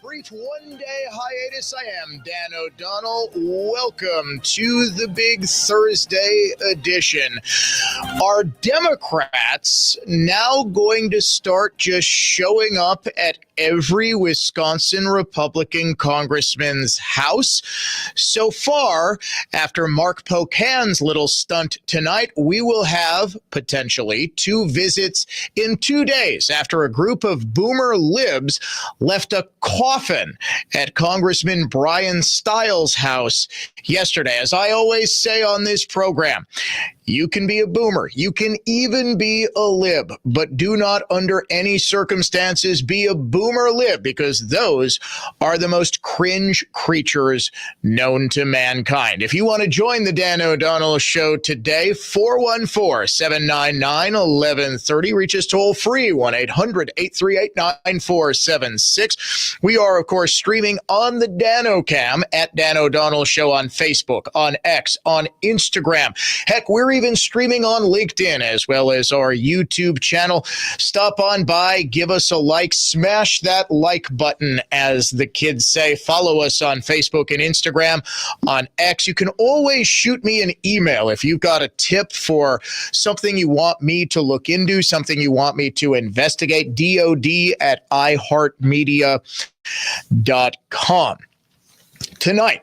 brief one-day hiatus. I am Dan O'Donnell. Welcome to the big Thursday edition. Are Democrats now going to start just showing up at every Wisconsin Republican congressman's house? So far, after Mark Pocan's little stunt tonight, we will have potentially 2 visits in 2 days after a group of boomer libs left a coffin at Congressman Bryan Steil's house yesterday. As I always say on this program, you can be a boomer, you can even be a lib, but do not under any circumstances be a boomer lib, because those are the most cringe creatures known to mankind. If you want to join the Dan O'Donnell Show today, 414-799-1130. Reach us toll free, 1-800-838-9476. We are, of course, streaming on the DanoCam at Dan O'Donnell Show on Facebook, on X, on Instagram. Heck, we're even streaming on LinkedIn as well as our YouTube channel. Stop on by, give us a like, smash that like button, as the kids say. Follow us on Facebook and Instagram. On X, you can always shoot me an email if you've got a tip for something you want me to look into, something you want me to investigate. DOD@iHeartMedia.com. Tonight,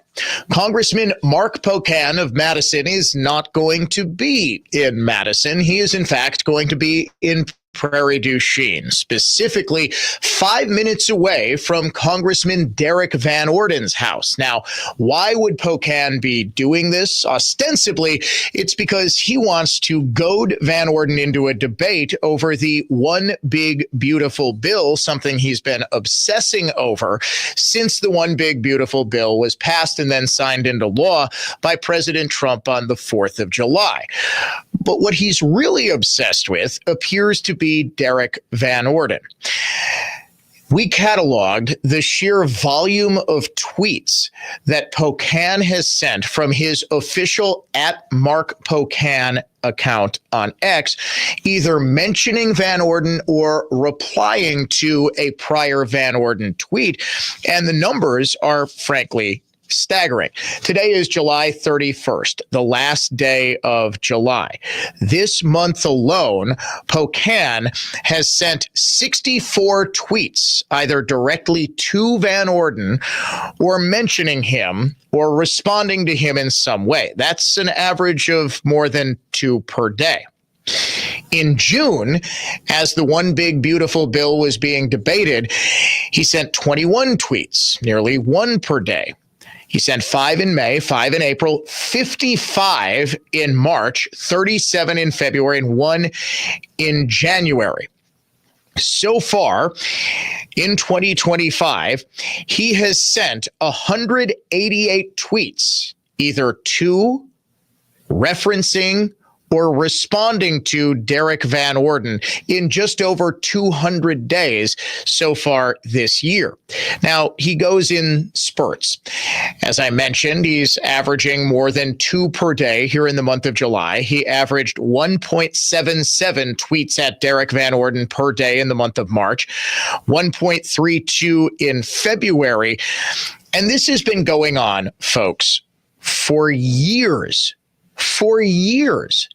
Congressman Mark Pocan of Madison is not going to be in Madison. He is, in fact, going to be in Prairie du Chien, specifically 5 minutes away from Congressman Derrick Van Orden's house. Now, why would Pocan be doing this? Ostensibly, it's because he wants to goad Van Orden into a debate over the One Big Beautiful Bill, something he's been obsessing over since the One Big Beautiful Bill was passed and then signed into law by President Trump on the 4th of July. But what he's really obsessed with appears to be Derrick Van Orden. We cataloged the sheer volume of tweets that Pocan has sent from his official @MarkPocan account on X, either mentioning Van Orden or replying to a prior Van Orden tweet. And the numbers are, frankly, staggering. Today is July 31st, the last day of July. This month alone, Pocan has sent 64 tweets, either directly to Van Orden or mentioning him or responding to him in some way. That's an average of more than 2 per day. In June, as the One Big Beautiful Bill was being debated, he sent 21 tweets, nearly 1 per day. He sent 5 in May, 5 in April, 55 in March, 37 in February, and 1 in January. So far, in 2025, he has sent 188 tweets, either to, referencing, or responding to Derrick Van Orden in just over 200 days so far this year. Now, he goes in spurts. As I mentioned, he's averaging more than 2 per day here in the month of July. He averaged 1.77 tweets at Derrick Van Orden per day in the month of March, 1.32 in February. And this has been going on, folks, for years. For years.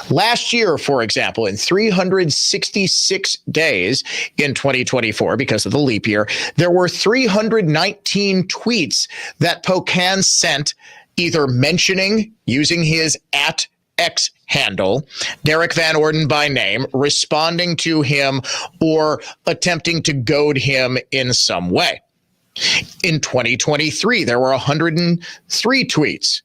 Last year, for example, in 366 days in 2024, because of the leap year, there were 319 tweets that Pocan sent, either mentioning, using his @X handle, Derrick Van Orden by name, responding to him, or attempting to goad him in some way. In 2023, there were 103 tweets.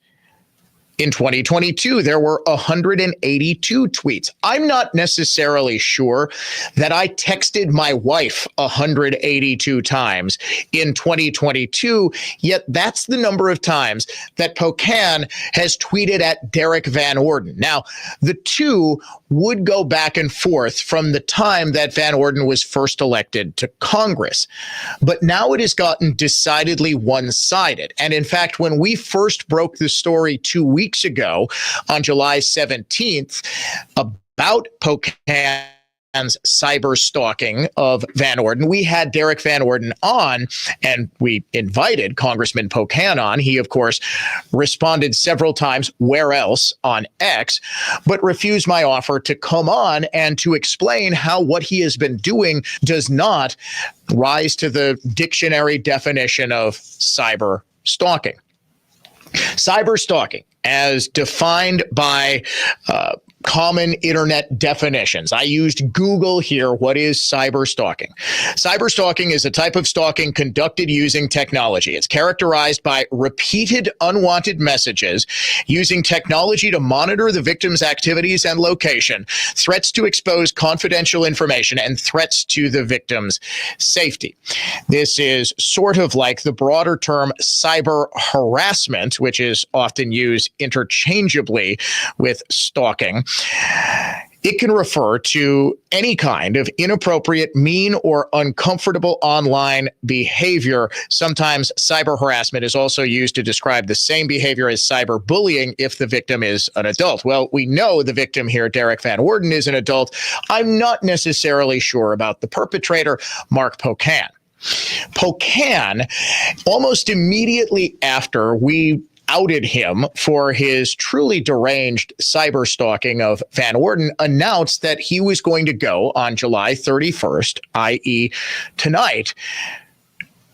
In 2022, there were 182 tweets. I'm not necessarily sure that I texted my wife 182 times in 2022, yet that's the number of times that Pocan has tweeted at Derrick Van Orden. Now, the two would go back and forth from the time that Van Orden was first elected to Congress. But now it has gotten decidedly one-sided. And in fact, when we first broke the story 2 weeks ago on July 17th about Pocan cyber stalking of Van Orden. We had Derrick Van Orden on, and we invited Congressman Pocan on. He, of course, responded several times, where else, on X, but refused my offer to come on and to explain how what he has been doing does not rise to the dictionary definition of cyber stalking. Cyber stalking, as defined by common internet definitions. I used Google here. What is cyber stalking? Cyber stalking is a type of stalking conducted using technology. It's characterized by repeated unwanted messages using technology to monitor the victim's activities and location, threats to expose confidential information, and threats to the victim's safety. This is sort of like the broader term cyber harassment, which is often used interchangeably with stalking. It can refer to any kind of inappropriate, mean, or uncomfortable online behavior. Sometimes cyber harassment is also used to describe the same behavior as cyberbullying if the victim is an adult. Well, we know the victim here, Derrick Van Orden, is an adult. I'm not necessarily sure about the perpetrator, Mark Pocan. Pocan, almost immediately after we outed him for his truly deranged cyber stalking of Van Orden, announced that he was going to go on July 31st, i.e. tonight,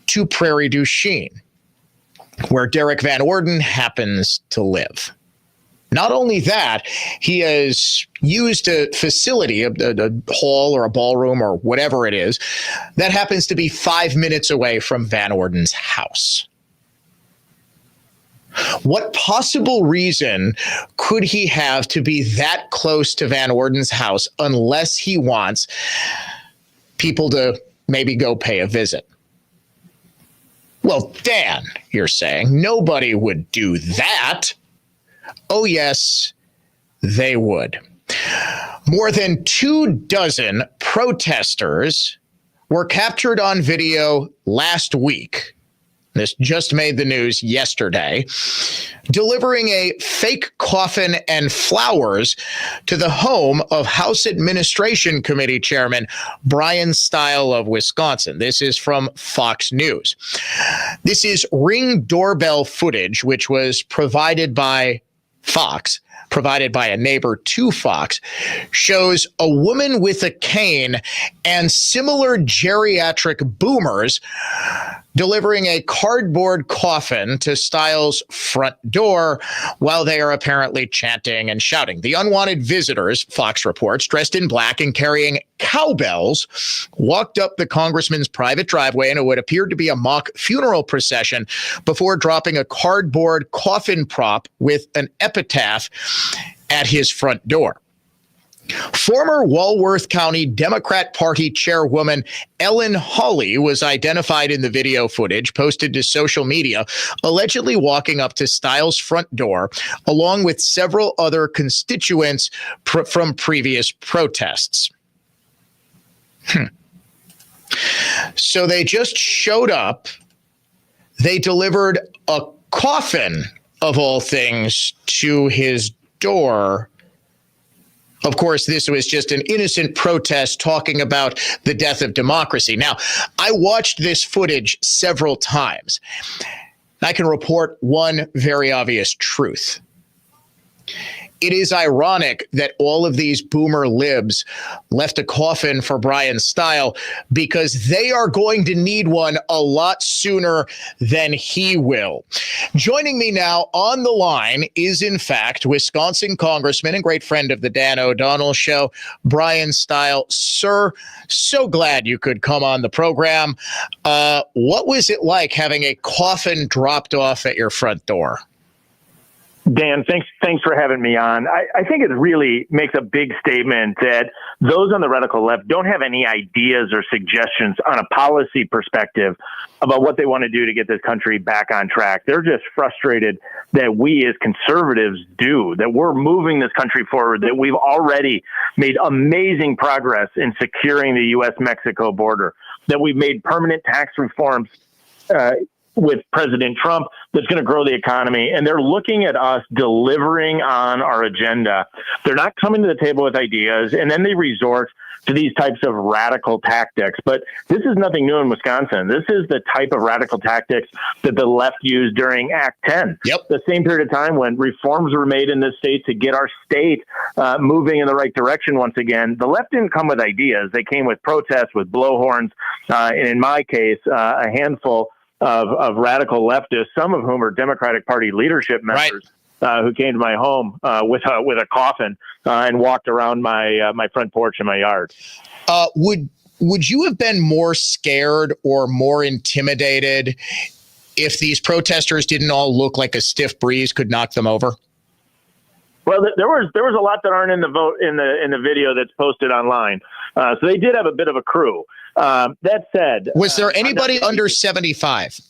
to Prairie du Chien, where Derrick Van Orden happens to live. Not only that, he has used a facility, a hall or a ballroom or whatever it is, that happens to be 5 minutes away from Van Orden's house. What possible reason could he have to be that close to Van Orden's house unless he wants people to maybe go pay a visit? Well, Dan, you're saying, nobody would do that. Oh, yes, they would. More than 24 protesters were captured on video last week. This just made the news yesterday, delivering a fake coffin and flowers to the home of House Administration Committee Chairman Bryan Steil of Wisconsin. This is from Fox News. This is Ring doorbell footage, which was provided by Fox, provided by a neighbor to Fox, shows a woman with a cane and similar geriatric boomers delivering a cardboard coffin to Steil's front door while they are apparently chanting and shouting. The unwanted visitors, Fox reports, dressed in black and carrying cowbells, walked up the congressman's private driveway in what appeared to be a mock funeral procession before dropping a cardboard coffin prop with an epitaph at his front door. Former Walworth County Democrat Party chairwoman Ellen Hawley was identified in the video footage posted to social media, allegedly walking up to Steil's front door, along with several other constituents from previous protests. So they just showed up. They delivered a coffin, of all things, to his door. Of course, this was just an innocent protest talking about the death of democracy. Now, I watched this footage several times. I can report one very obvious truth. It is ironic that all of these boomer libs left a coffin for Bryan Steil because they are going to need one a lot sooner than he will. Joining me now on the line is, in fact, Wisconsin Congressman and great friend of the Dan O'Donnell Show, Bryan Steil. Sir, so glad you could come on the program. What was it like having a coffin dropped off at your front door? Dan, thanks for having me on. I think it really makes a big statement that those on the radical left don't have any ideas or suggestions on a policy perspective about what they want to do to get this country back on track. They're just frustrated that we as conservatives do, that we're moving this country forward, that we've already made amazing progress in securing the U.S.-Mexico border, that we've made permanent tax reforms with President Trump, that's going to grow the economy. And they're looking at us delivering on our agenda. They're not coming to the table with ideas, and then they resort to these types of radical tactics. But this is nothing new in Wisconsin. This is the type of radical tactics that the left used during Act 10. Yep. The same period of time when reforms were made in this state to get our state moving in the right direction once again. The left didn't come with ideas. They came with protests, with blowhorns, and in my case, a handful of radical leftists, some of whom are Democratic Party leadership members. Right. Who came to my home with a coffin and walked around my front porch in my yard. Would you have been more scared or more intimidated if these protesters didn't all look like a stiff breeze could knock them over? Well, there was a lot that aren't in the video that's posted online. So they did have a bit of a crew. That said, was there anybody under 75?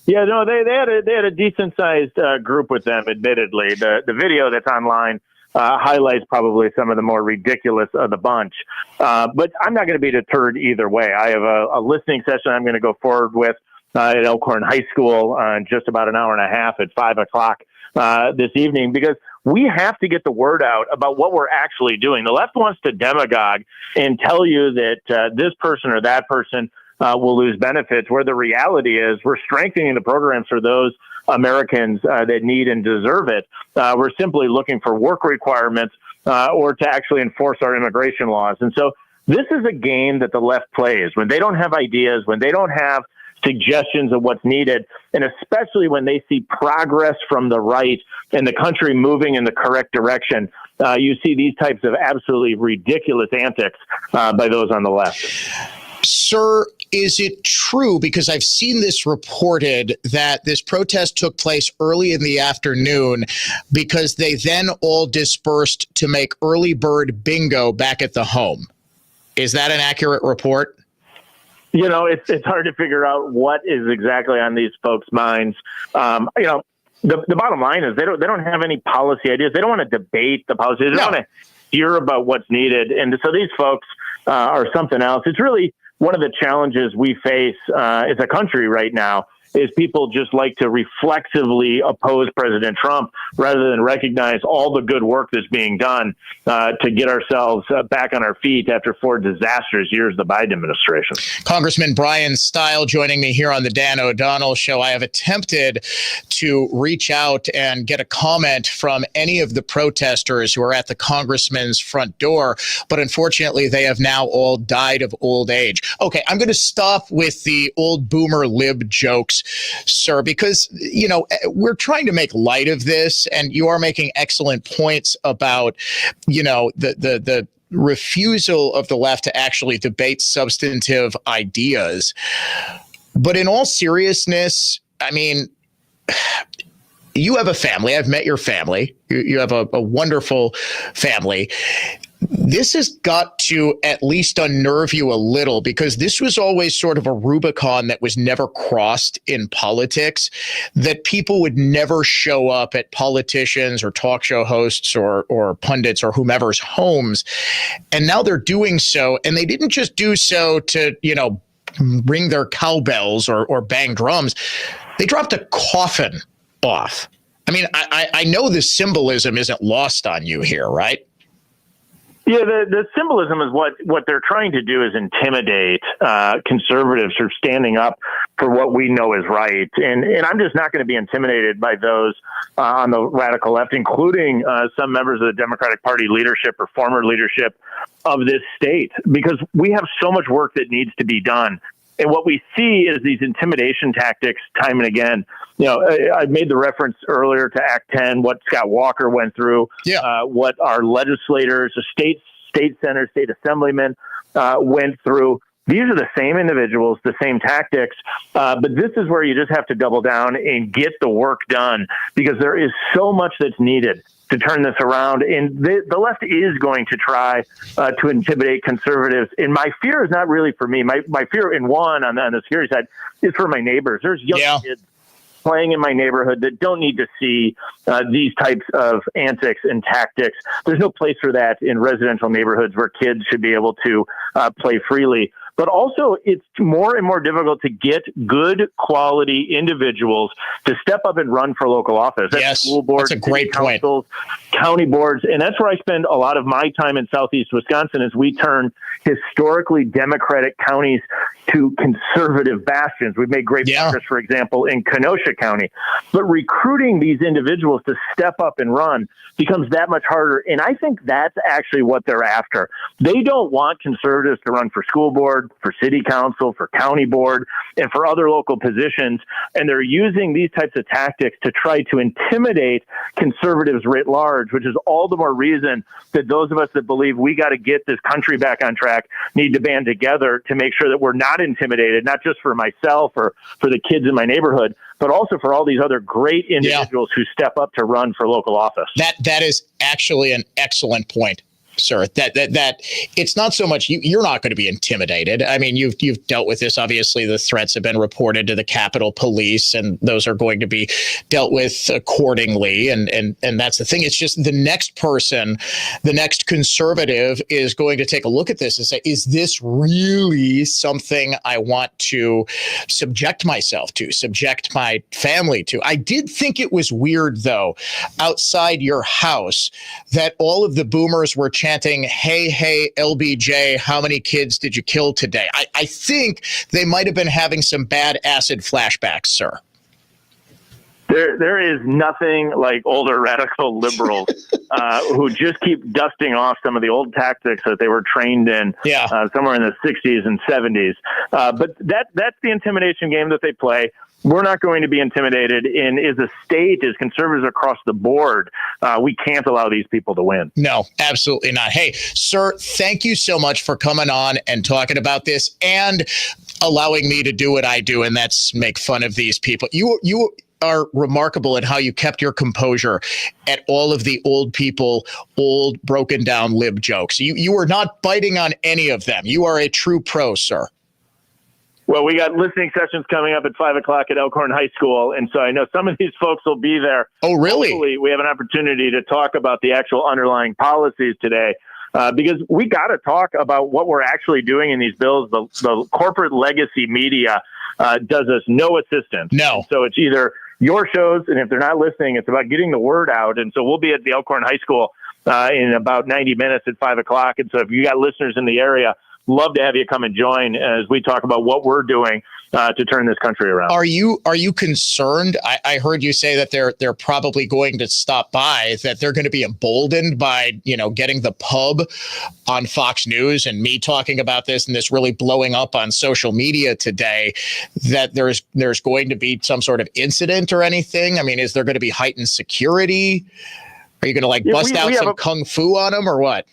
Yeah, no, they had a decent sized group with them. Admittedly, the video that's online highlights probably some of the more ridiculous of the bunch. But I'm not going to be deterred either way. I have a listening session I'm going to go forward with at Elkhorn High School in just about an hour and a half at 5:00 this evening, because we have to get the word out about what we're actually doing. The left wants to demagogue and tell you that this person or that person will lose benefits, where the reality is we're strengthening the programs for those Americans that need and deserve it. We're simply looking for work requirements or to actually enforce our immigration laws. And so this is a game that the left plays when they don't have ideas, when they don't have suggestions of what's needed, and especially when they see progress from the right and the country moving in the correct direction. You see these types of absolutely ridiculous antics by those on the left. Sir, is it true, because I've seen this reported, that this protest took place early in the afternoon because they then all dispersed to make early bird bingo back at the home? Is that an accurate report? You know, it's hard to figure out what is exactly on these folks' minds. The bottom line is they don't have any policy ideas. They don't want to debate the policy. They don't want to hear about what's needed. And so these folks are something else. It's really one of the challenges we face as a country right now is people just like to reflexively oppose President Trump rather than recognize all the good work that's being done to get ourselves back on our feet after 4 disastrous years of the Biden administration. Congressman Bryan Steil joining me here on the Dan O'Donnell Show. I have attempted to reach out and get a comment from any of the protesters who are at the congressman's front door, but unfortunately they have now all died of old age. Okay, I'm going to stop with the old boomer lib jokes, sir, because, you know, we're trying to make light of this, and you are making excellent points about, you know, the refusal of the left to actually debate substantive ideas. But in all seriousness, I mean, you have a family. I've met your family. You have a wonderful family. This has got to at least unnerve you a little, because this was always sort of a Rubicon that was never crossed in politics, that people would never show up at politicians or talk show hosts or pundits or whomever's homes. And now they're doing so. And they didn't just do so to, you know, ring their cowbells or bang drums. They dropped a coffin off. I mean, I know the symbolism isn't lost on you here, right? Yeah, the symbolism is what they're trying to do is intimidate conservatives who are standing up for what we know is right. And I'm just not going to be intimidated by those on the radical left, including some members of the Democratic Party leadership or former leadership of this state, because we have so much work that needs to be done. And what we see is these intimidation tactics time and again. You know, I made the reference earlier to Act 10, what Scott Walker went through, what our legislators, state senators, state assemblymen went through. These are the same individuals, the same tactics, but this is where you just have to double down and get the work done, because there is so much that's needed to turn this around. And the left is going to try to intimidate conservatives. And my fear is not really for me. My fear on the scary side is for my neighbors. There's young kids playing in my neighborhood that don't need to see these types of antics and tactics. There's no place for that in residential neighborhoods where kids should be able to play freely. but also it's more and more difficult to get good quality individuals to step up and run for local office. That's school boards, that's a great point. Councils, county boards, and that's where I spend a lot of my time in Southeast Wisconsin as we turn historically Democratic counties to conservative bastions. We've made great progress, for example, in Kenosha County. But recruiting these individuals to step up and run becomes that much harder. And I think that's actually what they're after. They don't want conservatives to run for school board, for city council, for county board, and for other local positions. And they're using these types of tactics to try to intimidate conservatives writ large, which is all the more reason that those of us that believe we got to get this country back on track need to band together to make sure that we're not intimidated, not just for myself or for the kids in my neighborhood, but also for all these other great individuals who step up to run for local office. That is actually an excellent point, sir. That it's not so much you're not going to be intimidated. I mean, you've dealt with this. Obviously, the threats have been reported to the Capitol Police, and those are going to be dealt with accordingly. And that's the thing. It's just the next person, the next conservative, is going to take a look at this and say, "Is this really something I want to subject myself to, subject my family to?" I did think it was weird, though, outside your house, that all of the boomers were chanting, "Hey, hey, LBJ, how many kids did you kill today?" I think they might have been having some bad acid flashbacks, sir. There is nothing like older radical liberals who just keep dusting off some of the old tactics that they were trained in somewhere in the 60s and 70s. But that's the intimidation game that they play. We're not going to be intimidated. And as a state, as conservatives across the board, we can't allow these people to win. No, absolutely not. Hey, sir, thank you so much for coming on and talking about this and allowing me to do what I do, and that's make fun of these people. You are remarkable at how you kept your composure at all of the old people, old broken down lib jokes. You were not biting on any of them. You are a true pro, sir. Well, we got listening sessions coming up at 5 o'clock at Elkhorn High School, and so I know some of these folks will be there. Oh, really? Hopefully, we have an opportunity to talk about the actual underlying policies today, because we got to talk about what we're actually doing in these bills. The corporate legacy media does us no assistance. No. So it's either your shows, and if they're not listening, it's about getting the word out. And so we'll be at the Elkhorn High School in about 90 minutes at 5 o'clock. And so if you got listeners in the area, love to have you come and join as we talk about what we're doing to turn this country around. Are you concerned? I heard you say that they're probably going to stop by, that they're going to be emboldened by, getting the pub on Fox News and me talking about this and this really blowing up on social media today, that there's going to be some sort of incident or anything? I mean, is there going to be heightened security? Are you going to bust out some kung fu on them or what?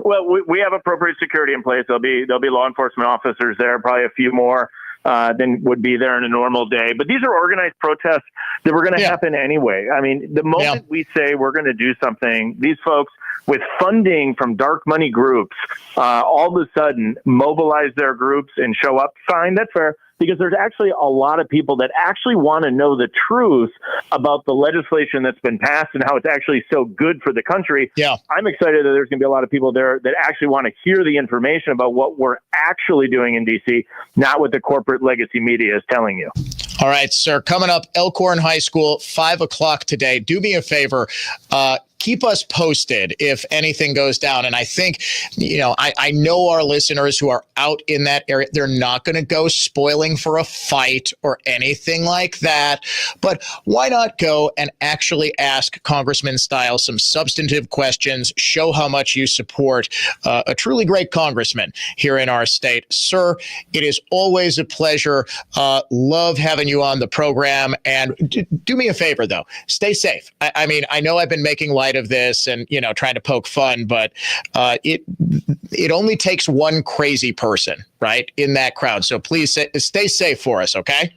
Well, we have appropriate security in place. There'll be law enforcement officers there, probably a few more than would be there in a normal day. But these are organized protests that were going to happen anyway. I mean, the moment we say we're going to do something, these folks with funding from dark money groups all of a sudden mobilize their groups and show up. Fine, that's fair. Because there's actually a lot of people that actually want to know the truth about the legislation that's been passed and how it's actually so good for the country. Yeah. I'm excited that there's going to be a lot of people there that actually want to hear the information about what we're actually doing in D.C., not what the corporate legacy media is telling you. All right, sir. Coming up, Elkhorn High School, 5 o'clock today. Do me a favor. Keep us posted if anything goes down. And I think, I know our listeners who are out in that area, they're not going to go spoiling for a fight or anything like that. But why not go and actually ask Congressman Steil some substantive questions, show how much you support a truly great congressman here in our state. Sir, it is always a pleasure. Love having you on the program. And do me a favor, though. Stay safe. I mean, I know I've been making light of this and trying to poke fun, but it only takes one crazy person right in that crowd, so please stay safe for us. Okay,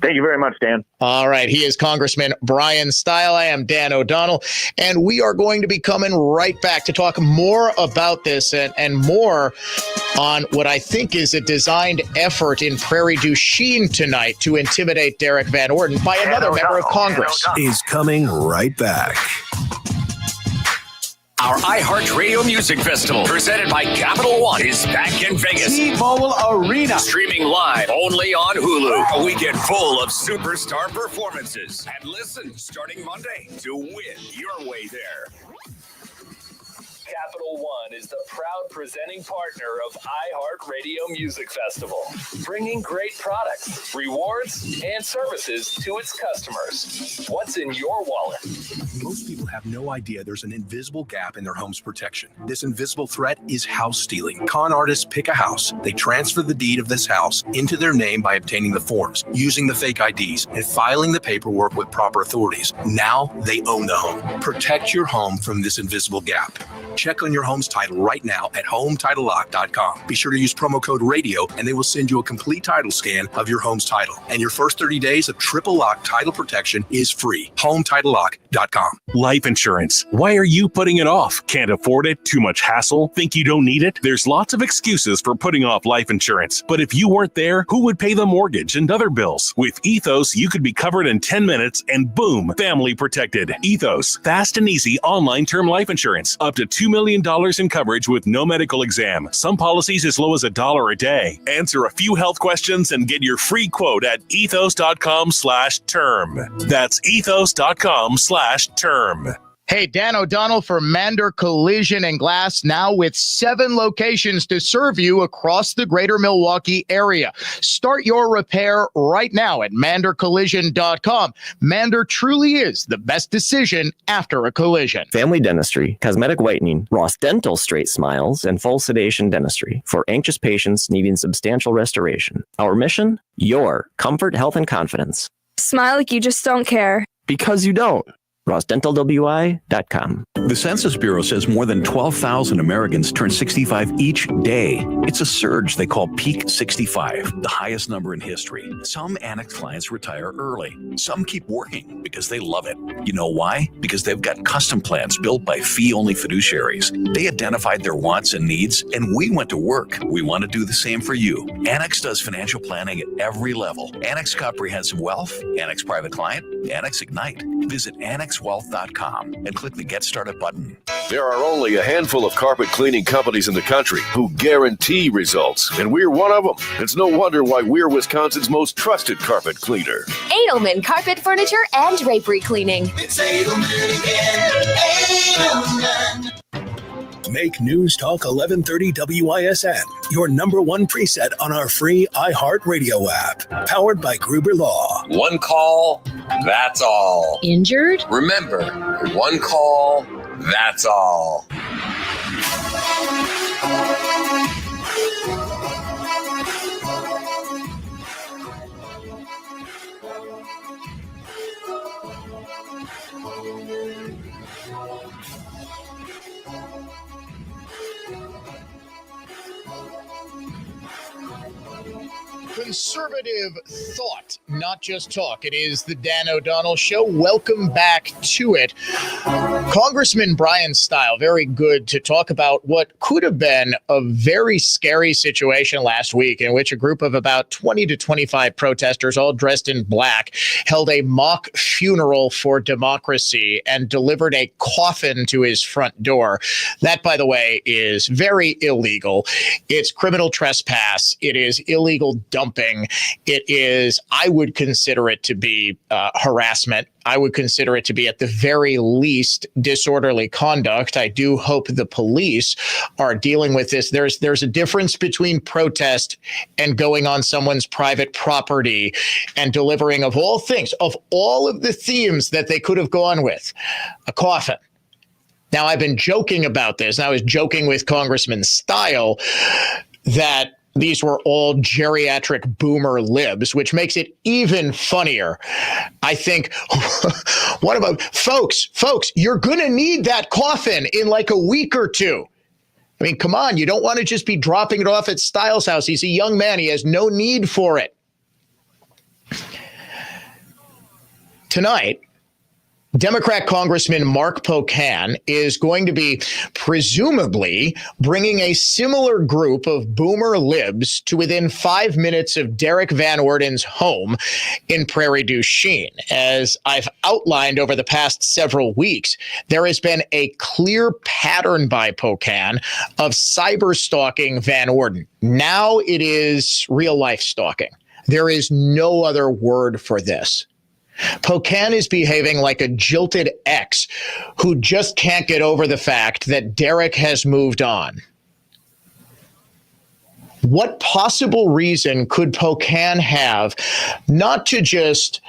thank you very much, Dan. All right, he is Congressman Bryan Steil. I am Dan O'Donnell, and we are going to be coming right back to talk more about this and more on what I think is a designed effort in Prairie du Chien tonight to intimidate Derrick Van Orden by another member of Congress. Is coming right back. Our iHeartRadio Music Festival, presented by Capital One, is back in Vegas. T-Mobile Arena. Streaming live only on Hulu. A weekend full of superstar performances. And listen starting Monday to win your way there. Capital One is the proud presenting partner of iHeartRadio Music Festival, bringing great products, rewards, and services to its customers. What's in your wallet? Most people have no idea there's an invisible gap in their home's protection. This invisible threat is house stealing. Con artists pick a house. They transfer the deed of this house into their name by obtaining the forms, using the fake IDs, and filing the paperwork with proper authorities. Now they own the home. Protect your home from this invisible gap. Check on your home's title right now at HomeTitleLock.com. Be sure to use promo code RADIO and they will send you a complete title scan of your home's title. And your first 30 days of triple lock title protection is free. HomeTitleLock.com. Life insurance. Why are you putting it off? Can't afford it? Too much hassle? Think you don't need it? There's lots of excuses for putting off life insurance. But if you weren't there, who would pay the mortgage and other bills? With Ethos, you could be covered in 10 minutes and boom, family protected. Ethos, fast and easy online term life insurance. Up to $2 million in coverage with no medical exam. Some policies as low as $1 a day. Answer a few health questions and get your free quote at ethos.com/term. That's ethos.com/term. Hey, Dan O'Donnell for Mander Collision and Glass, now with 7 locations to serve you across the greater Milwaukee area. Start your repair right now at mandercollision.com. Mander truly is the best decision after a collision. Family Dentistry, Cosmetic Whitening, Ross Dental Straight Smiles, and Full Sedation Dentistry for anxious patients needing substantial restoration. Our mission? Your comfort, health, and confidence. Smile like you just don't care. Because you don't. RossDentalWI.com. The Census Bureau says more than 12,000 Americans turn 65 each day. It's a surge they call Peak 65, the highest number in history. Some Annex clients retire early. Some keep working because they love it. You know why? Because they've got custom plans built by fee-only fiduciaries. They identified their wants and needs, and we went to work. We want to do the same for you. Annex does financial planning at every level. Annex Comprehensive Wealth, Annex Private Client, Annex Ignite. Visit AnnexWealth.com and click the Get Started button. There are only a handful of carpet cleaning companies in the country who guarantee results, and we're one of them. It's no wonder why we're Wisconsin's most trusted carpet cleaner. Edelman Carpet Furniture and Drapery Cleaning. It's Edelman again. Edelman. Make News Talk 1130 WISN your #1 preset on our free iHeartRadio app. Powered by Gruber Law. One call, that's all. Injured? Remember, one call, that's all. Conservative thought, not just talk. It is the Dan O'Donnell Show. Welcome back to it. Congressman Bryan Steil, very good to talk about what could have been a very scary situation last week in which a group of about 20 to 25 protesters, all dressed in black, held a mock funeral for democracy and delivered a coffin to his front door. That, by the way, is very illegal. It's criminal trespass. It is illegal dumping. It is, I would consider it to be harassment. I would consider it to be, at the very least, disorderly conduct. I do hope the police are dealing with this. There's a difference between protest and going on someone's private property and delivering, of all things, of all of the themes that they could have gone with, a coffin. Now, I've been joking about this, and I was joking with Congressman Steil that these were all geriatric boomer libs, which makes it even funnier. I think one of them, folks, you're going to need that coffin in like a week or two. I mean, come on, you don't want to just be dropping it off at Steil's house. He's a young man. He has no need for it. Tonight, Democrat Congressman Mark Pocan is going to be presumably bringing a similar group of boomer libs to within 5 minutes of Derrick Van Orden's home in Prairie du Chien. As I've outlined over the past several weeks, there has been a clear pattern by Pocan of cyber stalking Van Orden. Now it is real life stalking. There is no other word for this. Pocan is behaving like a jilted ex who just can't get over the fact that Derrick has moved on. What possible reason could Pocan have not to just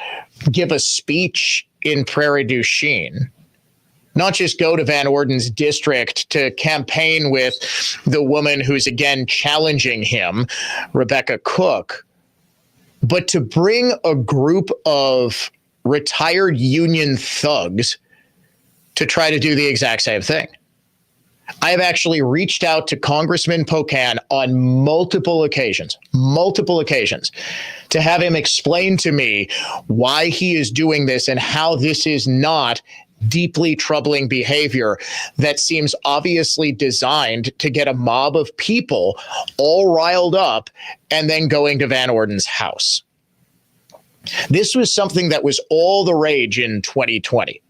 give a speech in Prairie du Chien, not just go to Van Orden's district to campaign with the woman who's again challenging him, Rebecca Cook, but to bring a group of retired union thugs to try to do the exact same thing? I have actually reached out to Congressman Pocan on multiple occasions, to have him explain to me why he is doing this and how this is not deeply troubling behavior that seems obviously designed to get a mob of people all riled up and then going to Van Orden's house. This was something that was all the rage in 2020.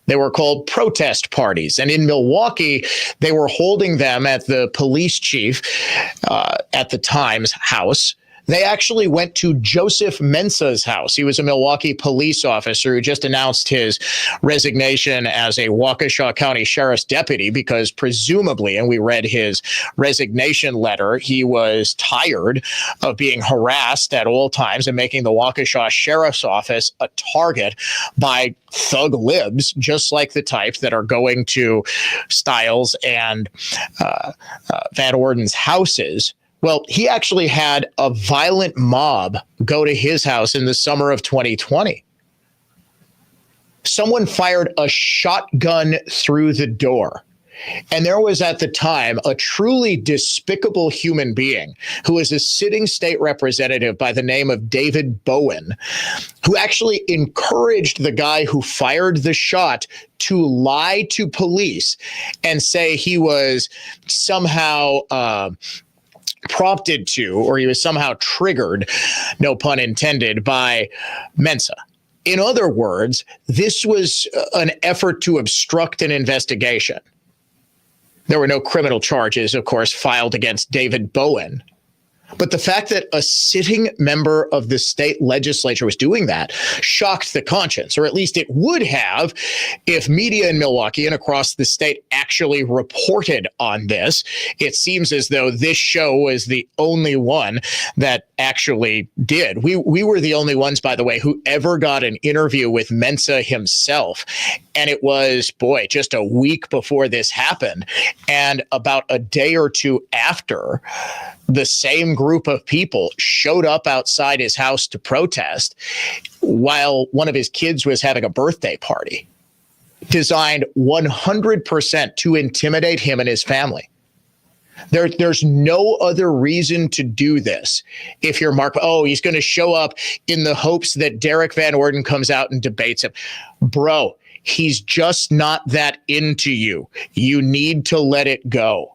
They were called protest parties. And in Milwaukee, they were holding them at the police chief at the time's house. They actually went to Joseph Mensa's house. He was a Milwaukee police officer who just announced his resignation as a Waukesha County Sheriff's deputy because presumably, and we read his resignation letter, he was tired of being harassed at all times and making the Waukesha Sheriff's Office a target by thug libs, just like the type that are going to Stiles and Van Orden's houses. Well, he actually had a violent mob go to his house in the summer of 2020. Someone fired a shotgun through the door. And there was at the time a truly despicable human being who was a sitting state representative by the name of David Bowen, who actually encouraged the guy who fired the shot to lie to police and say he was somehow prompted to, or he was somehow triggered, no pun intended, by Mensa. In other words, this was an effort to obstruct an investigation. There were no criminal charges, of course, filed against David Bowen. But the fact that a sitting member of the state legislature was doing that shocked the conscience, or at least it would have if media in Milwaukee and across the state actually reported on this. It seems as though this show was the only one that actually did. We were the only ones, by the way, who ever got an interview with Mensa himself. And it was, boy, just a week before this happened. And about a day or two after, the same group of people showed up outside his house to protest while one of his kids was having a birthday party, designed 100% to intimidate him and his family. There's no other reason to do this. If you're Mark, he's going to show up in the hopes that Derrick Van Orden comes out and debates him. Bro, he's just not that into you. You need to let it go.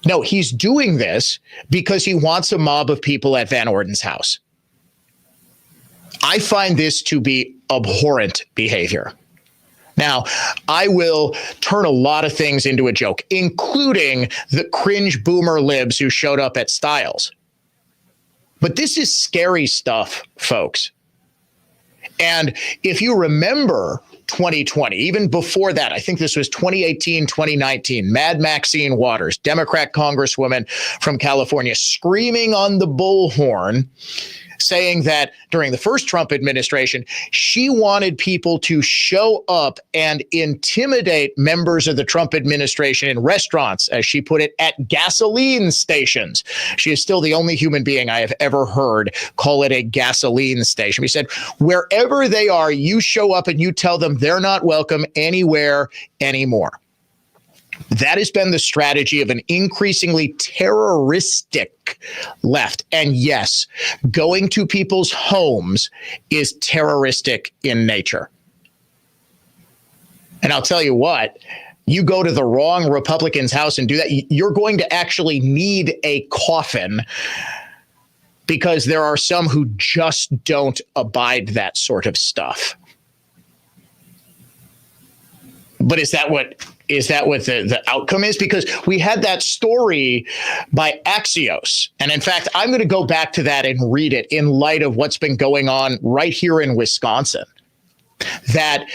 No, he's doing this because he wants a mob of people at Van Orden's house. I find this to be abhorrent behavior. Now, I will turn a lot of things into a joke, including the cringe boomer libs who showed up at Stiles. But this is scary stuff, folks. And if you remember 2020, even before that, I think this was 2018, 2019, Mad Maxine Waters, Democrat Congresswoman from California, screaming on the bullhorn, saying that during the first Trump administration, she wanted people to show up and intimidate members of the Trump administration in restaurants, as she put it, at gasoline stations. She is still the only human being I have ever heard call it a gasoline station. He said, wherever they are, you show up and you tell them they're not welcome anywhere anymore. That has been the strategy of an increasingly terroristic left. And yes, going to people's homes is terroristic in nature. And I'll tell you what, you go to the wrong Republican's house and do that, you're going to actually need a coffin, because there are some who just don't abide that sort of stuff. But is that what the outcome is? Because we had that story by Axios. And in fact, I'm going to go back to that and read it in light of what's been going on right here in Wisconsin. That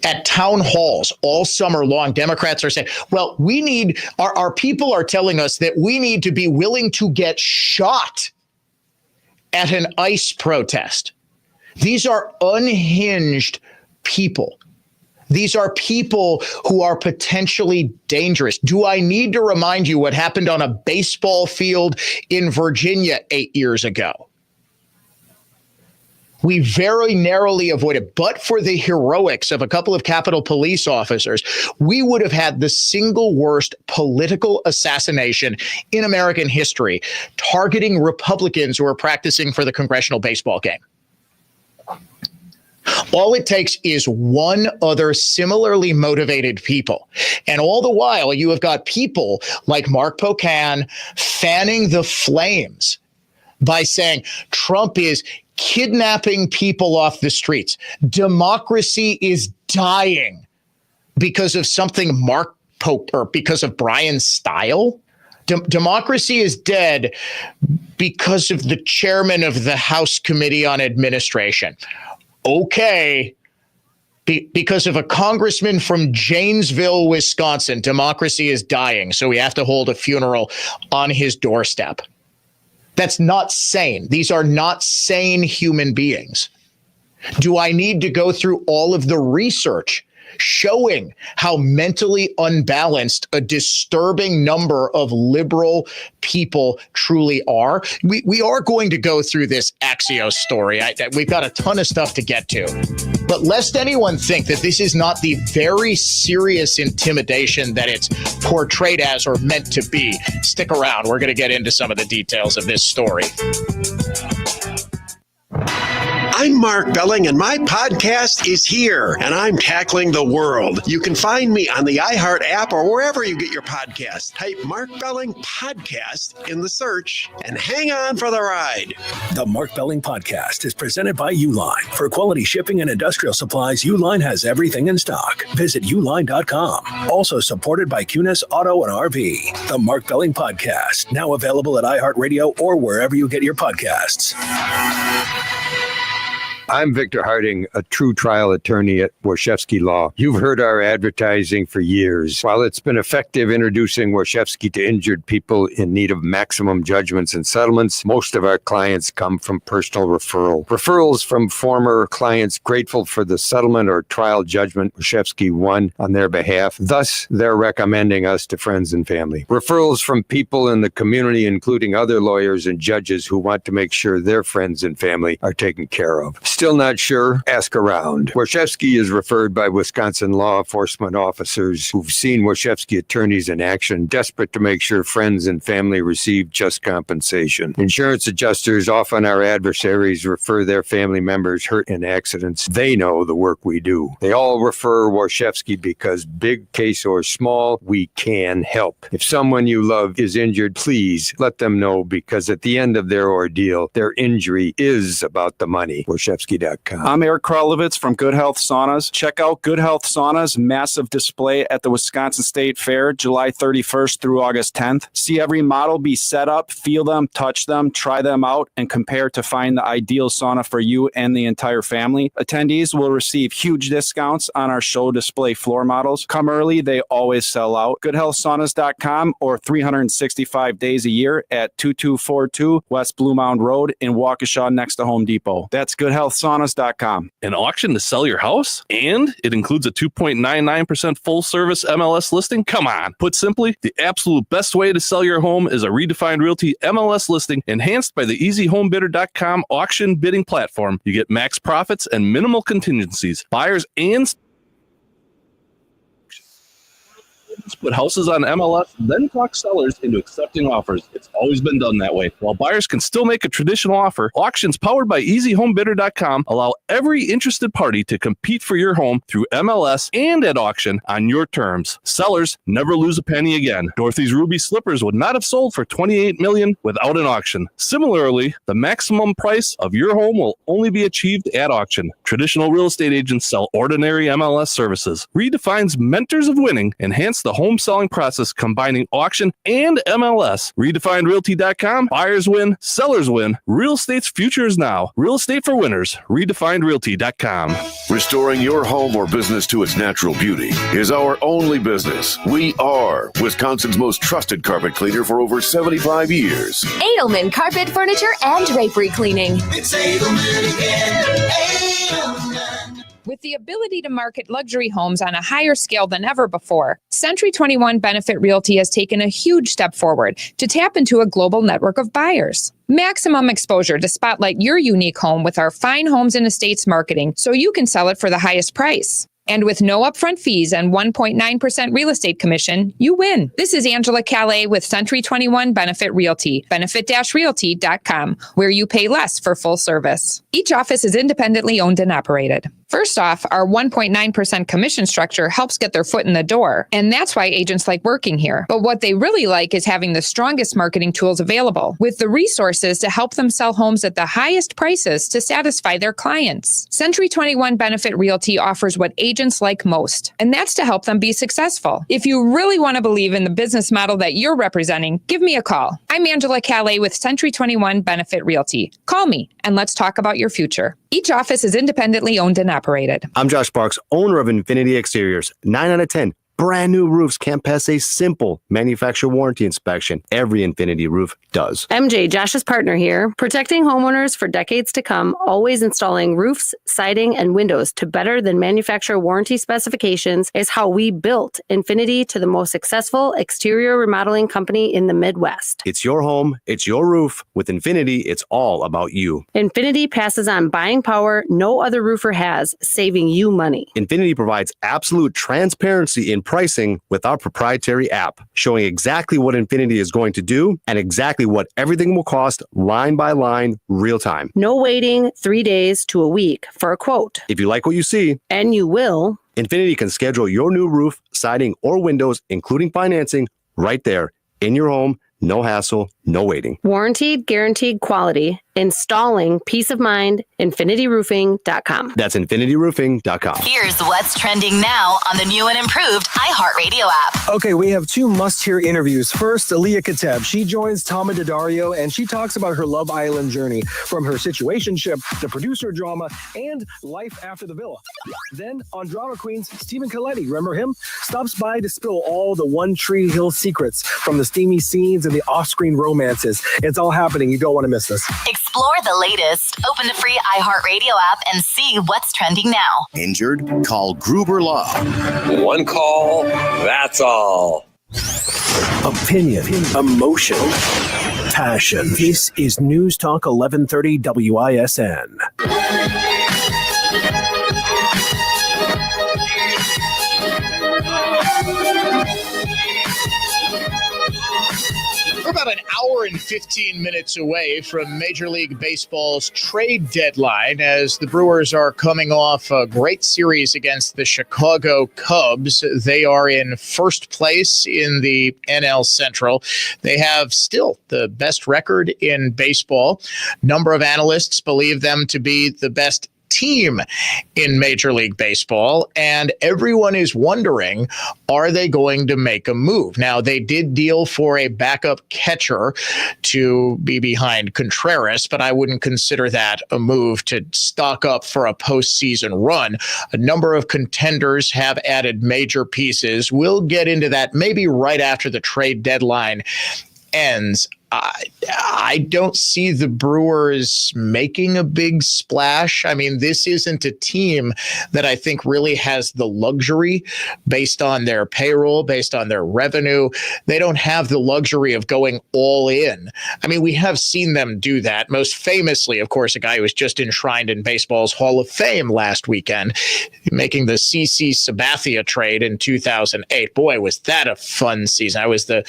at town halls all summer long, Democrats are saying, well, we need, our people are telling us that we need to be willing to get shot at an ICE protest. These are unhinged people. These are people who are potentially dangerous. Do I need to remind you what happened on a baseball field in Virginia 8 years ago? We very narrowly avoided, but for the heroics of a couple of Capitol Police officers, we would have had the single worst political assassination in American history, targeting Republicans who are practicing for the congressional baseball game. All it takes is one other similarly motivated people. And all the while, you have got people like Mark Pocan fanning the flames by saying Trump is kidnapping people off the streets. Democracy is dying because of something or because of Bryan Steil. Democracy is dead because of the chairman of the House Committee on Administration. Okay. Because of a congressman from Janesville, Wisconsin, democracy is dying. So we have to hold a funeral on his doorstep. That's not sane. These are not sane human beings. Do I need to go through all of the research showing how mentally unbalanced a disturbing number of liberal people truly are? We are going to go through this Axios story. We've got a ton of stuff to get to. But lest anyone think that this is not the very serious intimidation that it's portrayed as or meant to be, stick around. We're going to get into some of the details of this story. I'm Mark Belling, and my podcast is here, and I'm tackling the world. You can find me on the iHeart app or wherever you get your podcasts. Type Mark Belling Podcast in the search and hang on for the ride. The Mark Belling Podcast is presented by Uline. For quality shipping and industrial supplies, Uline has everything in stock. Visit uline.com. Also supported by Kunis Auto and RV. The Mark Belling Podcast, now available at iHeartRadio or wherever you get your podcasts. I'm Victor Harding, a true trial attorney at Warshevsky Law. You've heard our advertising for years. While it's been effective introducing Warshevsky to injured people in need of maximum judgments and settlements, most of our clients come from personal referral. Referrals from former clients grateful for the settlement or trial judgment Warshevsky won on their behalf. Thus, they're recommending us to friends and family. Referrals from people in the community, including other lawyers and judges who want to make sure their friends and family are taken care of. Still not sure? Ask around. Warshevsky is referred by Wisconsin law enforcement officers who've seen Warshevsky attorneys in action, desperate to make sure friends and family receive just compensation. Insurance adjusters, often our adversaries, refer their family members hurt in accidents. They know the work we do. They all refer Warshevsky because, big case or small, we can help. If someone you love is injured, please let them know, because at the end of their ordeal, their injury is about the money. Warshevsky.com. I'm Eric Krolowitz from Good Health Saunas. Check out Good Health Saunas' massive display at the Wisconsin State Fair, July 31st through August 10th. See every model be set up, feel them, touch them, try them out, and compare to find the ideal sauna for you and the entire family. Attendees will receive huge discounts on our show display floor models. Come early, they always sell out. GoodHealthSaunas.com or 365 days a year at 2242 West Blue Mound Road in Waukesha next to Home Depot. That's GoodHealthSaunas.com. An auction to sell your house? And it includes a 2.99% full service MLS listing? Come on. Put simply, the absolute best way to sell your home is a Redefined Realty MLS listing enhanced by the EasyHomeBidder.com auction bidding platform. You get max profits and minimal contingencies. Buyers and Agents put houses on MLS, then talk sellers into accepting offers. It's always been done that way. While buyers can still make a traditional offer, auctions powered by EasyHomeBidder.com allow every interested party to compete for your home through MLS and at auction on your terms. Sellers never lose a penny again. Dorothy's ruby slippers would not have sold for $28 million without an auction. Similarly, the maximum price of your home will only be achieved at auction. Traditional real estate agents sell ordinary MLS services. Redefines mentors of winning, enhance the home selling process combining auction and MLS. RedefinedRealty.com. Buyers win, sellers win. Real estate's future is now. Real estate for winners. RedefinedRealty.com. Restoring your home or business to its natural beauty is our only business. We are Wisconsin's most trusted carpet cleaner for over 75 years. Edelman Carpet, Furniture, and Drapery Cleaning. It's Edelman again. Edelman. With the ability to market luxury homes on a higher scale than ever before, Century 21 Benefit Realty has taken a huge step forward to tap into a global network of buyers. Maximum exposure to spotlight your unique home with our fine homes and estates marketing so you can sell it for the highest price. And with no upfront fees and 1.9% real estate commission, you win. This is Angela Calais with Century 21 Benefit Realty, benefit-realty.com, where you pay less for full service. Each office is independently owned and operated. First off, our 1.9% commission structure helps get their foot in the door, and that's why agents like working here. But what they really like is having the strongest marketing tools available, with the resources to help them sell homes at the highest prices to satisfy their clients. Century 21 Benefit Realty offers what agents like most, and that's to help them be successful. If you really want to believe in the business model that you're representing, give me a call. I'm Angela Calais with Century 21 Benefit Realty. Call me, and let's talk about your future. Each office is independently owned and operated. I'm Josh Sparks, owner of Infinity Exteriors. 9 out of 10. Brand new roofs can't pass a simple manufacturer warranty inspection. Every Infinity roof does. MJ, Josh's partner here, protecting homeowners for decades to come, always installing roofs, siding, and windows to better than manufacturer warranty specifications is how we built Infinity to the most successful exterior remodeling company in the Midwest. It's your home, it's your roof. With Infinity, it's all about you. Infinity passes on buying power no other roofer has, saving you money. Infinity provides absolute transparency in pricing with our proprietary app, showing exactly what Infinity is going to do and exactly what everything will cost line by line, real time. No waiting 3 days to a week for a quote. If you like what you see, and you will, Infinity can schedule your new roof, siding, or windows, including financing, right there in your home. No hassle, no waiting. Warranted, guaranteed quality. Installing peace of mind. InfinityRoofing.com. That's InfinityRoofing.com. Here's what's trending now on the new and improved iHeartRadio app. Okay, we have two must-hear interviews. First, Aaliyah Kateb. She joins Tama Daddario, and she talks about her Love Island journey, from her situationship, the producer drama, and life after the villa. Then, on Drama Queens, Stephen Coletti, remember him? Stops by to spill all the One Tree Hill secrets, from the steamy scenes and the off-screen romances. It's all happening. You don't want to miss this. Explore the latest. Open the free iHeartRadio app and see what's trending now. Injured? Call Gruber Law. One call, that's all. Opinion, emotion, passion. This is News Talk 1130 WISN. We're about an hour and 15 minutes away from Major League Baseball's trade deadline as the Brewers are coming off a great series against the Chicago Cubs. They are in first place in the NL Central. They have still the best record in baseball. Number of analysts believe them to be the best team in Major League Baseball, and everyone is wondering, are they going to make a move? Now, they did deal for a backup catcher to be behind Contreras, but I wouldn't consider that a move to stock up for a postseason run. A number of contenders have added major pieces. We'll get into that maybe right after the trade deadline ends. I don't see the Brewers making a big splash. I mean, this isn't a team that I think really has the luxury based on their payroll, based on their revenue. They don't have the luxury of going all in. I mean, we have seen them do that. Most famously, of course, a guy who was just enshrined in baseball's Hall of Fame last weekend, making the CC Sabathia trade in 2008. Boy, was that a fun season. I was the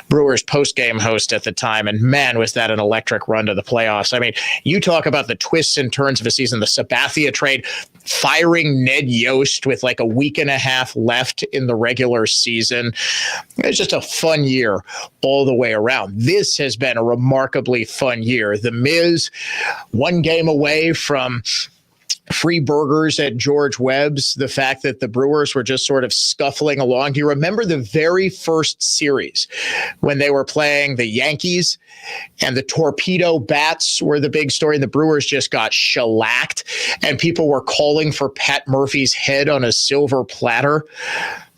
Brewers post-game host at the time, and man, was that an electric run to the playoffs. I mean, you talk about the twists and turns of a season, the Sabathia trade, firing Ned Yost with like a week and a half left in the regular season. It was just a fun year all the way around. This has been a remarkably fun year. The Miz, one game away from free burgers at George Webb's, the fact that the Brewers were just sort of scuffling along. Do you remember the very first series when they were playing the Yankees and the torpedo bats were the big story and the Brewers just got shellacked and people were calling for Pat Murphy's head on a silver platter?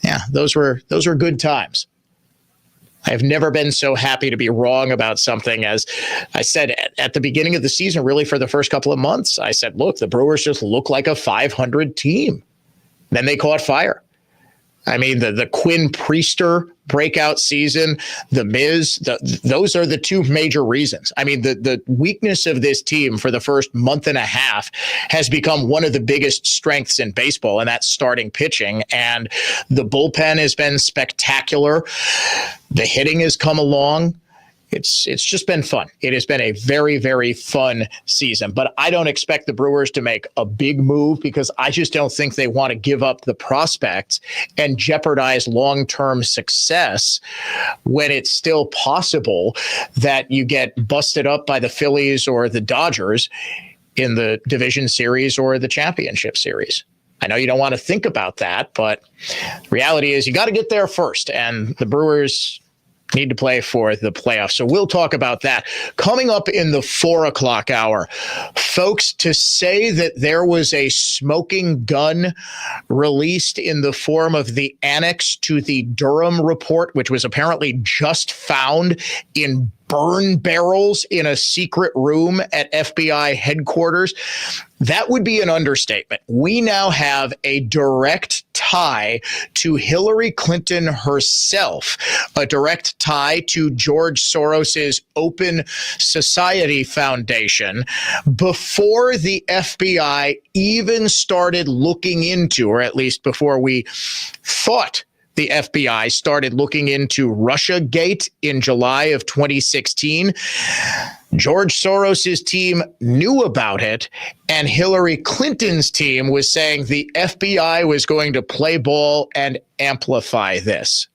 Yeah, those were good times. I've never been so happy to be wrong about something. As I said at the beginning of the season, really for the first couple of months, I said, look, the Brewers just look like a 500 team. Then they caught fire. I mean, the Quinn Priester breakout season, the Miz, those are the two major reasons. I mean, the weakness of this team for the first month and a half has become one of the biggest strengths in baseball, and that's starting pitching. And the bullpen has been spectacular. The hitting has come along. It's just been fun. It has been a very, very fun season. But I don't expect the Brewers to make a big move because I just don't think they want to give up the prospects and jeopardize long-term success when it's still possible that you get busted up by the Phillies or the Dodgers in the division series or the championship series. I know you don't want to think about that, but the reality is you got to get there first. And the Brewers need to play for the playoffs. So we'll talk about that. Coming up in the 4 o'clock hour, folks, to say that there was a smoking gun released in the form of the annex to the Durham report, which was apparently just found in burn barrels in a secret room at FBI headquarters, that would be an understatement. We now have a direct tie to Hillary Clinton herself, a direct tie to George Soros's Open Society Foundation before the FBI even started looking into, or at least before we thought the FBI started looking into Russiagate in July of 2016. George Soros's team knew about it, and Hillary Clinton's team was saying the FBI was going to play ball and amplify this.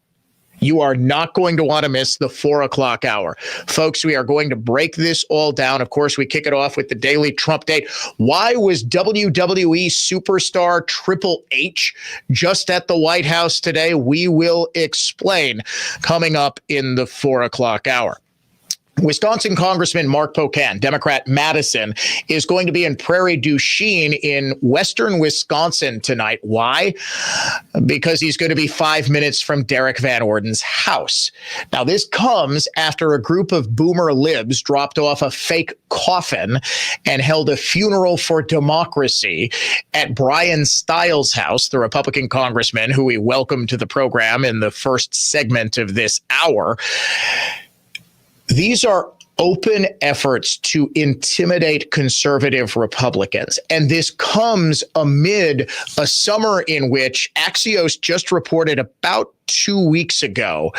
You are not going to want to miss the 4 o'clock hour. Folks, we are going to break this all down. Of course, we kick it off with the Daily Trump Date. Why was WWE superstar Triple H just at the White House today? We will explain coming up in the 4 o'clock hour. Wisconsin Congressman Mark Pocan, Democrat Madison, is going to be in Prairie du Chien in western Wisconsin tonight. Why? Because he's going to be 5 minutes from Derrick Van Orden's house. Now, this comes after a group of boomer libs dropped off a fake coffin and held a funeral for democracy at Bryan Steil's house, the Republican congressman who we welcomed to the program in the first segment of this hour. These are open efforts to intimidate conservative Republicans. And this comes amid a summer in which Axios just reported about 2 weeks ago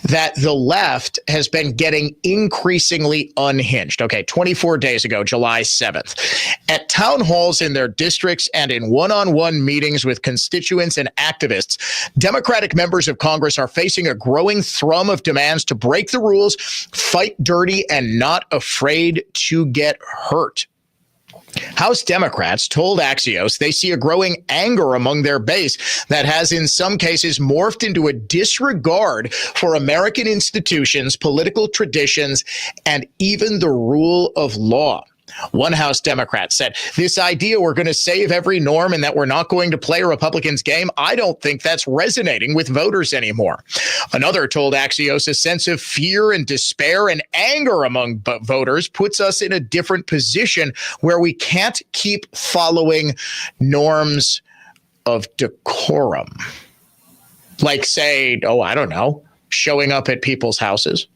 that the left has been getting increasingly unhinged. Okay, 24 days ago, July 7th. At town halls in their districts and in one-on-one meetings with constituents and activists, Democratic members of Congress are facing a growing thrum of demands to break the rules, fight dirty, and not afraid to get hurt. House Democrats told Axios they see a growing anger among their base that has in some cases morphed into a disregard for American institutions, political traditions, and even the rule of law. One House Democrat said, this idea we're going to save every norm and that we're not going to play a Republicans game, I don't think that's resonating with voters anymore. Another told Axios a sense of fear and despair and anger among voters puts us in a different position where we can't keep following norms of decorum. Like, say, I don't know, showing up at people's houses.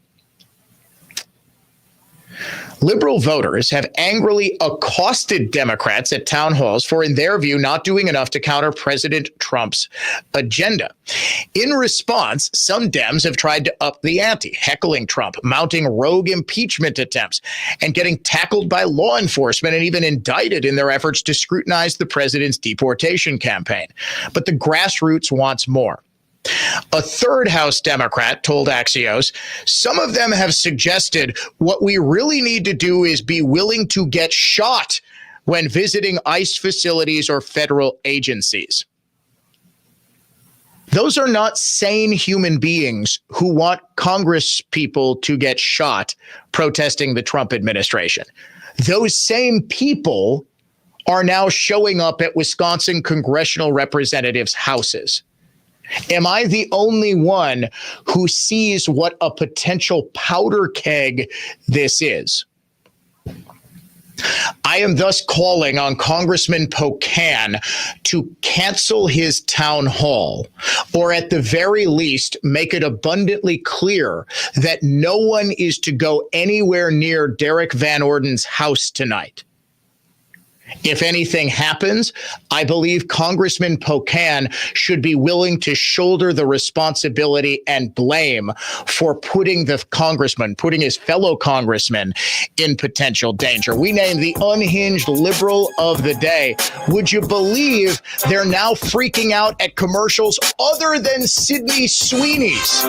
Liberal voters have angrily accosted Democrats at town halls for, in their view, not doing enough to counter President Trump's agenda. In response, some Dems have tried to up the ante, heckling Trump, mounting rogue impeachment attempts, and getting tackled by law enforcement and even indicted in their efforts to scrutinize the president's deportation campaign. But the grassroots wants more. A third House Democrat told Axios, some of them have suggested what we really need to do is be willing to get shot when visiting ICE facilities or federal agencies. Those are not sane human beings who want Congress people to get shot protesting the Trump administration. Those same people are now showing up at Wisconsin congressional representatives' houses. Am I the only one who sees what a potential powder keg this is? I am thus calling on Congressman Pocan to cancel his town hall, or at the very least, make it abundantly clear that no one is to go anywhere near Derrick Van Orden's house tonight. If anything happens, I believe Congressman Pocan should be willing to shoulder the responsibility and blame for putting his fellow congressman in potential danger. We named the Unhinged Liberal of the Day. Would you believe they're now freaking out at commercials other than Sydney Sweeney's?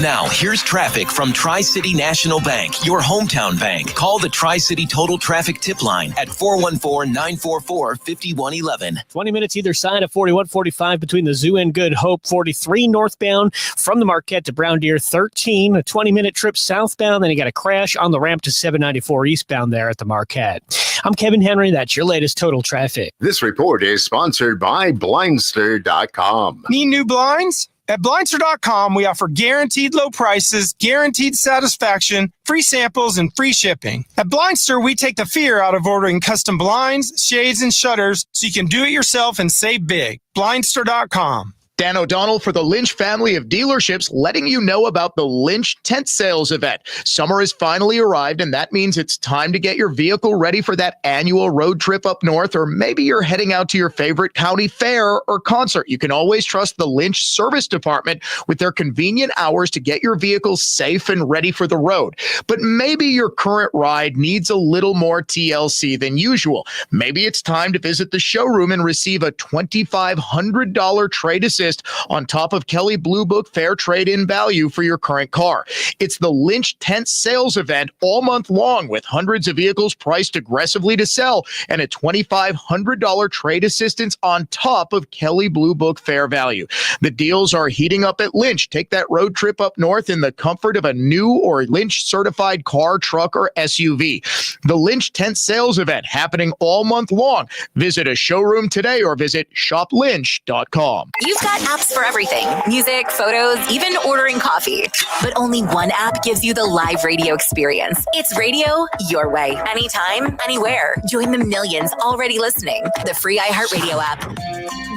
Now, here's traffic from Tri-City National Bank, your hometown bank. Call the Tri-City Total Traffic Tip Line at 414-944-5111. 20 minutes either side of 4145 between the Zoo and Good Hope. 43 northbound from the Marquette to Brown Deer. 13, a 20-minute trip southbound. Then you got a crash on the ramp to 794 eastbound there at the Marquette. I'm Kevin Henry. That's your latest total traffic. This report is sponsored by Blindster.com. Need new blinds? At Blindster.com, we offer guaranteed low prices, guaranteed satisfaction, free samples, and free shipping. At Blindster, we take the fear out of ordering custom blinds, shades, and shutters so you can do it yourself and save big. Blindster.com. Dan O'Donnell for the Lynch family of dealerships, letting you know about the Lynch tent sales event. Summer has finally arrived, and that means it's time to get your vehicle ready for that annual road trip up north, or maybe you're heading out to your favorite county fair or concert. You can always trust the Lynch service department with their convenient hours to get your vehicle safe and ready for the road. But maybe your current ride needs a little more TLC than usual. Maybe it's time to visit the showroom and receive a $2,500 trade assist on top of Kelley Blue Book Fair trade-in value for your current car. It's the Lynch Tent Sales Event all month long, with hundreds of vehicles priced aggressively to sell and a $2,500 trade assistance on top of Kelley Blue Book Fair value. The deals are heating up at Lynch. Take that road trip up north in the comfort of a new or Lynch-certified car, truck, or SUV. The Lynch Tent Sales Event happening all month long. Visit a showroom today or visit shoplynch.com. You've got apps for everything. Music, photos, even ordering coffee. But only one app gives you the live radio experience. It's radio your way. Anytime, anywhere. Join the millions already listening. The free iHeartRadio app.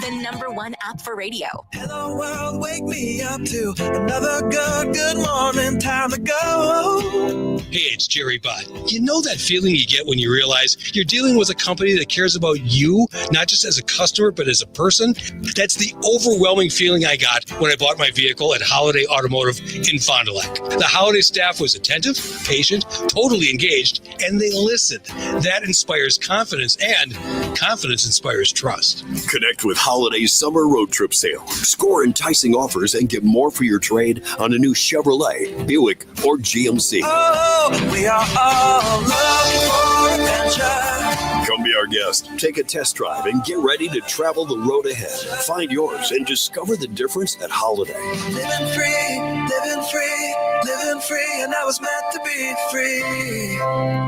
The #1 app for radio. Hello world, wake me up to another good morning, time to go. Hey, it's Jerry Butt. You know that feeling you get when you realize you're dealing with a company that cares about you, not just as a customer, but as a person? That's the overwhelming feeling I got when I bought my vehicle at Holiday Automotive in Fond du Lac. The Holiday staff was attentive, patient, totally engaged, and they listened. That inspires confidence, and confidence inspires trust. Connect with Holiday's summer road trip sale. Score enticing offers and get more for your trade on a new Chevrolet, Buick, or GMC. Oh, we are all looking for adventure. Come be our guest. Take a test drive and get ready to travel the road ahead. Find yours and discover the difference at Holiday. Living free, and I was meant to be free.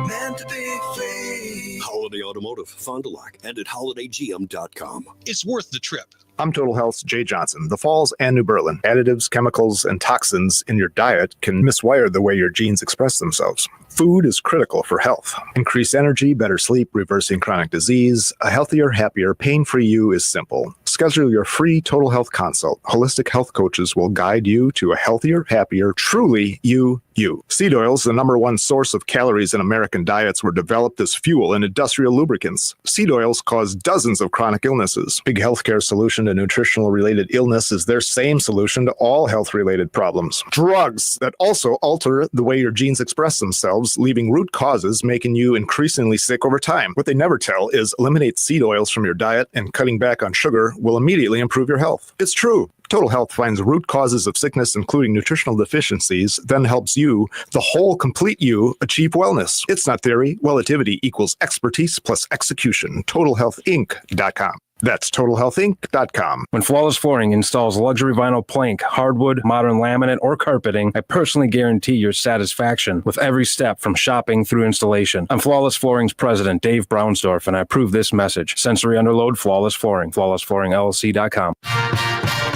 Meant to be free. Holiday Automotive, Fond du Lac, and at holidaygm.com. It's worth the trip. I'm Total Health's Jay Johnson. The Falls and New Berlin. Additives, chemicals, and toxins in your diet can miswire the way your genes express themselves. Food is critical for health. Increased energy, better sleep, reversing chronic disease. A healthier, happier, pain-free you is simple. Schedule your free Total Health consult. Holistic health coaches will guide you to a healthier, happier, truly you. Seed oils, the #1 source of calories in American diets, were developed as fuel in industrial lubricants. Seed oils cause dozens of chronic illnesses. Big Healthcare solution to nutritional-related illness is their same solution to all health-related problems. Drugs that also alter the way your genes express themselves, leaving root causes, making you increasingly sick over time. What they never tell is eliminate seed oils from your diet, and cutting back on sugar will immediately improve your health. It's true. Total Health finds root causes of sickness, including nutritional deficiencies, then helps you, the whole complete you, achieve wellness. It's not theory. Relativity equals expertise plus execution. TotalHealthInc.com. That's TotalHealthInc.com. When Flawless Flooring installs luxury vinyl plank, hardwood, modern laminate, or carpeting, I personally guarantee your satisfaction with every step from shopping through installation. I'm Flawless Flooring's president, Dave Brownsdorf, and I approve this message. Sensory Underload Flawless Flooring. FlawlessFlooringLLC.com.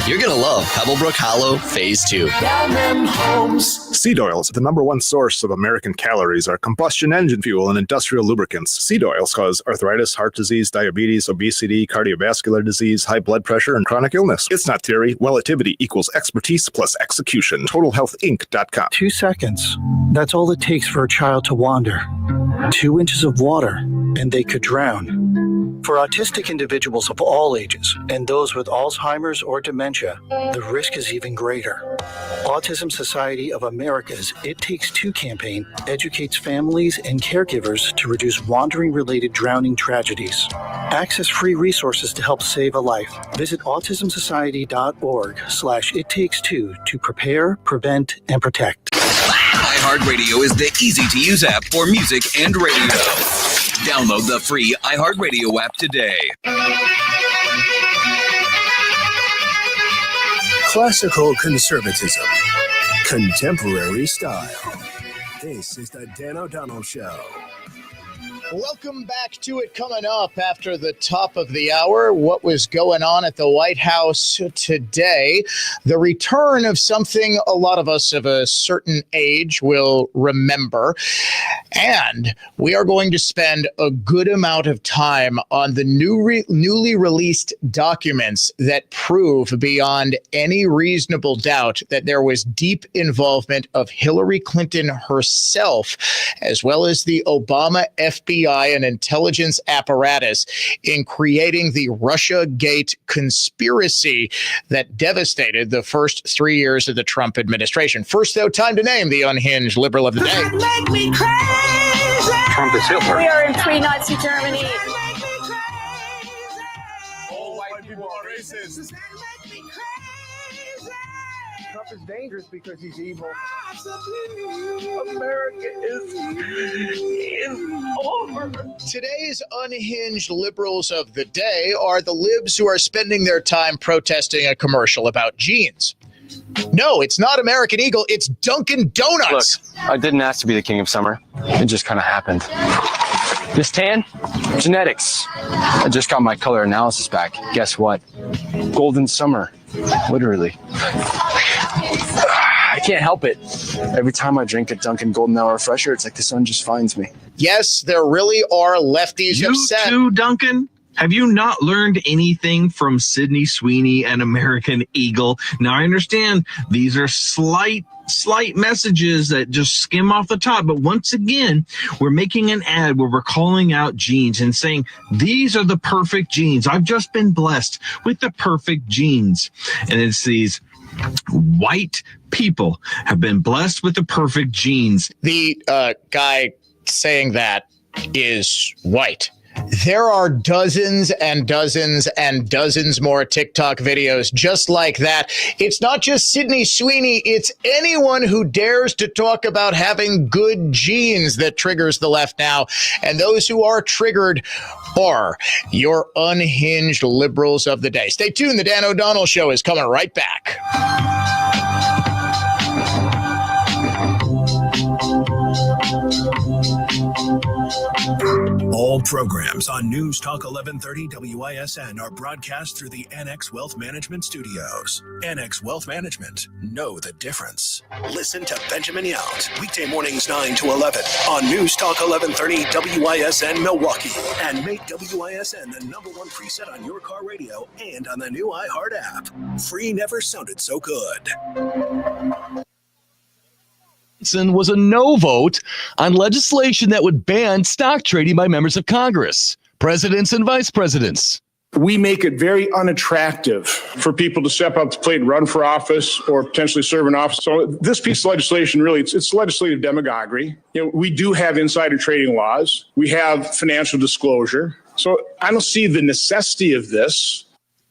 You're going to love Pebblebrook Hollow Phase 2. Seed oils, the #1 source of American calories, are combustion engine fuel and industrial lubricants. Seed oils cause arthritis, heart disease, diabetes, obesity, cardiovascular disease, high blood pressure, and chronic illness. It's not theory. Relativity equals expertise plus execution. TotalHealthInc.com. 2 seconds. That's all it takes for a child to wander. 2 inches of water, and they could drown. For autistic individuals of all ages and those with Alzheimer's or dementia, the risk is even greater. Autism Society of America's It Takes Two campaign educates families and caregivers to reduce wandering-related drowning tragedies. Access free resources to help save a life. Visit autismsociety.org/ittakes2 to prepare, prevent, and protect. iHeartRadio is the easy-to-use app for music and radio. Download the free iHeartRadio app today. Classical conservatism. Contemporary style. This is the Dan O'Donnell Show. Welcome back to it. Coming up after the top of the hour, what was going on at the White House today, the return of something a lot of us of a certain age will remember, and we are going to spend a good amount of time on the newly released documents that prove beyond any reasonable doubt that there was deep involvement of Hillary Clinton herself, as well as the Obama FBI and intelligence apparatus in creating the Russiagate conspiracy that devastated the first 3 years of the Trump administration. First, though, time to name the unhinged liberal of the day. Make me crazy. Trump is Hitler. We are in pre-Nazi Germany. All white people are racist. Trump is dangerous because he's evil. America is over. Today's unhinged liberals of the day are the libs who are spending their time protesting a commercial about jeans. No, it's not American Eagle. It's Dunkin' Donuts. Look, I didn't ask to be the king of summer. It just kind of happened. This tan? Genetics. I just got my color analysis back. Guess what? Golden summer. Literally. I can't help it. Every time I drink a Dunkin' Golden Hour Refresher, it's like the sun just finds me. Yes, there really are lefties upset. You too, Duncan? Have you not learned anything from Sydney Sweeney and American Eagle? Now, I understand these are slight messages that just skim off the top. But once again, we're making an ad where we're calling out jeans and saying, these are the perfect jeans. I've just been blessed with the perfect jeans. And it's these white people have been blessed with the perfect jeans. The guy saying that is white. There are dozens and dozens and dozens more TikTok videos just like that. It's not just Sydney Sweeney. It's anyone who dares to talk about having good genes that triggers the left now. And those who are triggered are your unhinged liberals of the day. Stay tuned. The Dan O'Donnell Show is coming right back. All programs on News Talk 1130 WISN are broadcast through the NX Wealth Management Studios. NX Wealth Management. Know the difference. Listen to Benjamin Yount, weekday mornings 9 to 11 on News Talk 1130 WISN Milwaukee. And make WISN the #1 preset on your car radio and on the new iHeart app. Free never sounded so good. Was a no vote on legislation that would ban stock trading by members of Congress, presidents and vice presidents. We make it very unattractive for people to step up to the plate and run for office or potentially serve in office. So this piece of legislation, really, it's legislative demagoguery. We do have insider trading laws. We have financial disclosure. So I don't see the necessity of this.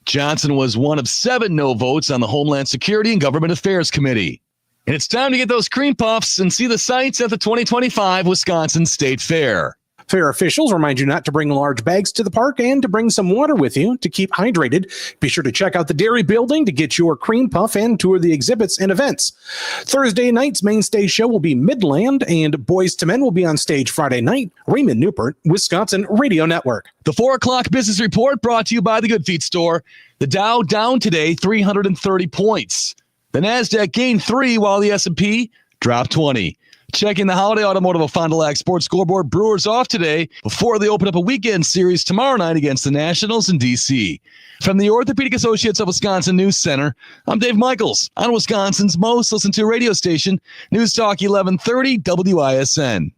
Johnson was one of 7 no votes on the Homeland Security and Government Affairs Committee. And it's time to get those cream puffs and see the sights at the 2025 Wisconsin State Fair. Fair officials remind you not to bring large bags to the park and to bring some water with you to keep hydrated. Be sure to check out the dairy building to get your cream puff and tour the exhibits and events. Thursday night's main stage show will be Midland, and Boys to Men will be on stage Friday night. Raymond Newport, Wisconsin Radio Network. The 4 o'clock business report brought to you by the Good Feet store. The Dow down today 330 points. The NASDAQ gained 3 while the S&P dropped 20. Checking the Holiday Automotive of Fond du Lac Sports Scoreboard. Brewers off today before they open up a weekend series tomorrow night against the Nationals in D.C. From the Orthopedic Associates of Wisconsin News Center, I'm Dave Michaels on Wisconsin's most listened to radio station, News Talk 1130 WISN.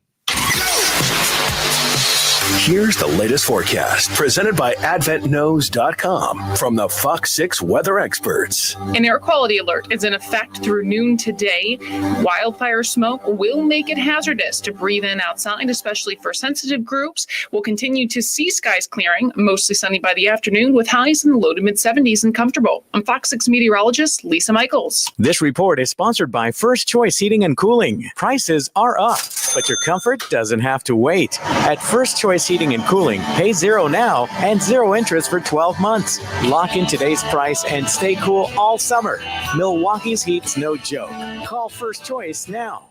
Here's the latest forecast presented by AdventKnows.com from the Fox 6 weather experts. An air quality alert is in effect through noon today. Wildfire smoke will make it hazardous to breathe in outside, especially for sensitive groups. We'll continue to see skies clearing, mostly sunny by the afternoon with highs in the low to mid 70s and comfortable. I'm Fox 6 meteorologist Lisa Michaels. This report is sponsored by First Choice Heating and Cooling. Prices are up, but your comfort doesn't have to wait. At First Choice Heating and Cooling, pay $0 now and 0 interest for 12 months. Lock in today's price and stay cool all summer. Milwaukee's heat's no joke. Call First Choice now.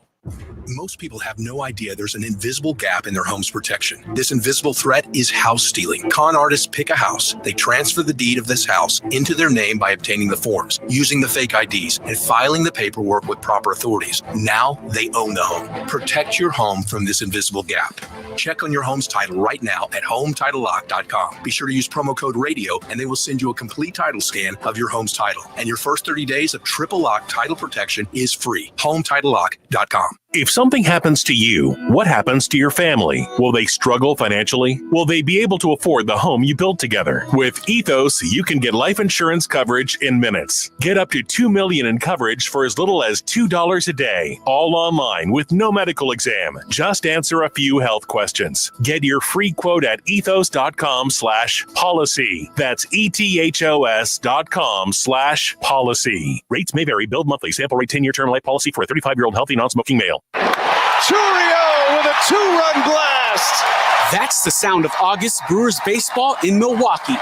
Most people have no idea there's an invisible gap in their home's protection. This invisible threat is house stealing. Con artists pick a house. They transfer the deed of this house into their name by obtaining the forms, using the fake IDs, and filing the paperwork with proper authorities. Now they own the home. Protect your home from this invisible gap. Check on your home's title right now at HomeTitleLock.com. Be sure to use promo code RADIO, and they will send you a complete title scan of your home's title. And your first 30 days of triple lock title protection is free. HomeTitleLock.com. If something happens to you, what happens to your family? Will they struggle financially? Will they be able to afford the home you built together? With Ethos, you can get life insurance coverage in minutes. Get up to $2 million in coverage for as little as $2 a day. All online with no medical exam. Just answer a few health questions. Get your free quote at ethos.com/policy. That's ETHOS.com/policy. Rates may vary. Billed monthly. Sample rate 10-year term life policy for a 35-year-old healthy non-smoking male. Churio with a 2-run blast. That's the sound of August Brewers baseball in Milwaukee.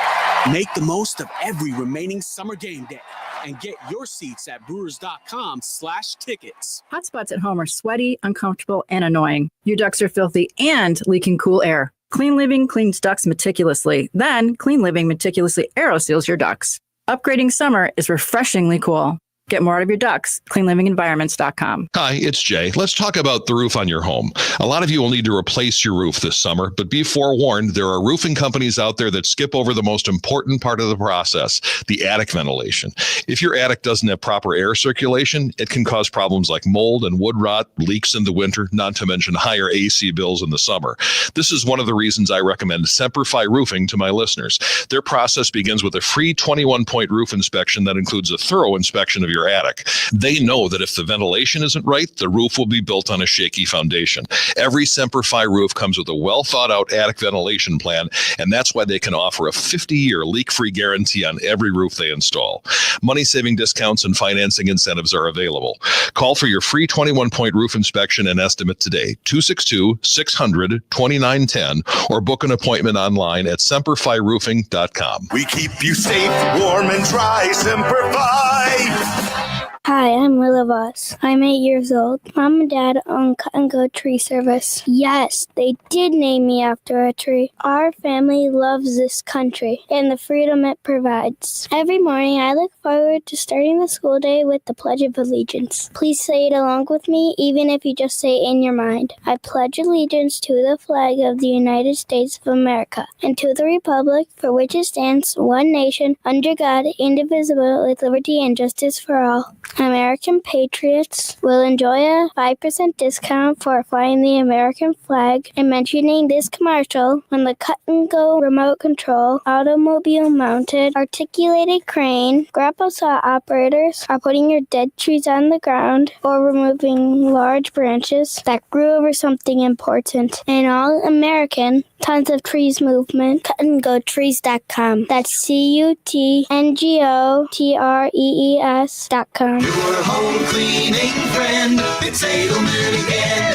Make the most of every remaining summer game day and get your seats at brewers.com/tickets. Hotspots at home are sweaty, uncomfortable, and annoying. Your ducts are filthy and leaking cool air. Clean Living cleans ducts meticulously. Then Clean Living meticulously aeroseals your ducts. Upgrading summer is refreshingly cool. Get more out of your ducts. CleanLivingEnvironments.com. Hi, it's Jay. Let's talk about the roof on your home. A lot of you will need to replace your roof this summer, but be forewarned, there are roofing companies out there that skip over the most important part of the process, the attic ventilation. If your attic doesn't have proper air circulation, it can cause problems like mold and wood rot, leaks in the winter, not to mention higher AC bills in the summer. This is one of the reasons I recommend Semperfi Roofing to my listeners. Their process begins with a free 21-point roof inspection that includes a thorough inspection of your your attic. They know that if the ventilation isn't right, the roof will be built on a shaky foundation. Every Semper Fi roof comes with a well-thought-out attic ventilation plan, and that's why they can offer a 50-year leak-free guarantee on every roof they install. Money-saving discounts and financing incentives are available. Call for your free 21-point roof inspection and estimate today, 262-600-2910, or book an appointment online at semperfiroofing.com. We keep you safe, warm, and dry. Semper Fi. Hi, I'm Willa Voss. I'm 8 years old. Mom and Dad own Cut and Go Tree Service. Yes, they did name me after a tree. Our family loves this country and the freedom it provides. Every morning, I look forward to starting the school day with the Pledge of Allegiance. Please say it along with me, even if you just say it in your mind. I pledge allegiance to the flag of the United States of America and to the republic for which it stands, one nation, under God, indivisible, with liberty and justice for all. American patriots will enjoy a 5% discount for flying the American flag and mentioning this commercial when the Cut and Go remote control, automobile mounted, articulated crane, grapple saw operators are putting your dead trees on the ground or removing large branches that grew over something important. An all-American Tons of Trees movement, cutandgotrees.com. That's CUTNGOTREES.com. Your home cleaning friend, it's Edelman again.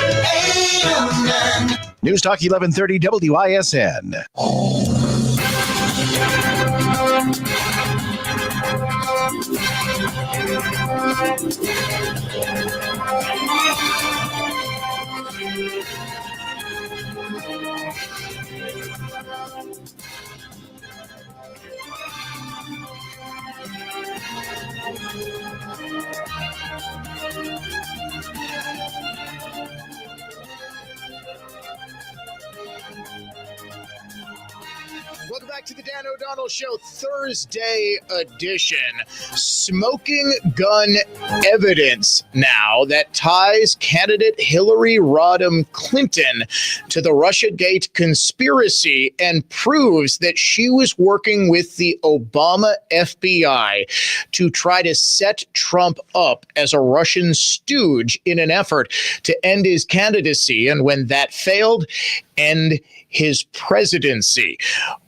Edelman. News Talk 1130 WISN. Welcome back to the Dan O'Donnell Show, Thursday edition. Smoking gun evidence now that ties candidate Hillary Rodham Clinton to the Russiagate conspiracy and proves that she was working with the Obama FBI to try to set Trump up as a Russian stooge in an effort to end his candidacy. And when that failed, end his presidency.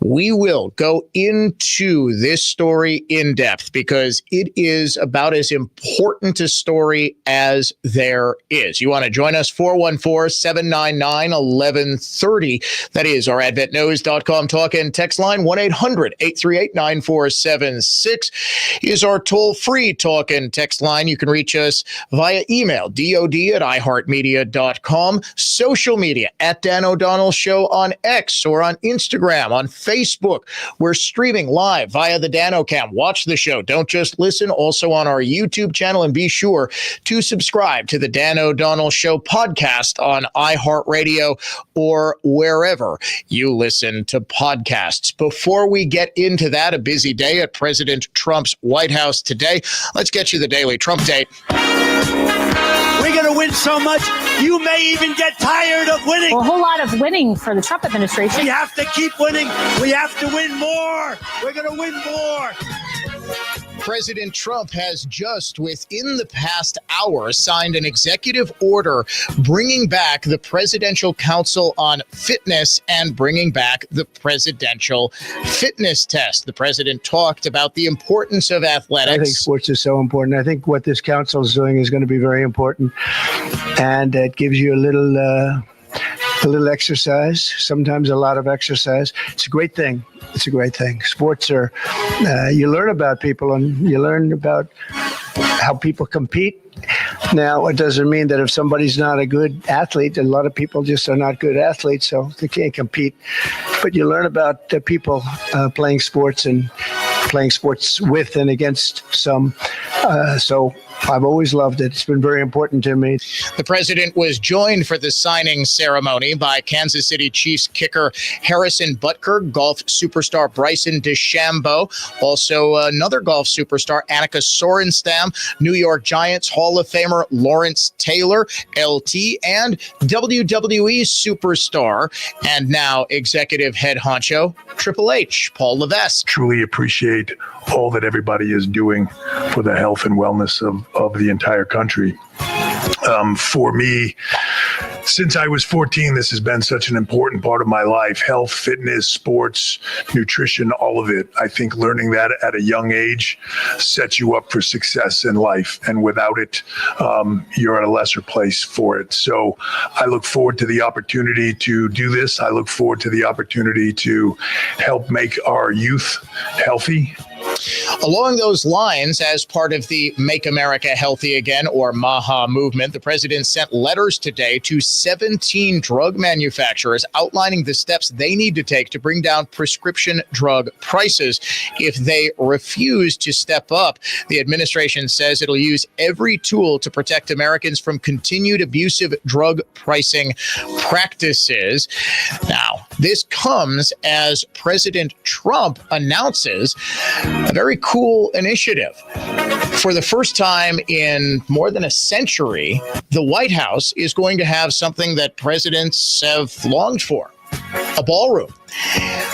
We will go into this story in depth because it is about as important a story as there is. You want to join us? 414-799-1130. That is our adventknows.com talk and text line. 1-800-838-9476 is our toll-free talk and text line. You can reach us via email, dod@iheartmedia.com, social media at Dan O'Donnell Show on X or on Instagram, on Facebook. We're streaming live via the DanoCam. Watch the show. Don't just listen. Also on our YouTube channel. And be sure to subscribe to the Dan O'Donnell Show podcast on iHeartRadio or wherever you listen to podcasts. Before we get into that, a busy day at President Trump's White House today. Let's get you the Daily Trump Date. We're going to win so much, you may even get tired of winning. Well, a whole lot of winning for the Trump administration. We have to keep winning. We have to win more. We're going to win more. President Trump has just within the past hour signed an executive order bringing back the Presidential Council on Fitness and bringing back the presidential fitness test. The president talked about the importance of athletics. I think sports is so important. I think what this council is doing is going to be very important, and it gives you a little exercise, sometimes a lot of exercise. It's a great thing. It's a great thing. Sports are, you learn about people and you learn about how people compete. Now, it doesn't mean that if somebody's not a good athlete, a lot of people just are not good athletes, so they can't compete. But you learn about people playing sports and playing sports with and against some. So I've always loved it. It's been very important to me. The president was joined for the signing ceremony by Kansas City Chiefs kicker Harrison Butker, golf superstar Bryson DeChambeau, also another golf superstar Annika Sorenstam, New York Giants Hall of Famer Lawrence Taylor, LT, and WWE superstar and now executive head honcho Triple H, Paul Levesque. Truly appreciate all that everybody is doing for the health and wellness of the entire country. For me, since I was 14, this has been such an important part of my life. Health, fitness, sports, nutrition, all of it. I think learning that at a young age sets you up for success in life. And without it, you're at a lesser place for it. So I look forward to the opportunity to do this. I look forward to the opportunity to help make our youth healthy. Along those lines, as part of the Make America Healthy Again, or MAHA movement, the president sent letters today to 17 drug manufacturers outlining the steps they need to take to bring down prescription drug prices. If they refuse to step up, the administration says it'll use every tool to protect Americans from continued abusive drug pricing practices. Now, this comes as President Trump announces a very cool initiative. For the first time in more than a century, the White House is going to have something that presidents have longed for, a ballroom.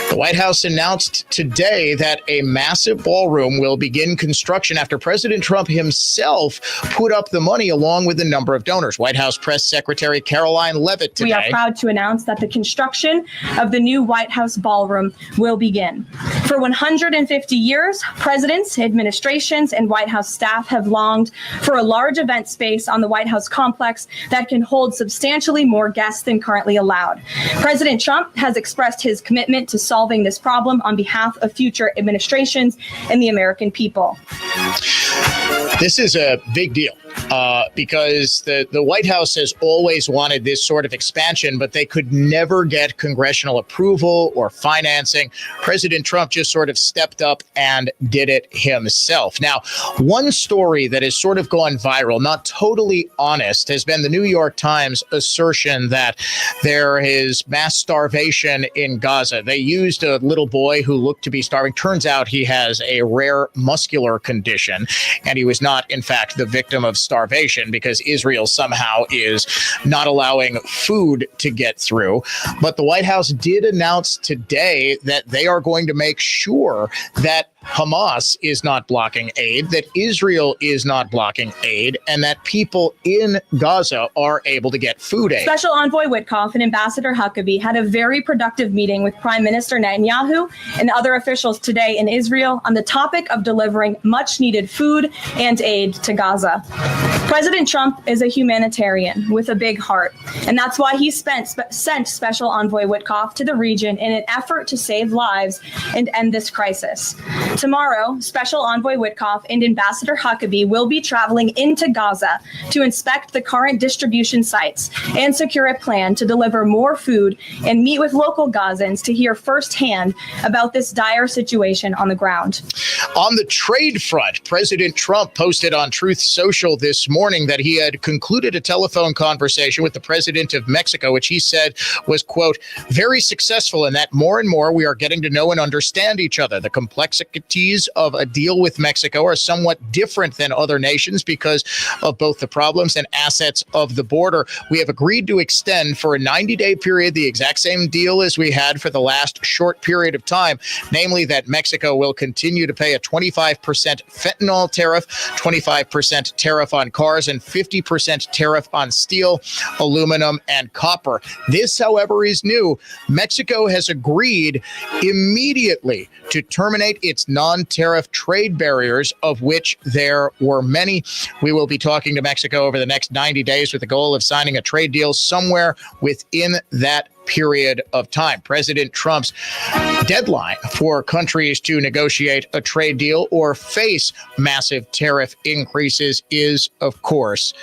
The White House announced today that a massive ballroom will begin construction after President Trump himself put up the money along with a number of donors. White House Press Secretary Caroline Leavitt today. We are proud to announce that the construction of the new White House ballroom will begin. For 150 years, presidents, administrations, and White House staff have longed for a large event space on the White House complex that can hold substantially more guests than currently allowed. President Trump has expressed his commitment to solving this problem on behalf of future administrations and the American people. This is a big deal because the White House has always wanted this sort of expansion, but they could never get congressional approval or financing. President Trump just sort of stepped up and did it himself. Now, one story that has sort of gone viral, not totally honest, has been the New York Times assertion that there is mass starvation in Gaza. They used a little boy who looked to be starving. Turns out he has a rare muscular condition, and he was not, in fact, the victim of starvation because Israel somehow is not allowing food to get through. But the White House did announce today that they are going to make sure that Hamas is not blocking aid, that Israel is not blocking aid, and that people in Gaza are able to get food aid. Special Envoy Witkoff and Ambassador Huckabee had a very productive meeting with Prime Minister Netanyahu and other officials today in Israel on the topic of delivering much-needed food and aid to Gaza. President Trump is a humanitarian with a big heart, and that's why he sent Special Envoy Witkoff to the region in an effort to save lives and end this crisis. Tomorrow, Special Envoy Witkoff and Ambassador Huckabee will be traveling into Gaza to inspect the current distribution sites and secure a plan to deliver more food and meet with local Gazans to hear firsthand about this dire situation on the ground. On the trade front, President Trump posted on Truth Social this morning that he had concluded a telephone conversation with the president of Mexico, which he said was, quote, very successful, and that more and more we are getting to know and understand each other. The complexities of a deal with Mexico are somewhat different than other nations because of both the problems and assets of the border. We have agreed to extend for a 90-day period the exact same deal as we had for the last short period of time, namely that Mexico will continue to pay a 25% fentanyl tariff, 25% tariff on cars, and 50% tariff on steel, aluminum, and copper. This, however, is new. Mexico has agreed immediately to terminate its non-tariff trade barriers, of which there were many. We will be talking to Mexico over the next 90 days with the goal of signing a trade deal somewhere within that period of time. President Trump's deadline for countries to negotiate a trade deal or face massive tariff increases is, of course,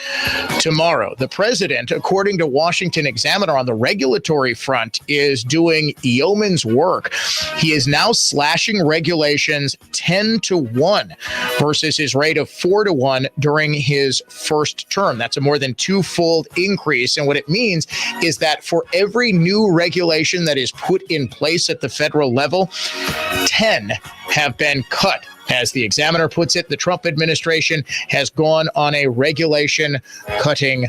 tomorrow. The president, according to Washington Examiner, on the regulatory front, is doing yeoman's work. He is now slashing regulations 10-1 versus his rate of 4-1 during his first term. That's a more than twofold increase. And what it means is that for every new regulation that is put in place at the federal level, 10 have been cut. As the Examiner puts it, the Trump administration has gone on a regulation cutting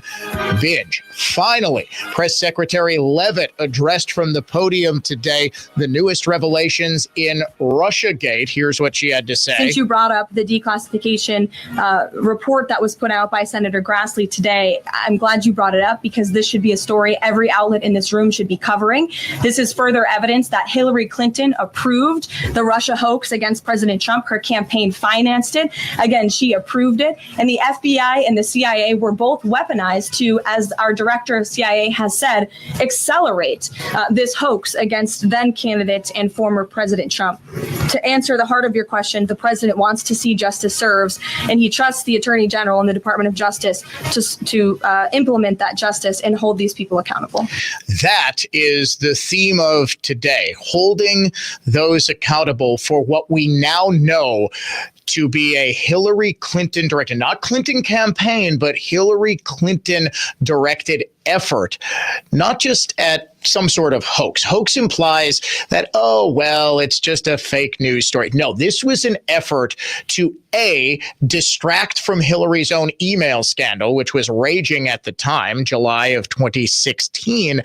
binge. Finally, Press Secretary Leavitt addressed from the podium today the newest revelations in Russiagate. Here's what she had to say. Since you brought up the declassification report that was put out by Senator Grassley today, I'm glad you brought it up because this should be a story every outlet in this room should be covering. This is further evidence that Hillary Clinton approved the Russia hoax against President Trump. Her campaign financed it. Again, she approved it. And the FBI and the CIA were both weaponized to, as our director of CIA has said, accelerate this hoax against then candidate and former President Trump. To answer the heart of your question, the president wants to see justice served, and he trusts the Attorney General and the Department of Justice to implement that justice and hold these people accountable. That is the theme of today, holding those accountable for what we now know to be a Hillary Clinton directed, not Clinton campaign, but Hillary Clinton directed effort, not just at some sort of hoax. Hoax implies that, oh, well, it's just a fake news story. No, this was an effort to distract from Hillary's own email scandal, which was raging at the time, July of 2016,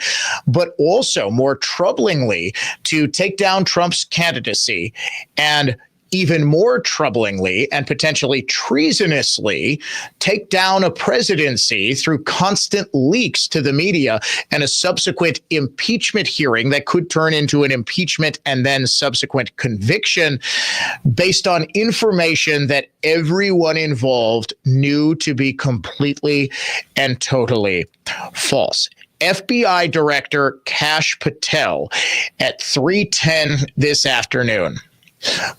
but also more troublingly to take down Trump's candidacy and even more troublingly and potentially treasonously take down a presidency through constant leaks to the media and a subsequent impeachment hearing that could turn into an impeachment and then subsequent conviction based on information that everyone involved knew to be completely and totally false. FBI Director Kash Patel at 3:10 this afternoon.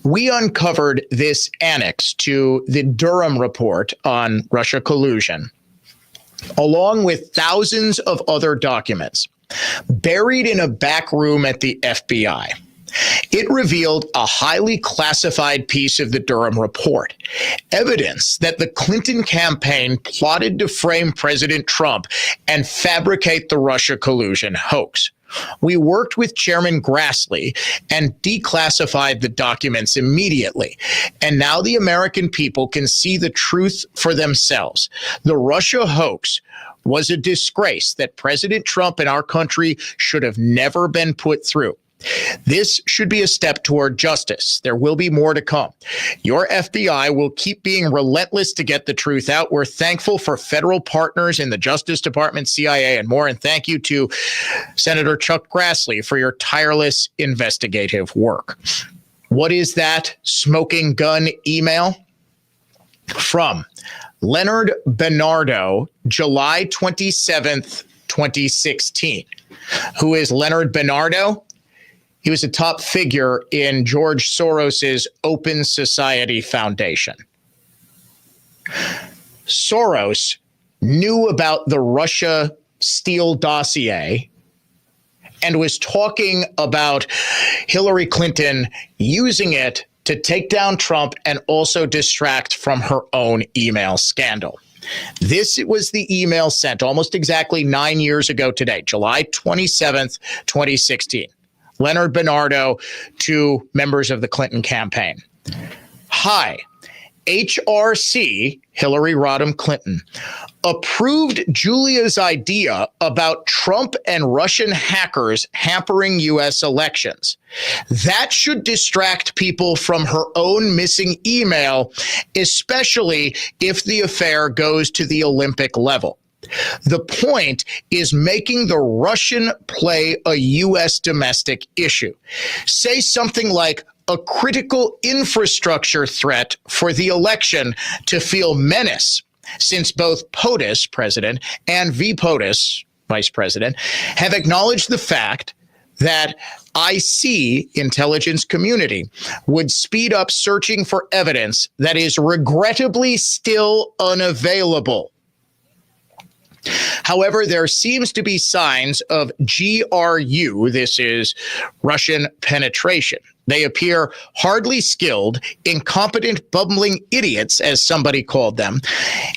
We uncovered this annex to the Durham report on Russia collusion, along with thousands of other documents buried in a back room at the FBI. It revealed a highly classified piece of the Durham report, evidence that the Clinton campaign plotted to frame President Trump and fabricate the Russia collusion hoax. We worked with Chairman Grassley and declassified the documents immediately. And now the American people can see the truth for themselves. The Russia hoax was a disgrace that President Trump and our country should have never been put through. This should be a step toward justice. There will be more to come. Your FBI will keep being relentless to get the truth out. We're thankful for federal partners in the Justice Department, CIA, and more. And thank you to Senator Chuck Grassley for your tireless investigative work. What is that smoking gun email? From Leonard Bernardo, July 27th, 2016. Who is Leonard Bernardo? He was a top figure in George Soros's Open Society Foundation. Soros knew about the Russia Steil dossier and was talking about Hillary Clinton using it to take down Trump and also distract from her own email scandal. This was the email sent almost exactly 9 years ago today, July 27th, 2016. Leonard Bernardo to members of the Clinton campaign. Hi, HRC, Hillary Rodham Clinton, approved Julia's idea about Trump and Russian hackers hampering U.S. elections. That should distract people from her own missing email, especially if the affair goes to the Olympic level. The point is making the Russian play a U.S. domestic issue. Say something like a critical infrastructure threat for the election to feel menace, since both POTUS, president, and VPOTUS, Vice President, have acknowledged the fact that IC, intelligence community, would speed up searching for evidence that is regrettably still unavailable. However, there seems to be signs of GRU, this is Russian penetration. They appear hardly skilled, incompetent, bumbling idiots, as somebody called them.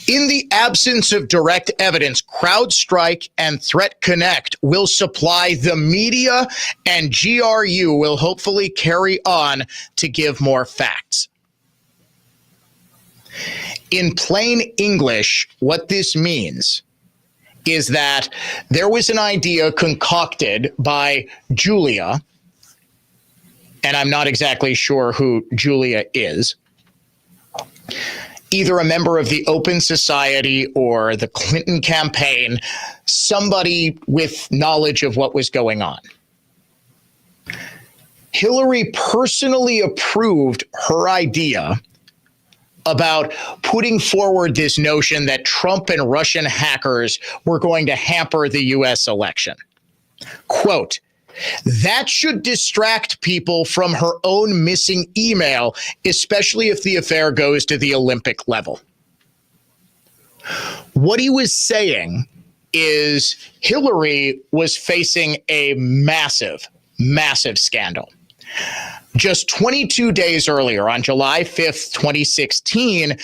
In the absence of direct evidence, CrowdStrike and Threat Connect will supply the media, and GRU will hopefully carry on to give more facts. In plain English, what this means is that there was an idea concocted by Julia, and I'm not exactly sure who Julia is, either a member of the Open Society or the Clinton campaign, somebody with knowledge of what was going on. Hillary personally approved her idea about putting forward this notion that Trump and Russian hackers were going to hamper the U.S. election. Quote, that should distract people from her own missing email, especially if the affair goes to the Olympic level. What he was saying is Hillary was facing a massive, massive scandal. Just 22 days earlier, on July 5th, 2016,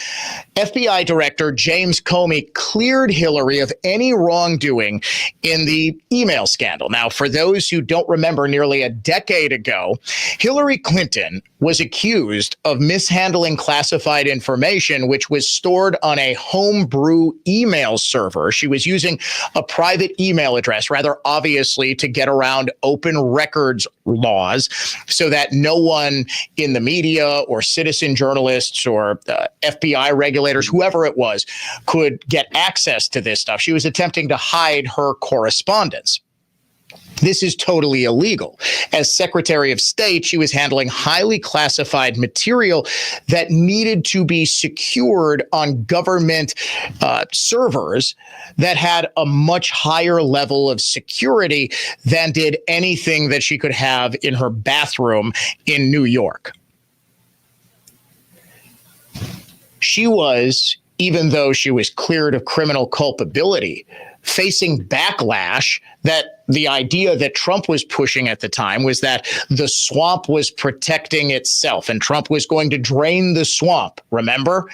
FBI Director James Comey cleared Hillary of any wrongdoing in the email scandal. Now, for those who don't remember, nearly a decade ago, Hillary Clinton was accused of mishandling classified information, which was stored on a homebrew email server. She was using a private email address, rather obviously to get around open records laws, so that no one in the media or citizen journalists or FBI regulators, whoever it was, could get access to this stuff. She was attempting to hide her correspondence. This is totally illegal. As Secretary of State, she was handling highly classified material that needed to be secured on government servers that had a much higher level of security than did anything that she could have in her bathroom in New York. She was, even though she was cleared of criminal culpability, facing backlash that the idea that Trump was pushing at the time was that the swamp was protecting itself and Trump was going to drain the swamp. Remember?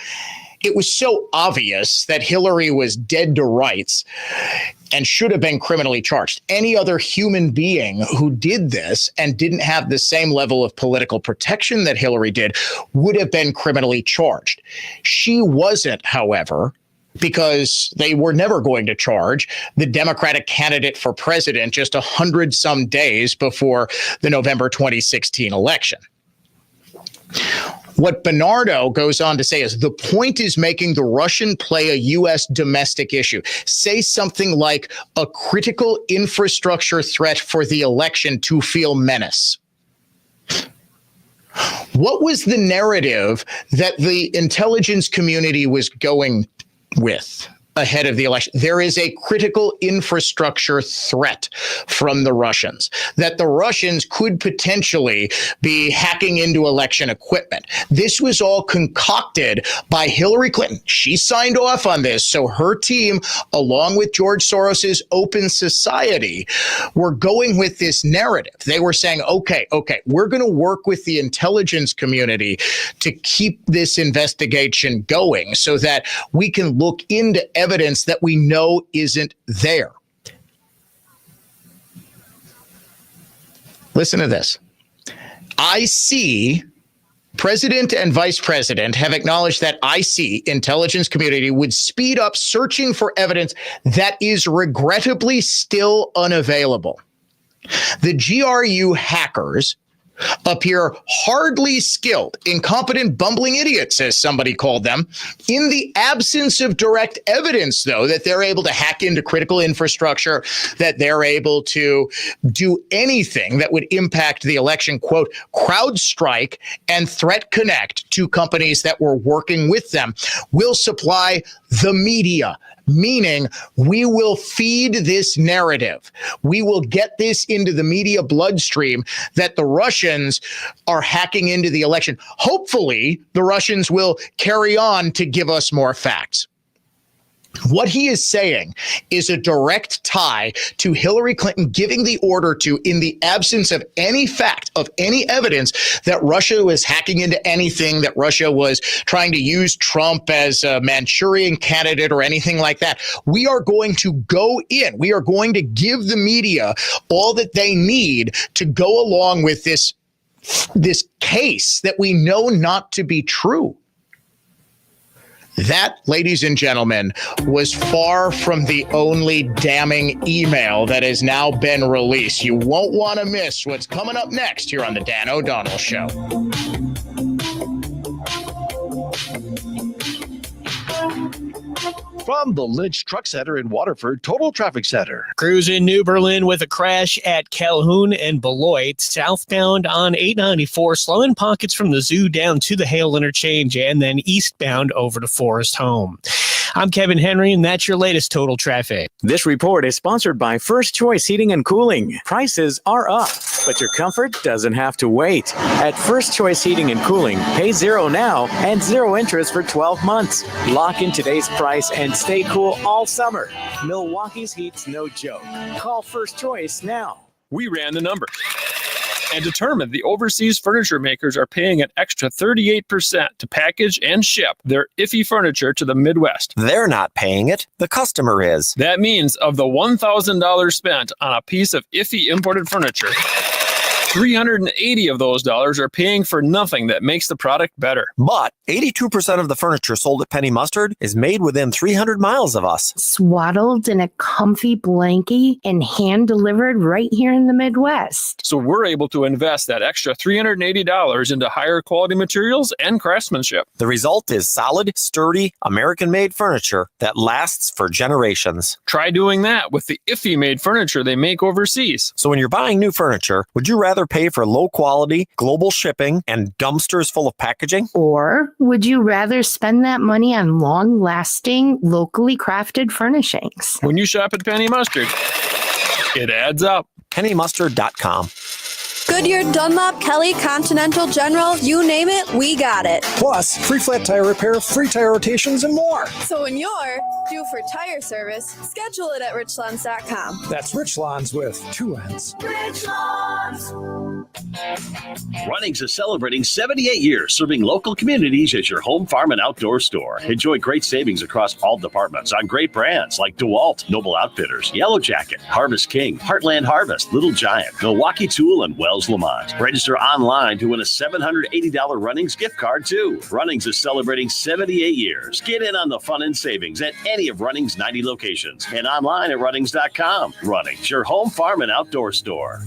It was so obvious that Hillary was dead to rights and should have been criminally charged. Any other human being who did this and didn't have the same level of political protection that Hillary did would have been criminally charged. She wasn't, however, because they were never going to charge the Democratic candidate for president just 100-some days before the November 2016 election. What Bernardo goes on to say is the point is making the Russian play a U.S. domestic issue. Say something like a critical infrastructure threat for the election to feel menace. What was the narrative that the intelligence community was going with ahead of the election? There is a critical infrastructure threat from the Russians, that the Russians could potentially be hacking into election equipment. This was all concocted by Hillary Clinton. She signed off on this. So her team, along with George Soros's Open Society, were going with this narrative. They were saying, okay, we're going to work with the intelligence community to keep this investigation going so that we can look into evidence that we know isn't there. Listen to this. IC, President and Vice President, have acknowledged that IC, intelligence community, would speed up searching for evidence that is regrettably still unavailable. The GRU hackers appear hardly skilled, incompetent, bumbling idiots, as somebody called them. In the absence of direct evidence, though, that they're able to hack into critical infrastructure, that they're able to do anything that would impact the election, quote, CrowdStrike and Threat Connect, two companies that were working with them, will supply the media, meaning we will feed this narrative. We will get this into the media bloodstream that the Russians are hacking into the election. Hopefully, the Russians will carry on to give us more facts. What he is saying is a direct tie to Hillary Clinton giving the order to, in the absence of any fact, of any evidence, that Russia was hacking into anything, that Russia was trying to use Trump as a Manchurian candidate or anything like that. We are going to go in. We are going to give the media all that they need to go along with this case that we know not to be true. That, ladies and gentlemen, was far from the only damning email that has now been released. You won't want to miss what's coming up next here on the Dan O'Donnell Show. From the Lynch Truck Center in Waterford Total Traffic Center. Crews in New Berlin with a crash at Calhoun and Beloit. Southbound on 894, slowing pockets from the zoo down to the Hale interchange and then eastbound over to Forest Home. I'm Kevin Henry, and that's your latest total traffic. This report is sponsored by First Choice Heating and Cooling. Prices are up, but your comfort doesn't have to wait. At First Choice Heating and Cooling, pay zero now and zero interest for 12 months. Lock in today's price and stay cool all summer. Milwaukee's heat's no joke. Call First Choice now. We ran the numbers and determined the overseas furniture makers are paying an extra 38% to package and ship their iffy furniture to the Midwest. They're not paying it. The customer is. That means of the $1,000 spent on a piece of iffy imported furniture, $380 of those dollars are paying for nothing that makes the product better. But 82% of the furniture sold at Penny Mustard is made within 300 miles of us. Swaddled in a comfy blankie and hand delivered right here in the Midwest. So we're able to invest that extra $380 into higher quality materials and craftsmanship. The result is solid, sturdy, American-made furniture that lasts for generations. Try doing that with the iffy-made furniture they make overseas. So when you're buying new furniture, would you rather pay for low quality, global shipping, and dumpsters full of packaging? Or would you rather spend that money on long-lasting, locally crafted furnishings? When you shop at Penny Mustard, it adds up. PennyMustard.com. Goodyear, Dunlop, Kelly, Continental, General, you name it, we got it. Plus, free flat tire repair, free tire rotations, and more. So when you're due for tire service, schedule it at richlawns.com. That's Rich Lawns with 2 N's. Rich Lawns. Runnings is celebrating 78 years serving local communities as your home, farm, and outdoor store. Enjoy great savings across all departments on great brands like DeWalt, Noble Outfitters, Yellow Jacket, Harvest King, Heartland Harvest, Little Giant, Milwaukee Tool, and Wells Lamont. Register online to win a $780 Runnings gift card, too. Runnings is celebrating 78 years. Get in on the fun and savings at any of Runnings' 90 locations and online at Runnings.com. Runnings, your home, farm, and outdoor store.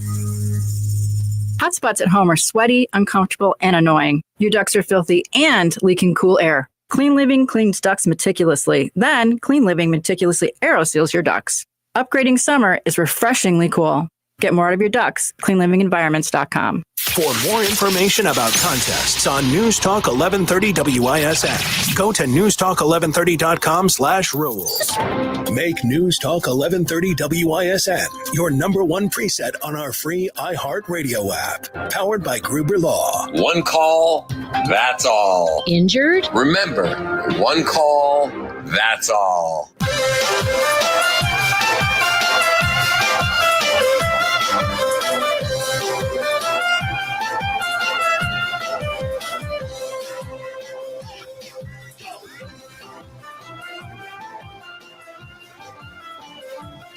Hotspots at home are sweaty, uncomfortable, and annoying. Your ducts are filthy and leaking cool air. Clean Living cleans ducts meticulously. Then, Clean Living meticulously aeroseals your ducts. Upgrading summer is refreshingly cool. Get more out of your ducts. CleanLivingEnvironments.com. For more information about contests on News Talk 1130 WISN, go to newstalk1130.com/rules. Make News Talk 1130 WISN your #1 preset on our free iHeartRadio app, powered by Gruber Law. One call, that's all. Injured? Remember, one call, that's all.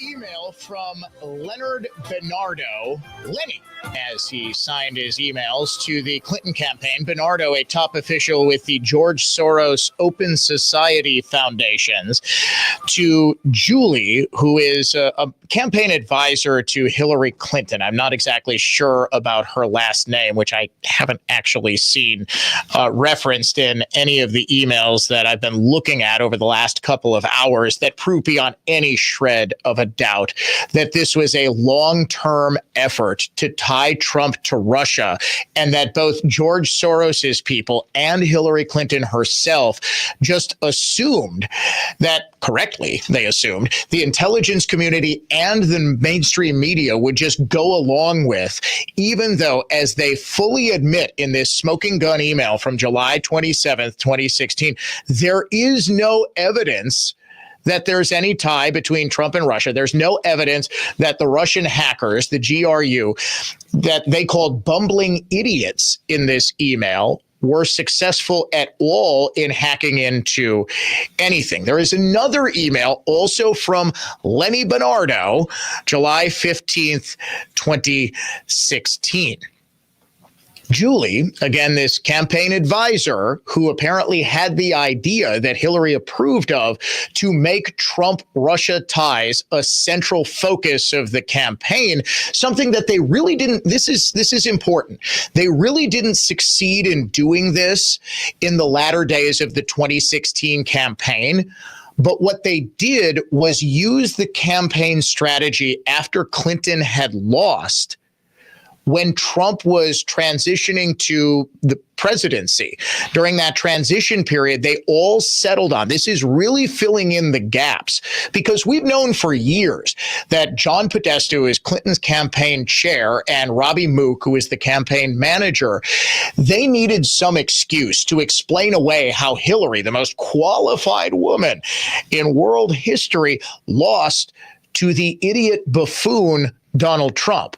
Email from Leonard Bernardo, Lenny, as he signed his emails to the Clinton campaign. Bernardo, a top official with the George Soros Open Society Foundations, to Julie, who is a campaign advisor to Hillary Clinton. I'm not exactly sure about her last name, which I haven't actually seen referenced in any of the emails that I've been looking at over the last couple of hours that prove beyond any shred of a doubt that this was a long-term effort to tie by Trump to Russia, and that both George Soros's people and Hillary Clinton herself just assumed that, correctly, they assumed, the intelligence community and the mainstream media would just go along with, even though, as they fully admit in this smoking gun email from July 27th, 2016, there is no evidence that there's any tie between Trump and Russia. There's no evidence that the Russian hackers, the GRU, that they called bumbling idiots in this email, were successful at all in hacking into anything. There is another email also from Lenny Bernardo, July 15th, 2016. Julie, again, this campaign advisor who apparently had the idea that Hillary approved of to make Trump-Russia ties a central focus of the campaign, something that they really didn't, this is important. They really didn't succeed in doing this in the latter days of the 2016 campaign. But what they did was use the campaign strategy after Clinton had lost, when Trump was transitioning to the presidency. During that transition period, they all settled on, this is really filling in the gaps, because we've known for years that John Podesta, who is Clinton's campaign chair, and Robbie Mook, who is the campaign manager, they needed some excuse to explain away how Hillary, the most qualified woman in world history, lost to the idiot buffoon Donald Trump.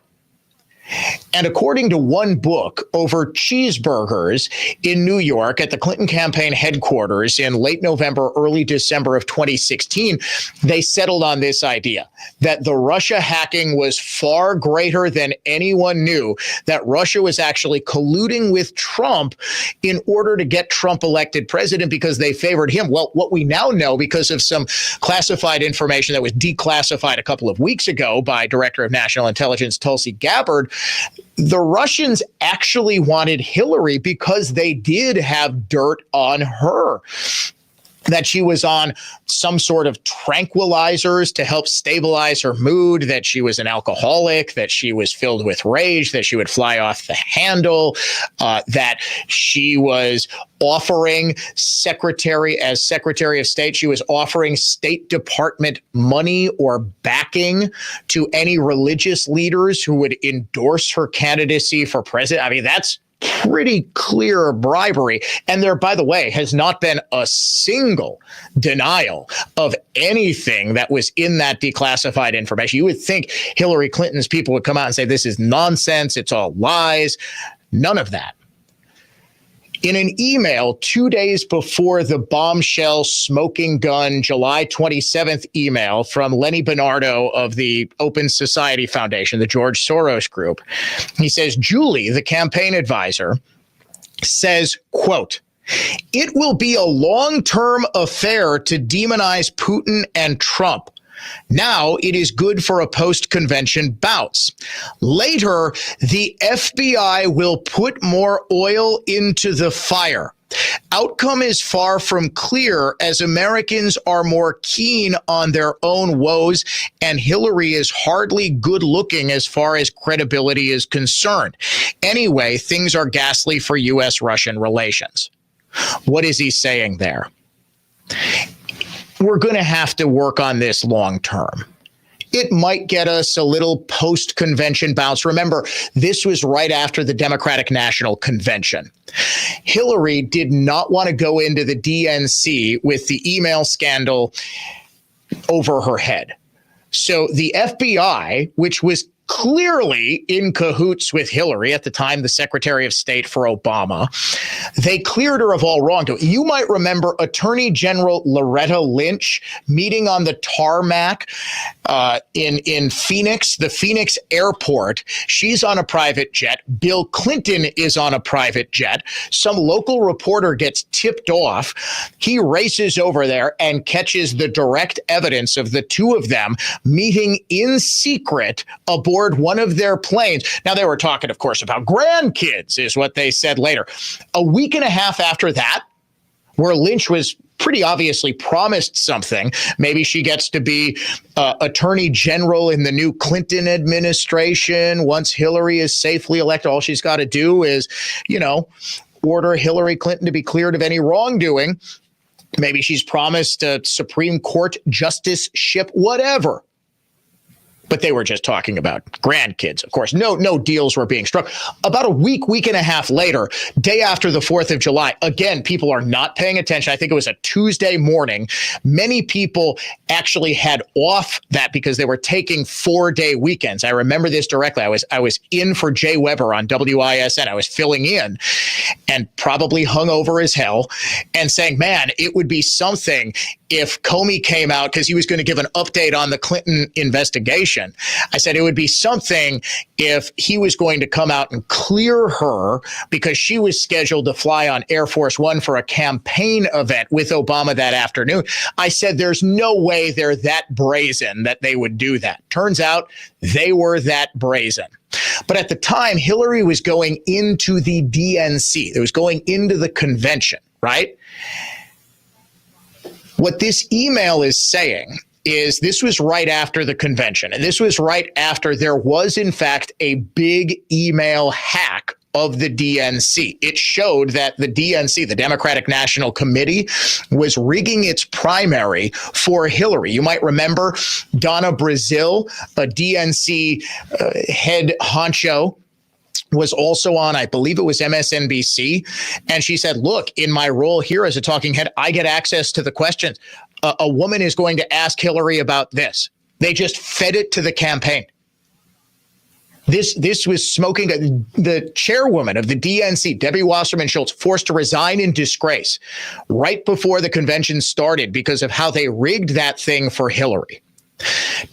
And according to one book, over cheeseburgers in New York at the Clinton campaign headquarters in late November, early December of 2016, they settled on this idea that the Russia hacking was far greater than anyone knew, that Russia was actually colluding with Trump in order to get Trump elected president because they favored him. Well, what we now know, because of some classified information that was declassified a couple of weeks ago by Director of National Intelligence Tulsi Gabbard, the Russians actually wanted Hillary because they did have dirt on her, that she was on some sort of tranquilizers to help stabilize her mood, that she was an alcoholic, that she was filled with rage, that she would fly off the handle, that she was offering Secretary of State, she was offering State Department money or backing to any religious leaders who would endorse her candidacy for president. I mean, that's pretty clear bribery. And there, by the way, has not been a single denial of anything that was in that declassified information. You would think Hillary Clinton's people would come out and say, this is nonsense, it's all lies. None of that. In an email 2 days before the bombshell smoking gun July 27th email from Lenny Bernardo of the Open Society Foundation, the George Soros group, he says, Julie, the campaign advisor, says, quote, "It will be a long-term affair to demonize Putin and Trump. Now it is good for a post-convention bounce. Later, the FBI will put more oil into the fire. Outcome is far from clear as Americans are more keen on their own woes, and Hillary is hardly good looking as far as credibility is concerned. Anyway, things are ghastly for U.S.-Russian relations." What is he saying there? We're going to have to work on this long term. It might get us a little post-convention bounce. Remember, this was right after the Democratic National Convention. Hillary did not want to go into the DNC with the email scandal over her head. So the FBI, which was clearly in cahoots with Hillary at the time, the Secretary of State for Obama, they cleared her of all wrongdoing. You might remember Attorney General Loretta Lynch meeting on the tarmac in Phoenix, the Phoenix airport. She's on a private jet. Bill Clinton is on a private jet. Some local reporter gets tipped off. He races over there and catches the direct evidence of the two of them meeting in secret aboard one of their planes. Now, they were talking, of course, about grandkids, is what they said later. A week and a half after that, where Lynch was pretty obviously promised something. Maybe she gets to be attorney general in the new Clinton administration. Once Hillary is safely elected, all she's got to do is, order Hillary Clinton to be cleared of any wrongdoing. Maybe she's promised a Supreme Court justiceship, whatever. But they were just talking about grandkids. Of course, no deals were being struck. About a week and a half later, day after the 4th of July, again, people are not paying attention. I think it was a Tuesday morning. Many people actually had off that because they were taking 4-day weekends. I remember this directly. I was in for Jay Weber on WISN. I was filling in and probably hungover as hell and saying, man, it would be something if Comey came out because he was going to give an update on the Clinton investigation. I said it would be something if he was going to come out and clear her because she was scheduled to fly on Air Force One for a campaign event with Obama that afternoon. I said there's no way they're that brazen that they would do that. Turns out they were that brazen. But at the time, Hillary was going into the DNC. It was going into the convention, right? What this email is saying is this was right after the convention, and this was right after there was, in fact, a big email hack of the DNC. It showed that the DNC, the Democratic National Committee, was rigging its primary for Hillary. You might remember Donna Brazile, a DNC head honcho, was also on, I believe it was MSNBC. And she said, look, in my role here as a talking head, I get access to the questions. A woman is going to ask Hillary about this. They just fed it to the campaign. This was smoking. The chairwoman of the DNC, Debbie Wasserman Schultz, forced to resign in disgrace right before the convention started because of how they rigged that thing for Hillary.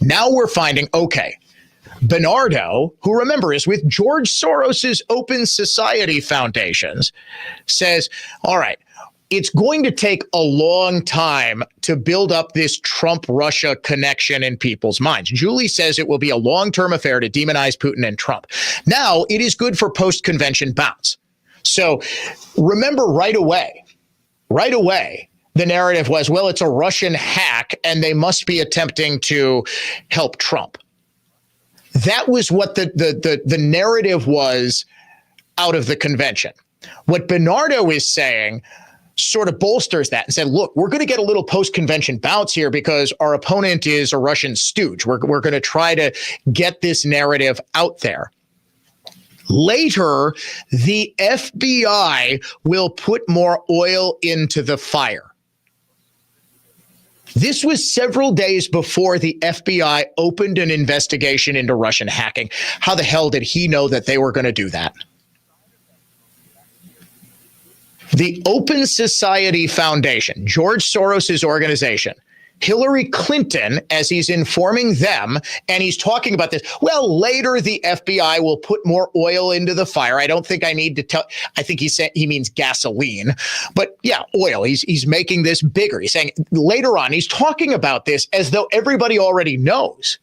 Now we're finding, okay, Bernardo, who remember is with George Soros's Open Society Foundations, says, all right, it's going to take a long time to build up this Trump-Russia connection in people's minds. Julie says it will be a long-term affair to demonize Putin and Trump. Now, it is good for post-convention bounce. So remember right away, the narrative was, well, it's a Russian hack and they must be attempting to help Trump. That was what the narrative was out of the convention. What Bernardo is saying sort of bolsters that and said, look, we're going to get a little post-convention bounce here because our opponent is a Russian stooge. We're going to try to get this narrative out there. Later, the FBI will put more oil into the fire. This was several days before the FBI opened an investigation into Russian hacking. How the hell did he know that they were going to do that? The Open Society Foundation, George Soros's organization, Hillary Clinton, as he's informing them, and he's talking about this. Well, later the FBI will put more oil into the fire. I don't think I need to tell. I think he means gasoline, but yeah, oil. He's making this bigger. He's saying later on, he's talking about this as though everybody already knows.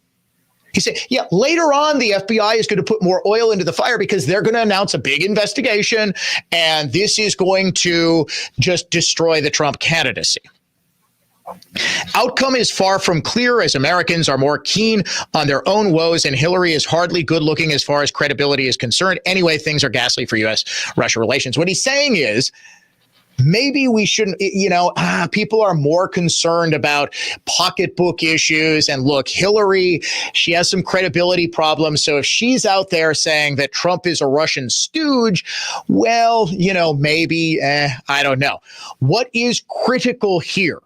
He said, yeah, later on, the FBI is going to put more oil into the fire because they're going to announce a big investigation, and this is going to just destroy the Trump candidacy. Outcome is far from clear as Americans are more keen on their own woes, and Hillary is hardly good looking as far as credibility is concerned. Anyway, things are ghastly for U.S.-Russia relations. What he's saying is, maybe we shouldn't, people are more concerned about pocketbook issues. And look, Hillary, she has some credibility problems. So if she's out there saying that Trump is a Russian stooge, well, maybe, I don't know. What is critical here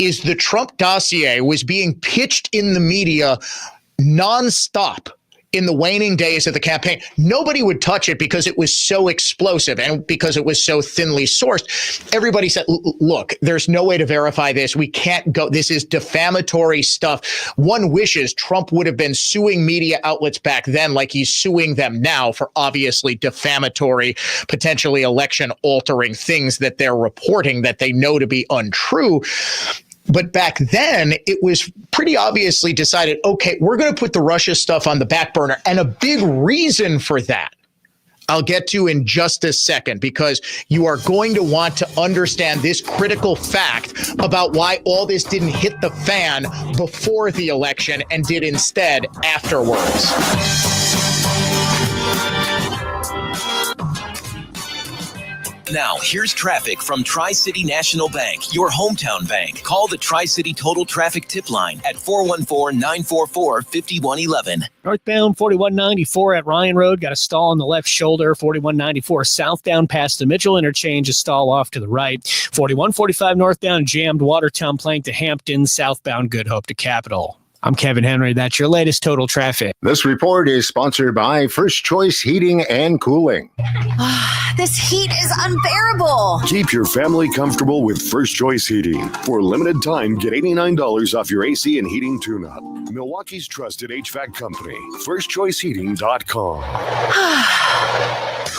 is the Trump dossier was being pitched in the media nonstop in the waning days of the campaign. Nobody would touch it because it was so explosive and because it was so thinly sourced. Everybody said, look, there's no way to verify this. We can't go. This is defamatory stuff. One wishes Trump would have been suing media outlets back then like he's suing them now for obviously defamatory, potentially election altering things that they're reporting that they know to be untrue. But back then, it was pretty obviously decided, okay, we're going to put the Russia stuff on the back burner. And a big reason for that, I'll get to in just a second, because you are going to want to understand this critical fact about why all this didn't hit the fan before the election and did instead afterwards. Now, here's traffic from Tri-City National Bank, your hometown bank. Call the Tri-City Total Traffic Tip Line at 414-944-5111. Northbound 4194 at Ryan Road, got a stall on the left shoulder. 4194 southbound past the Mitchell interchange, a stall off to the right. 4145 northbound jammed Watertown Plank to Hampton, southbound Good Hope to Capitol. I'm Kevin Henry. That's your latest total traffic. This report is sponsored by First Choice Heating and Cooling. This heat is unbearable. Keep your family comfortable with First Choice Heating. For a limited time, get $89 off your AC and heating tune-up. Milwaukee's trusted HVAC company, firstchoiceheating.com.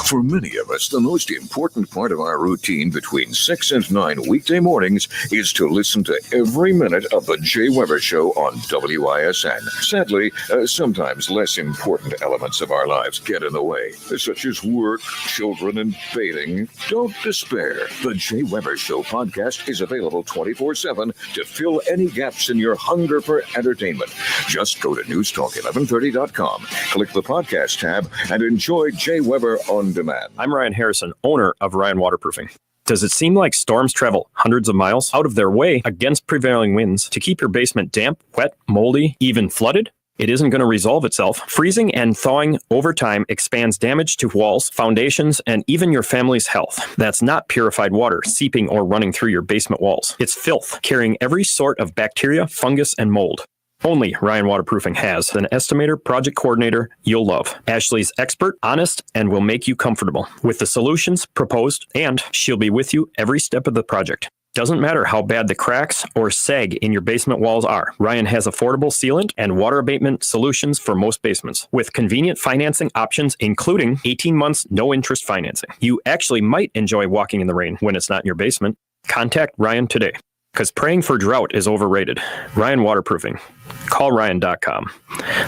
For many of us, the most important part of our routine between 6 and 9 weekday mornings is to listen to every minute of the Jay Weber Show on WISN. Sadly, sometimes less important elements of our lives get in the way, such as work, children, and bathing. Don't despair. The Jay Weber Show podcast is available 24/7 to fill any gaps in your hunger for entertainment. Just go to newstalk1130.com, click the podcast tab, and enjoy Jay Weber on demand. I'm Ryan Harrison, owner of Ryan Waterproofing. Does it seem like storms travel hundreds of miles out of their way against prevailing winds to keep your basement damp, wet, moldy, even flooded? It isn't going to resolve itself. Freezing and thawing over time expands damage to walls, foundations, and even your family's health. That's not purified water seeping or running through your basement walls. It's filth carrying every sort of bacteria, fungus, and mold. Only Ryan Waterproofing has an estimator, project coordinator you'll love. Ashley's expert, honest, and will make you comfortable with the solutions proposed, and she'll be with you every step of the project. Doesn't matter how bad the cracks or sag in your basement walls are. Ryan has affordable sealant and water abatement solutions for most basements, with convenient financing options, including 18 months, no interest financing. You actually might enjoy walking in the rain when it's not in your basement. Contact Ryan today, because praying for drought is overrated. Ryan Waterproofing. Call Ryan.com.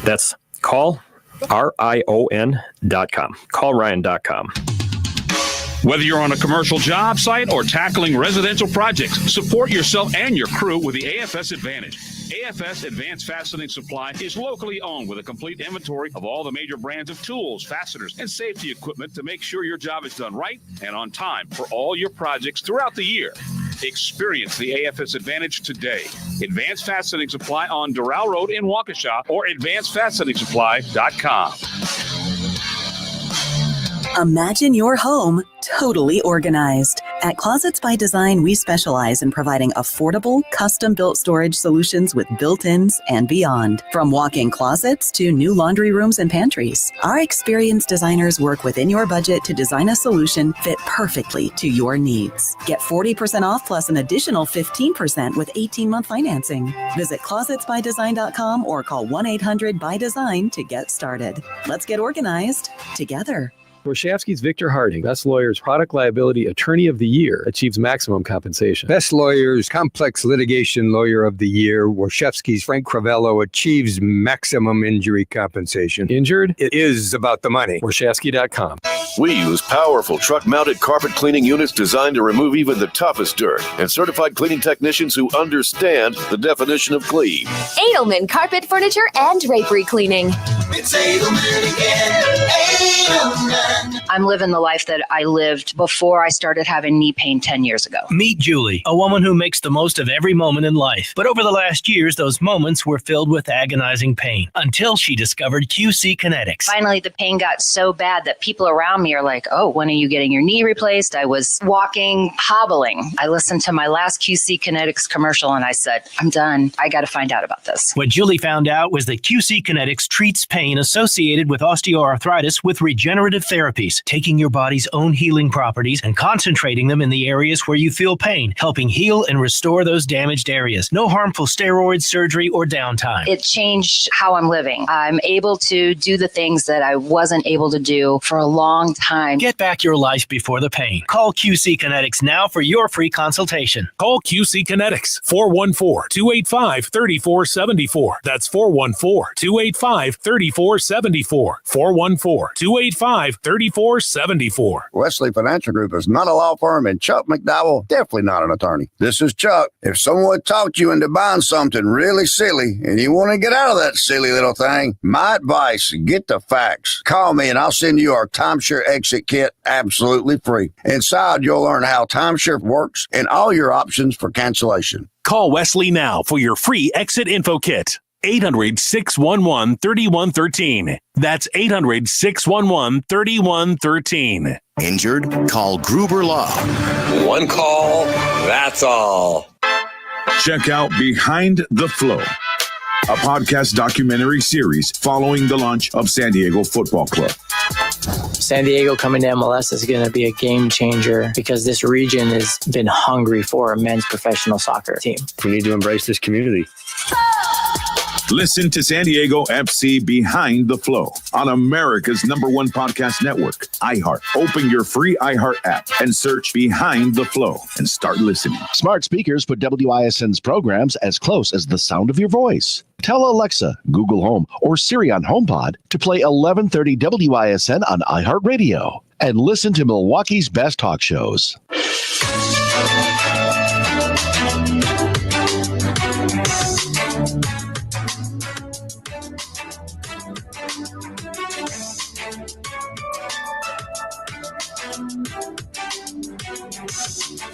That's call RION.com. Call Ryan.com. Whether you're on a commercial job site or tackling residential projects, support yourself and your crew with the AFS Advantage. AFS Advanced Fastening Supply is locally owned with a complete inventory of all the major brands of tools, fasteners, and safety equipment to make sure your job is done right and on time for all your projects throughout the year. Experience the AFS Advantage today. Advanced Fastening Supply on Doral Road in Waukesha or advancedfasteningsupply.com. Imagine your home totally organized. At Closets by Design, we specialize in providing affordable, custom-built storage solutions with built-ins and beyond. From walk-in closets to new laundry rooms and pantries, our experienced designers work within your budget to design a solution fit perfectly to your needs. Get 40% off plus an additional 15% with 18-month financing. Visit closetsbydesign.com or call 1-800-BY-DESIGN to get started. Let's get organized together. Warshawski's Victor Harding, Best Lawyers Product Liability Attorney of the Year, achieves maximum compensation. Best Lawyers Complex Litigation Lawyer of the Year, Warshawski's Frank Cravello achieves maximum injury compensation. Injured? It is about the money. Warshawski.com. We use powerful truck-mounted carpet cleaning units designed to remove even the toughest dirt, and certified cleaning technicians who understand the definition of clean. Edelman Carpet, Furniture, and Drapery Cleaning. It's Edelman again. Edelman. I'm living the life that I lived before I started having knee pain 10 years ago. Meet Julie, a woman who makes the most of every moment in life. But over the last years, those moments were filled with agonizing pain until she discovered QC Kinetics. Finally, the pain got so bad that people around me are like, oh, when are you getting your knee replaced? I was walking, hobbling. I listened to my last QC Kinetics commercial and I said, I'm done. I got to find out about this. What Julie found out was that QC Kinetics treats pain associated with osteoarthritis with regenerative therapies, taking your body's own healing properties and concentrating them in the areas where you feel pain, helping heal and restore those damaged areas. No harmful steroids, surgery, or downtime. It changed how I'm living. I'm able to do the things that I wasn't able to do for a long time. Get back your life before the pain. Call QC Kinetics now for your free consultation. Call QC Kinetics, 414-285-3474. That's 414-285-3474. 3474. 414-285-3474. Wesley Financial Group is not a law firm, and Chuck McDowell definitely not an attorney. This is Chuck. If someone talked you into buying something really silly and you want to get out of that silly little thing, my advice, get the facts. Call me and I'll send you our timeshare exit kit absolutely free. Inside, you'll learn how timeshare works and all your options for cancellation. Call Wesley now for your free exit info kit. 800-611-3113. That's 800-611-3113. Injured? Call Gruber Law. One call, that's all. Check out Behind the Flow, a podcast documentary series following the launch of San Diego Football Club. San Diego coming to MLS is going to be a game changer because this region has been hungry for a men's professional soccer team. We need to embrace this community. Listen to San Diego FC Behind the Flow on America's #1 podcast network, iHeart. Open your free iHeart app and search Behind the Flow and start listening. Smart speakers put WISN's programs as close as the sound of your voice. Tell Alexa, Google Home, or Siri on HomePod to play 1130 WISN on iHeartRadio and listen to Milwaukee's best talk shows.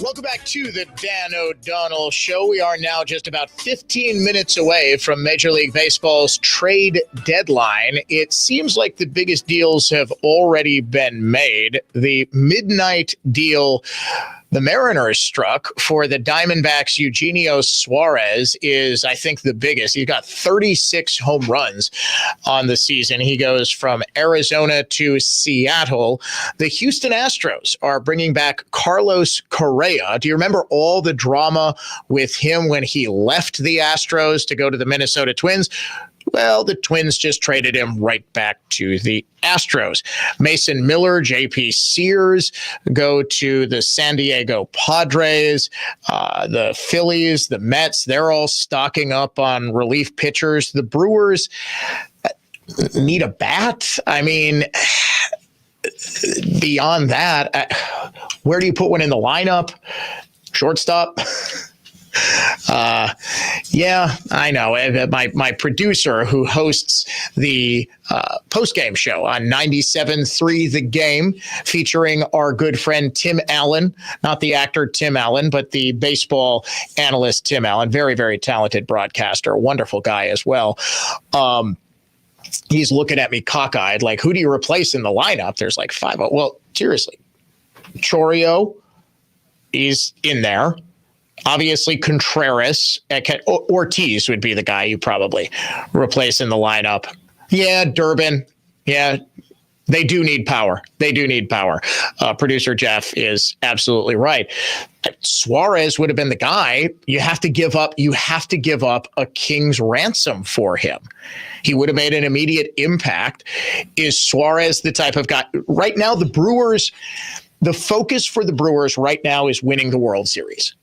Welcome back to the Dan O'Donnell Show. We are now just about 15 minutes away from Major League Baseball's trade deadline. It seems like the biggest deals have already been made. The midnight deal the Mariners struck for the Diamondbacks' Eugenio Suarez is, I think, the biggest. He's got 36 home runs on the season. He goes from Arizona to Seattle. The Houston Astros are bringing back Carlos Correa. Do you remember all the drama with him when he left the Astros to go to the Minnesota Twins? Well, the Twins just traded him right back to the Astros. Mason Miller, J.P. Sears go to the San Diego Padres. The Phillies, the Mets, they're all stocking up on relief pitchers. The Brewers need a bat. I mean, beyond that, where do you put one in the lineup? Shortstop? Yeah, I know. My producer who hosts the post-game show on 97.3 The Game, featuring our good friend Tim Allen, not the actor Tim Allen, but the baseball analyst Tim Allen, very, very talented broadcaster, wonderful guy as well. He's looking at me cockeyed, like, who do you replace in the lineup? There's like 5. Well, seriously, Chourio is in there. Obviously, Contreras, Ortiz would be the guy you probably replace in the lineup. Yeah, Durbin. Yeah, they do need power. They do need power. Producer Jeff is absolutely right. Suarez would have been the guy. You have to give up a king's ransom for him. He would have made an immediate impact. Is Suarez the type of guy? Right now, the Brewers, the focus for the Brewers right now is winning the World Series.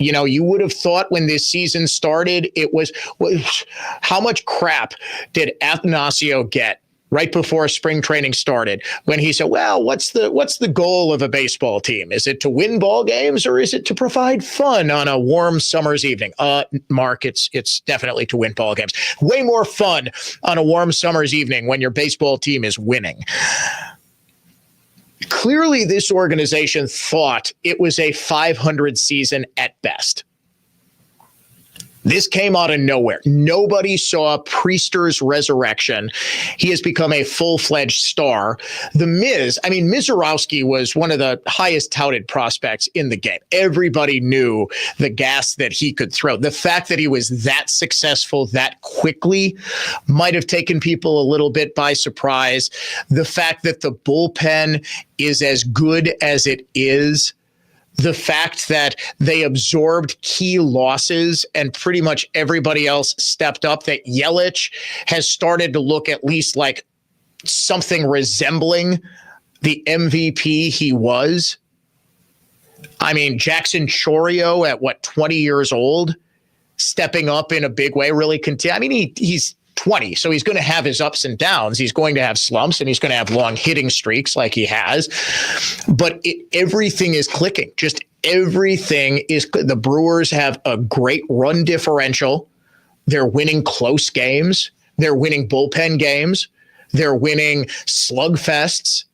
You know, you would have thought when this season started, it was how much crap did Athanasio get right before spring training started when he said, well, what's the goal of a baseball team? Is it to win ball games or is it to provide fun on a warm summer's evening? Mark, it's definitely to win ball games. Way more fun on a warm summer's evening when your baseball team is winning. Clearly, this organization thought it was a 500 season at best. This came out of nowhere. Nobody saw Priester's resurrection. He has become a full-fledged star. The Miz, Mizorowski was one of the highest touted prospects in the game. Everybody knew the gas that he could throw. The fact that he was that successful that quickly might have taken people a little bit by surprise. The fact that the bullpen is as good as it is. The fact that they absorbed key losses and pretty much everybody else stepped up, that Yelich has started to look at least like something resembling the MVP he was. Jackson Chourio at 20 years old, stepping up in a big way, really he's 20. So he's going to have his ups and downs. He's going to have slumps, and he's going to have long hitting streaks like he has. But everything is clicking. Just everything is. The Brewers have a great run differential. They're winning close games. They're winning bullpen games. They're winning slugfests.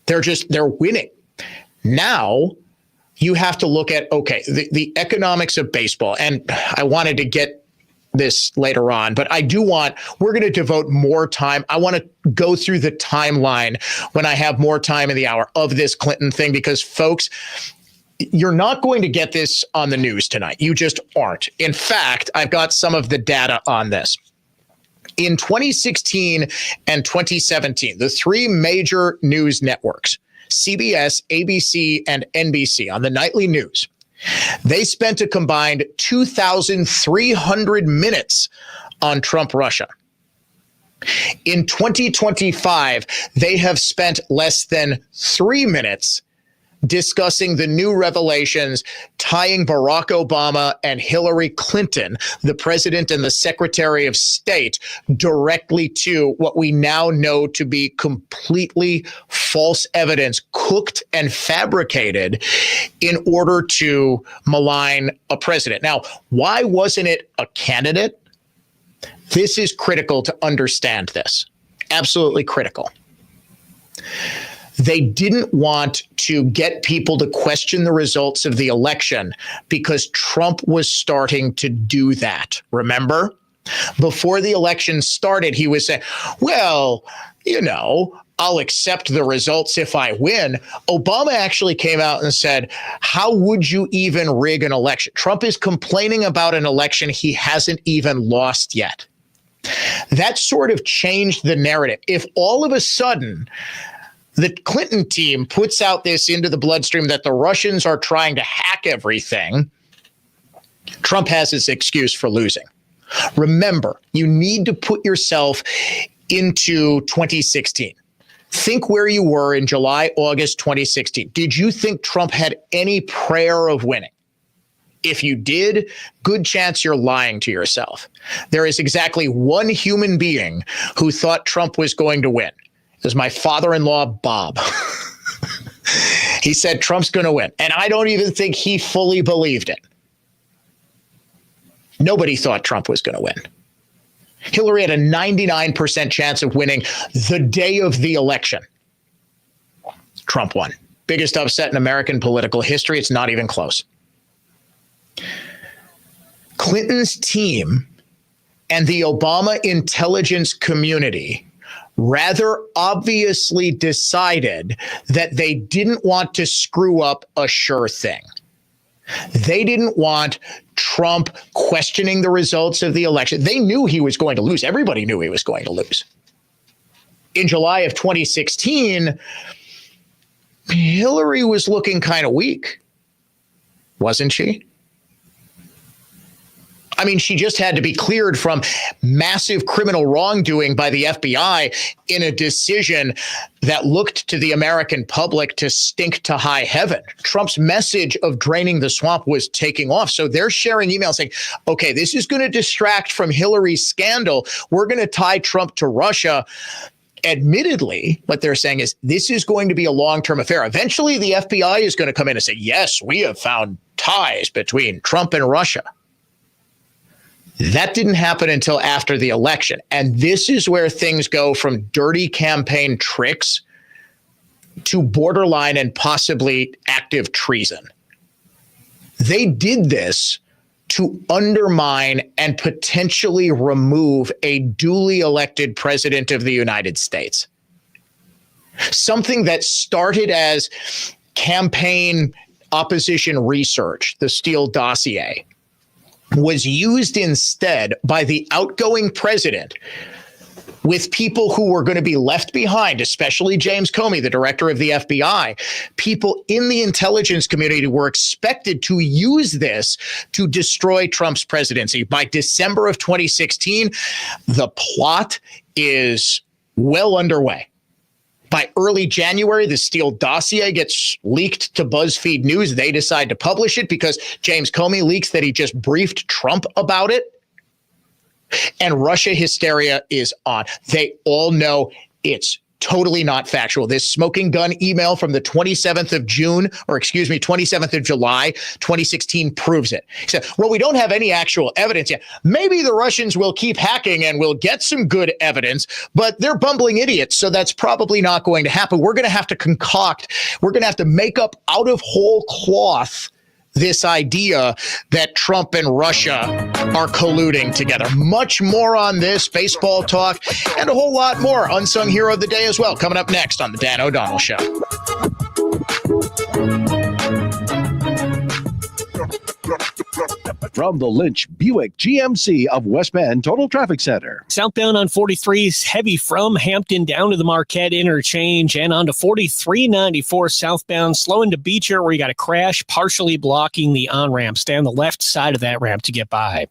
They're winning. Now you have to look at, okay, the economics of baseball. And I wanted to get this later on, but we're going to devote more time. I want to go through the timeline when I have more time in the hour of this Clinton thing, because folks, you're not going to get this on the news tonight. You just aren't. In fact, I've got some of the data on this. In 2016 and 2017, the three major news networks, CBS, ABC, and NBC, on the nightly news, they spent a combined 2,300 minutes on Trump-Russia. In 2025, they have spent less than 3 minutes discussing the new revelations tying Barack Obama and Hillary Clinton, the president and the secretary of state, directly to what we now know to be completely false evidence, cooked and fabricated in order to malign a president. Now, why wasn't it a candidate? This is critical to understand this. Absolutely critical. They didn't want to get people to question the results of the election because Trump was starting to do that. Remember? Before the election started, he was saying, well, I'll accept the results if I win. Obama actually came out and said, how would you even rig an election? Trump is complaining about an election he hasn't even lost yet. That sort of changed the narrative. If all of a sudden the Clinton team puts out this into the bloodstream that the Russians are trying to hack everything, Trump has his excuse for losing. Remember, you need to put yourself into 2016. Think where you were in July, August 2016. Did you think Trump had any prayer of winning? If you did, good chance you're lying to yourself. There is exactly one human being who thought Trump was going to win. It was my father-in-law, Bob. He said Trump's going to win. And I don't even think he fully believed it. Nobody thought Trump was going to win. Hillary had a 99% chance of winning the day of the election. Trump won. Biggest upset in American political history. It's not even close. Clinton's team and the Obama intelligence community rather obviously decided that they didn't want to screw up a sure thing. They didn't want Trump questioning the results of the election. They knew he was going to lose. Everybody knew he was going to lose. In July of 2016, Hillary was looking kind of weak, wasn't she? I mean, she just had to be cleared from massive criminal wrongdoing by the FBI in a decision that looked to the American public to stink to high heaven. Trump's message of draining the swamp was taking off. So they're sharing emails saying, okay, this is going to distract from Hillary's scandal. We're going to tie Trump to Russia. Admittedly, what they're saying is this is going to be a long-term affair. Eventually, the FBI is going to come in and say, yes, we have found ties between Trump and Russia. That didn't happen until after the election. And this is where things go from dirty campaign tricks to borderline and possibly active treason. They did this to undermine and potentially remove a duly elected president of the United States. Something that started as campaign opposition research, the Steele dossier, was used instead by the outgoing president with people who were going to be left behind, especially James Comey, the director of the FBI. People in the intelligence community were expected to use this to destroy Trump's presidency. By December of 2016, the plot is well underway. By early January, the Steele dossier gets leaked to BuzzFeed News. They decide to publish it because James Comey leaks that he just briefed Trump about it. And Russia hysteria is on. They all know it's totally not factual. This smoking gun email from the 27th of July, 2016 proves it. He said, well, we don't have any actual evidence yet. Maybe the Russians will keep hacking and we'll get some good evidence, but they're bumbling idiots, so that's probably not going to happen. We're going to have to make up out of whole cloth this idea that Trump and Russia are colluding together. Much more on this, baseball talk, and a whole lot more. Unsung Hero of the Day as well, coming up next on The Dan O'Donnell Show. From the Lynch Buick GMC of West Bend Total Traffic Center. Southbound on 43 is heavy from Hampton down to the Marquette interchange and onto 4394 southbound, slow into Beecher where you got a crash partially blocking the on-ramp. Stay on the left side of that ramp to get by.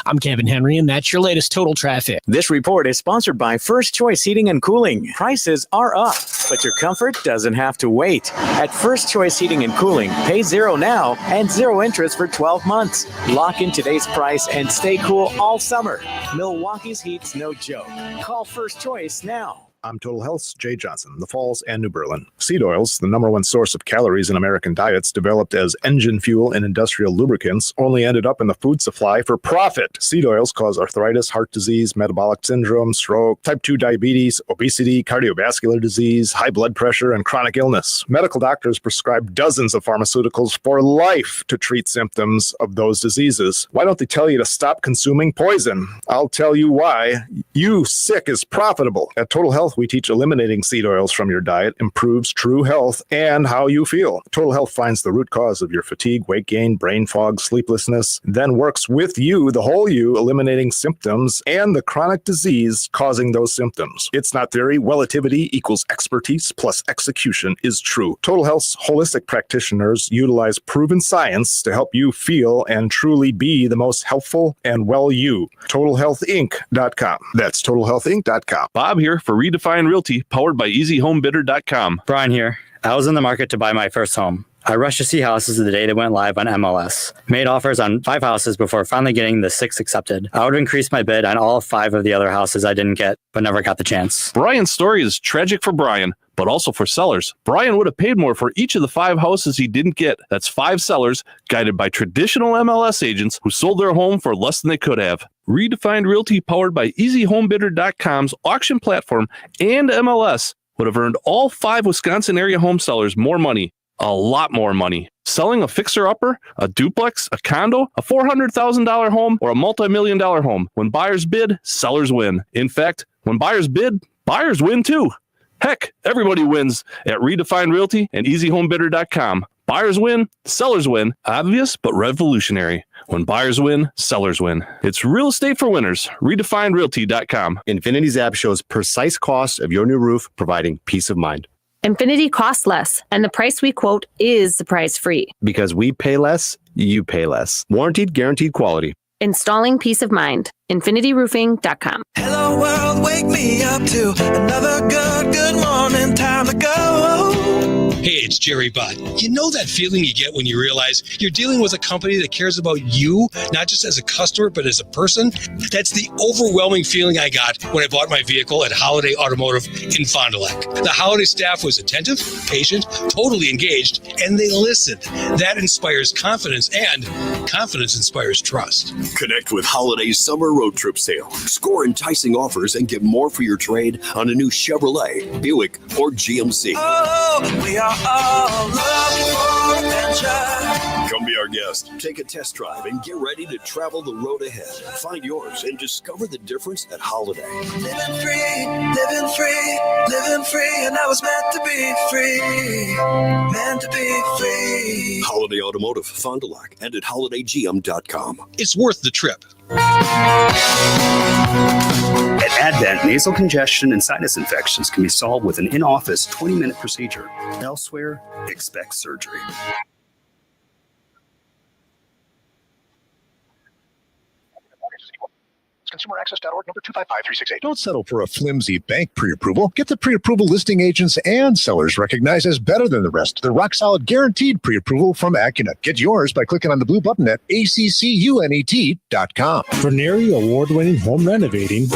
I'm Kevin Henry, and that's your latest Total Traffic. This report is sponsored by First Choice Heating and Cooling. Prices are up, but your comfort doesn't have to wait. At First Choice Heating and Cooling, pay zero now and zero interest for 12 months. Lock in today's price and stay cool all summer. Milwaukee's heat's no joke. Call First Choice now. I'm Total Health's Jay Johnson, The Falls and New Berlin. Seed oils, the number one source of calories in American diets, developed as engine fuel in industrial lubricants, only ended up in the food supply for profit. Seed oils cause arthritis, heart disease, metabolic syndrome, stroke, type 2 diabetes, obesity, cardiovascular disease, high blood pressure, and chronic illness. Medical doctors prescribe dozens of pharmaceuticals for life to treat symptoms of those diseases. Why don't they tell you to stop consuming poison? I'll tell you why. You sick is profitable. At Total Health, we teach eliminating seed oils from your diet improves true health and how you feel. Total Health finds the root cause of your fatigue, weight gain, brain fog, sleeplessness, then works with you, the whole you, eliminating symptoms and the chronic disease causing those symptoms. It's not theory. Relativity equals expertise plus execution is true. Total Health's holistic practitioners utilize proven science to help you feel and truly be the most helpful and well you. TotalHealthInc.com. That's TotalHealthInc.com. Bob here for Redefine Realty, powered by EasyHomeBidder.com. Brian here. I was in the market to buy my first home. I rushed to see houses the day they went live on MLS. Made offers on 5 houses before finally getting the 6th accepted. I would have increased my bid on all 5 of the other houses I didn't get, but never got the chance. Brian's story is tragic for Brian, but also for sellers. Brian would have paid more for each of the 5 houses he didn't get. That's 5 sellers guided by traditional MLS agents who sold their home for less than they could have. Redefined Realty, powered by EasyHomeBidder.com's auction platform and MLS, would have earned all 5 Wisconsin area home sellers more money. A lot more money. Selling a fixer-upper, a duplex, a condo, a $400,000 home, or a multi-million-dollar home. When buyers bid, sellers win. In fact, when buyers bid, buyers win too. Heck, everybody wins at Redefine Realty and EasyHomeBidder.com. Buyers win, sellers win. Obvious, but revolutionary. When buyers win, sellers win. It's real estate for winners. RedefineRealty.com. Infinity's app shows precise cost of your new roof, providing peace of mind. Infinity costs less, and the price we quote is surprise-free. Because we pay less, you pay less. Warranted, guaranteed quality. Installing peace of mind. InfinityRoofing.com. Hello world, wake me up to another good morning, time to go. Hey, it's Jerry Butt. You know that feeling you get when you realize you're dealing with a company that cares about you, not just as a customer, but as a person? That's the overwhelming feeling I got when I bought my vehicle at Holiday Automotive in Fond du Lac. The Holiday staff was attentive, patient, totally engaged, and they listened. That inspires confidence, and confidence inspires trust. Connect with Holiday's summer road trip sale. Score enticing offers and get more for your trade on a new Chevrolet, Buick, or GMC. Oh, we are all looking for adventure. Come be our guest. Take a test drive and get ready to travel the road ahead. Find yours and discover the difference at Holiday. Living free, living free, living free, and I was meant to be free. Meant to be free. Holiday Automotive, Fond du Lac, and at holidaygm.com. It's worth the trip. At Advent, nasal congestion and sinus infections can be solved with an in-office 20-minute procedure. Elsewhere, expect surgery. ConsumerAccess.org, number 255368. Don't settle for a flimsy bank pre-approval. Get the pre-approval listing agents and sellers recognized as better than the rest. The rock-solid guaranteed pre-approval from Accunet. Get yours by clicking on the blue button at accunet.com. For NARI award-winning home renovating.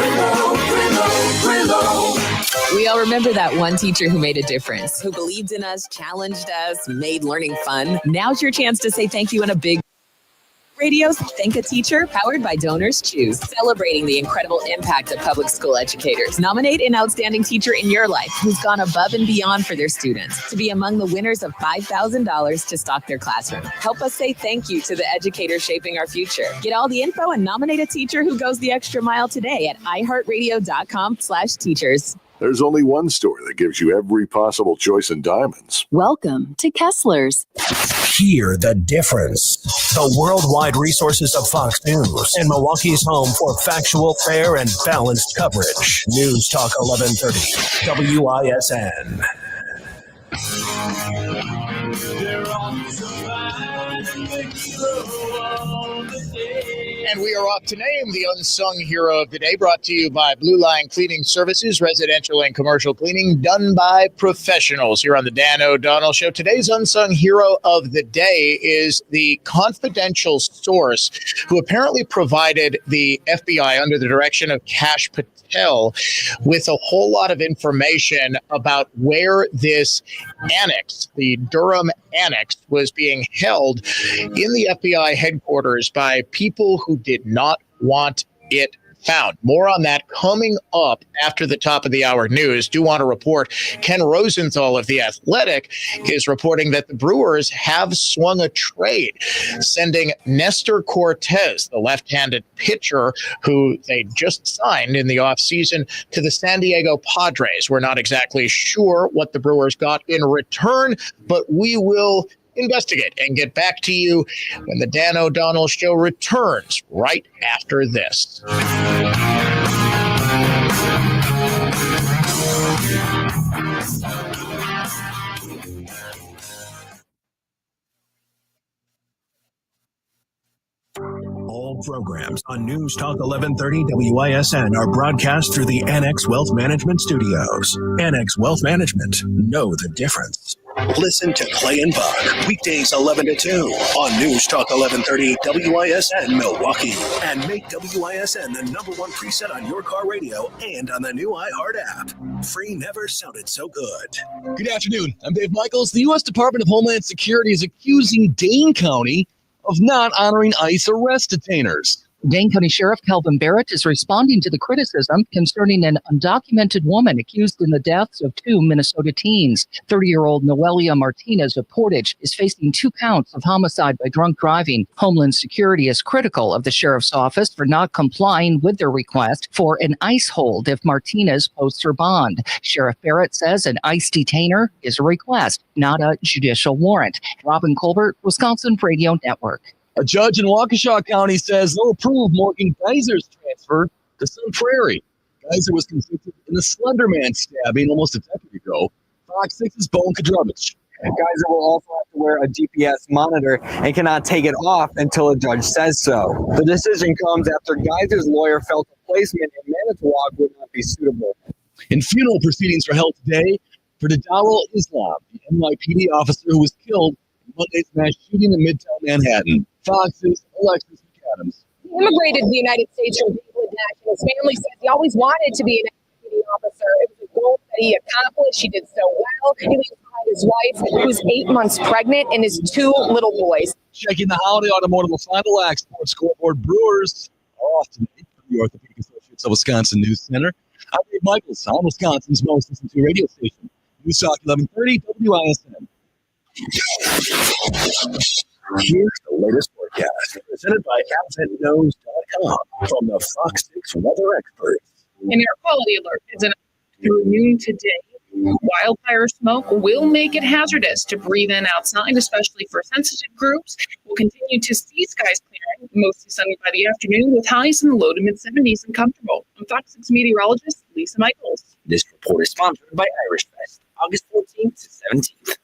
We all remember that one teacher who made a difference, who believed in us, challenged us, made learning fun. Now's your chance to say thank you in a big Radio's Thank a Teacher, powered by Donors Choose, celebrating the incredible impact of public school educators. Nominate an outstanding teacher in your life who's gone above and beyond for their students to be among the winners of $5,000 to stock their classroom. Help us say thank you to the educators shaping our future. Get all the info and nominate a teacher who goes the extra mile today at iHeartRadio.com/teachers. There's only one store that gives you every possible choice in diamonds. Welcome to Kessler's. Hear the difference. The worldwide resources of Fox News and Milwaukee's home for factual, fair, and balanced coverage. News Talk 1130, WISN. And we are off to name the unsung hero of the day, brought to you by Blue Line Cleaning Services, residential and commercial cleaning done by professionals here on the Dan O'Donnell Show. Today's unsung hero of the day is the confidential source who apparently provided the FBI, under the direction of Kash Patel, with a whole lot of information about where this annex, the Durham annex, was being held in the FBI headquarters by people who did not want it found. More on that coming up after the top of the hour news. Do want to report Ken Rosenthal of The Athletic is reporting that the Brewers have swung a trade, sending Nestor Cortez, the left-handed pitcher who they just signed in the offseason, to the San Diego Padres. We're not exactly sure what the Brewers got in return, but we will investigate and get back to you when the Dan O'Donnell Show returns right after this. All programs on News Talk 1130 WISN are broadcast through the Annex Wealth Management Studios. Annex Wealth Management. Know the difference. Listen to Clay and Buck, weekdays 11 to 2 on News Talk 1130 WISN Milwaukee. And make WISN the number one preset on your car radio and on the new iHeart app. Free never sounded so good. Good afternoon. I'm Dave Michaels. The U.S. Department of Homeland Security is accusing Dane County of not honoring ICE arrest detainers. Dane County Sheriff Calvin Barrett is responding to the criticism concerning an undocumented woman accused in the deaths of two Minnesota teens. 30-year-old Noelia Martinez of Portage is facing 2 counts of homicide by drunk driving. Homeland Security is critical of the sheriff's office for not complying with their request for an ICE hold if Martinez posts her bond. Sheriff Barrett says an ICE detainer is a request, not a judicial warrant. Robin Colbert, Wisconsin Radio Network. A judge in Waukesha County says they'll approve Morgan Geyser's transfer to Sun Prairie. Geyser was convicted in the Slender Man stabbing almost a decade ago. Fox 6's Bone Kadrovich. Geyser will also have to wear a GPS monitor and cannot take it off until a judge says so. The decision comes after Geyser's lawyer felt a placement in Manitowoc would not be suitable. And funeral proceedings are held today for Darul Islam, the NYPD officer who was killed in Monday's mass shooting in Midtown Manhattan. Fox's Alexis McAdams. He immigrated to the United States from Bangladesh, and his family says he always wanted to be an NYPD officer. It was a goal that he accomplished. He did so well. He leaves behind his wife, who was 8 months pregnant, and his 2 little boys. Checking the Holiday Automotive Final Act Sports Scoreboard. Brewers are off tonight from the Orthopedic Associates of Wisconsin News Center. I'm Dave Michaels on Wisconsin's most listened to radio station, News Talk 1130 WISN. Here's the latest forecast presented by AdventNose.com from the Fox 6 weather experts. An air quality alert is through noon today. Wildfire smoke will make it hazardous to breathe in outside, especially for sensitive groups. We'll continue to see skies clearing, mostly sunny by the afternoon, with highs in the low to mid 70s and comfortable. I'm Fox 6 meteorologist Lisa Michaels. This report is sponsored by Irish Fest, August 14th to 17th.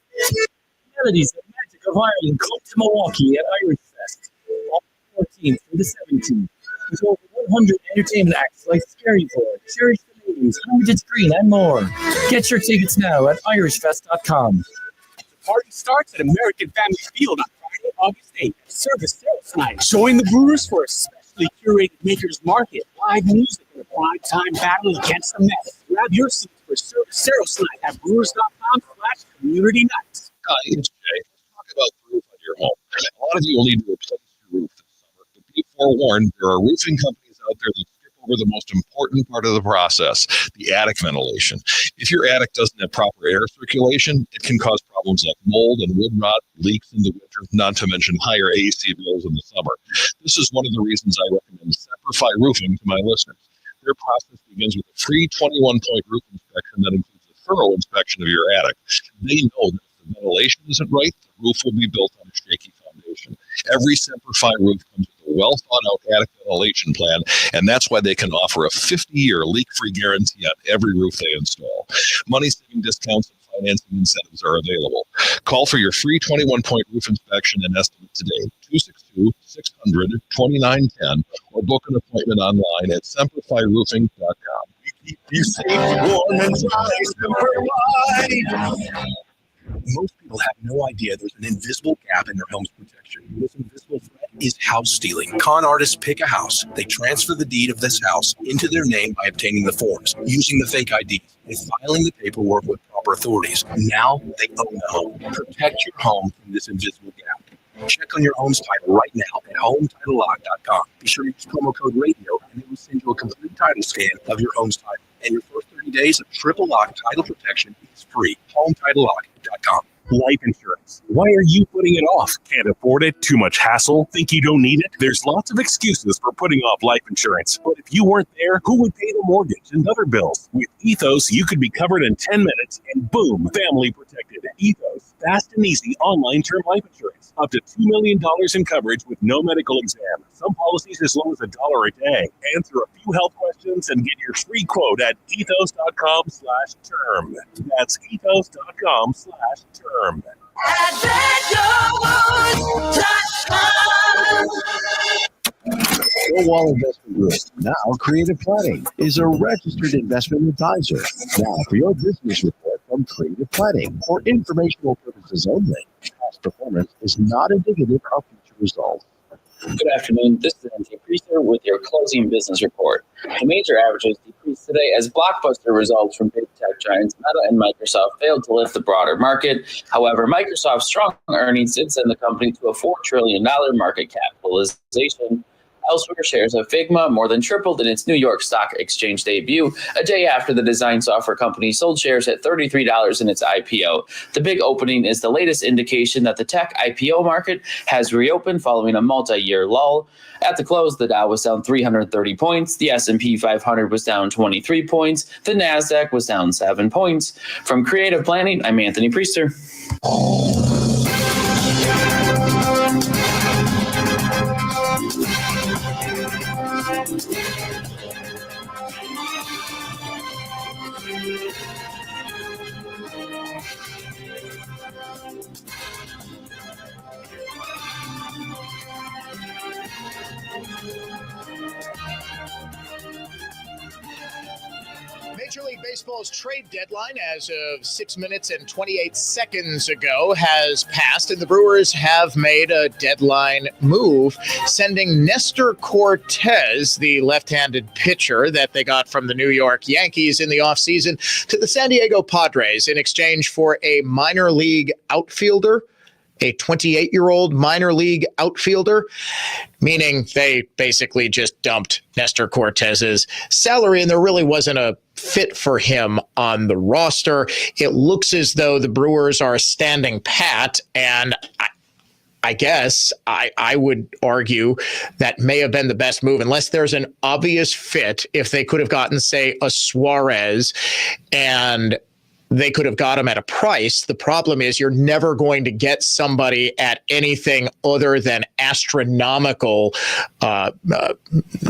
Melodies of Magic of Ireland come to Milwaukee at Irish Fest, August 14th through the 17th. With over 100 entertainment acts like Scary Board, Cherish the Ladies, Haunted Screen, and more. Get your tickets now at irishfest.com. The party starts at American Family Field on Friday, August 8th. Service sales night. Join the Brewers for a specially curated Makers Market, live music, and a prime-time battle against the mess. Grab your seats for Service Sales night at brewers.com/community nights. Hi, it's Jay. Let's talk about the roof on your home. A lot of you will need to replace your roof this summer, but be forewarned, there are roofing companies out there that skip over the most important part of the process, the attic ventilation. If your attic doesn't have proper air circulation, it can cause problems like mold and wood rot, leaks in the winter, not to mention higher AC bills in the summer. This is one of the reasons I recommend Semperfi Roofing to my listeners. Their process begins with a free 21-point roof inspection that includes a thorough inspection of your attic. They know that if the ventilation isn't right, the roof will be built on a shaky foundation. Every Semperfi roof comes with a well-thought-out attic ventilation plan, and that's why they can offer a 50-year leak-free guarantee on every roof they install. Money-saving discounts and financing incentives are available. Call for your free 21-point roof inspection and estimate today, 262-600-2910, or book an appointment online at semperfiroofing.com. Keep you safe, warm, and dry, Semperfi. Most people have no idea there's an invisible gap in their home's protection. This invisible threat is house stealing. Con artists pick a house. They transfer the deed of this house into their name by obtaining the forms, using the fake IDs, and filing the paperwork with proper authorities. Now they own the home. Protect your home from this invisible gap. Check on your home's title right now at HomeTitleLock.com. Be sure to use promo code RADIO, and they will send you a complete title scan of your home's title. And your first 30 days of triple lock title protection is free. HomeTitleLock.com. Life insurance. Why are you putting it off? Can't afford it? Too much hassle? Think you don't need it? There's lots of excuses for putting off life insurance. But if you weren't there, who would pay the mortgage and other bills? With Ethos, you could be covered in 10 minutes and boom, family protected. Ethos. Fast and easy online term life insurance. Up to $2 million in coverage with no medical exam. Some policies as low as $1 a day. Answer a few health questions and get your free quote at ethos.com/term. That's ethos.com/term. Wall Investment Group, now Creative Planning, is a registered investment advisor. Now for your business report from Creative Planning. For informational purposes only, past performance is not indicative of future results. Good afternoon. This is Anthony Priester with your closing business report. The major averages decreased today as blockbuster results from big tech giants Meta and Microsoft failed to lift the broader market. However, Microsoft's strong earnings did send the company to a $4 trillion market capitalization. Elsewhere, shares of Figma more than tripled in its New York Stock Exchange debut, a day after the design software company sold shares at $33 in its IPO. The big opening is the latest indication that the tech IPO market has reopened following a multi-year lull. At the close, the Dow was down 330 points, the S&P 500 was down 23 points, the NASDAQ was down 7 points. From Creative Planning, I'm Anthony Priester. Major League Baseball's trade deadline as of 6 minutes and 28 seconds ago has passed, and the Brewers have made a deadline move, sending Nestor Cortez, the left-handed pitcher that they got from the New York Yankees in the offseason, to the San Diego Padres in exchange for a minor league outfielder, a 28-year-old minor league outfielder, meaning they basically just dumped Nestor Cortez's salary, and there really wasn't a fit for him on the roster. It looks as though the Brewers are standing pat, and I guess I would argue that may have been the best move, unless there's an obvious fit. If they could have gotten, say, a Suarez, and they could have got him at a price. The problem is you're never going to get somebody at anything other than astronomical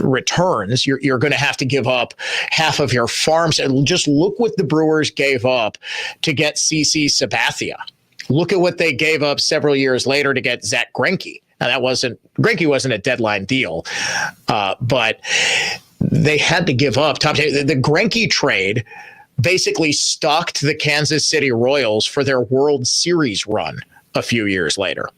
returns. You're going to have to give up half of your farms. And just look what the Brewers gave up to get CC Sabathia. Look at what they gave up several years later to get Zach Greinke. Now, Greinke wasn't a deadline deal, but they had to give up. The Greinke trade basically stocked the Kansas City Royals for their World Series run a few years later.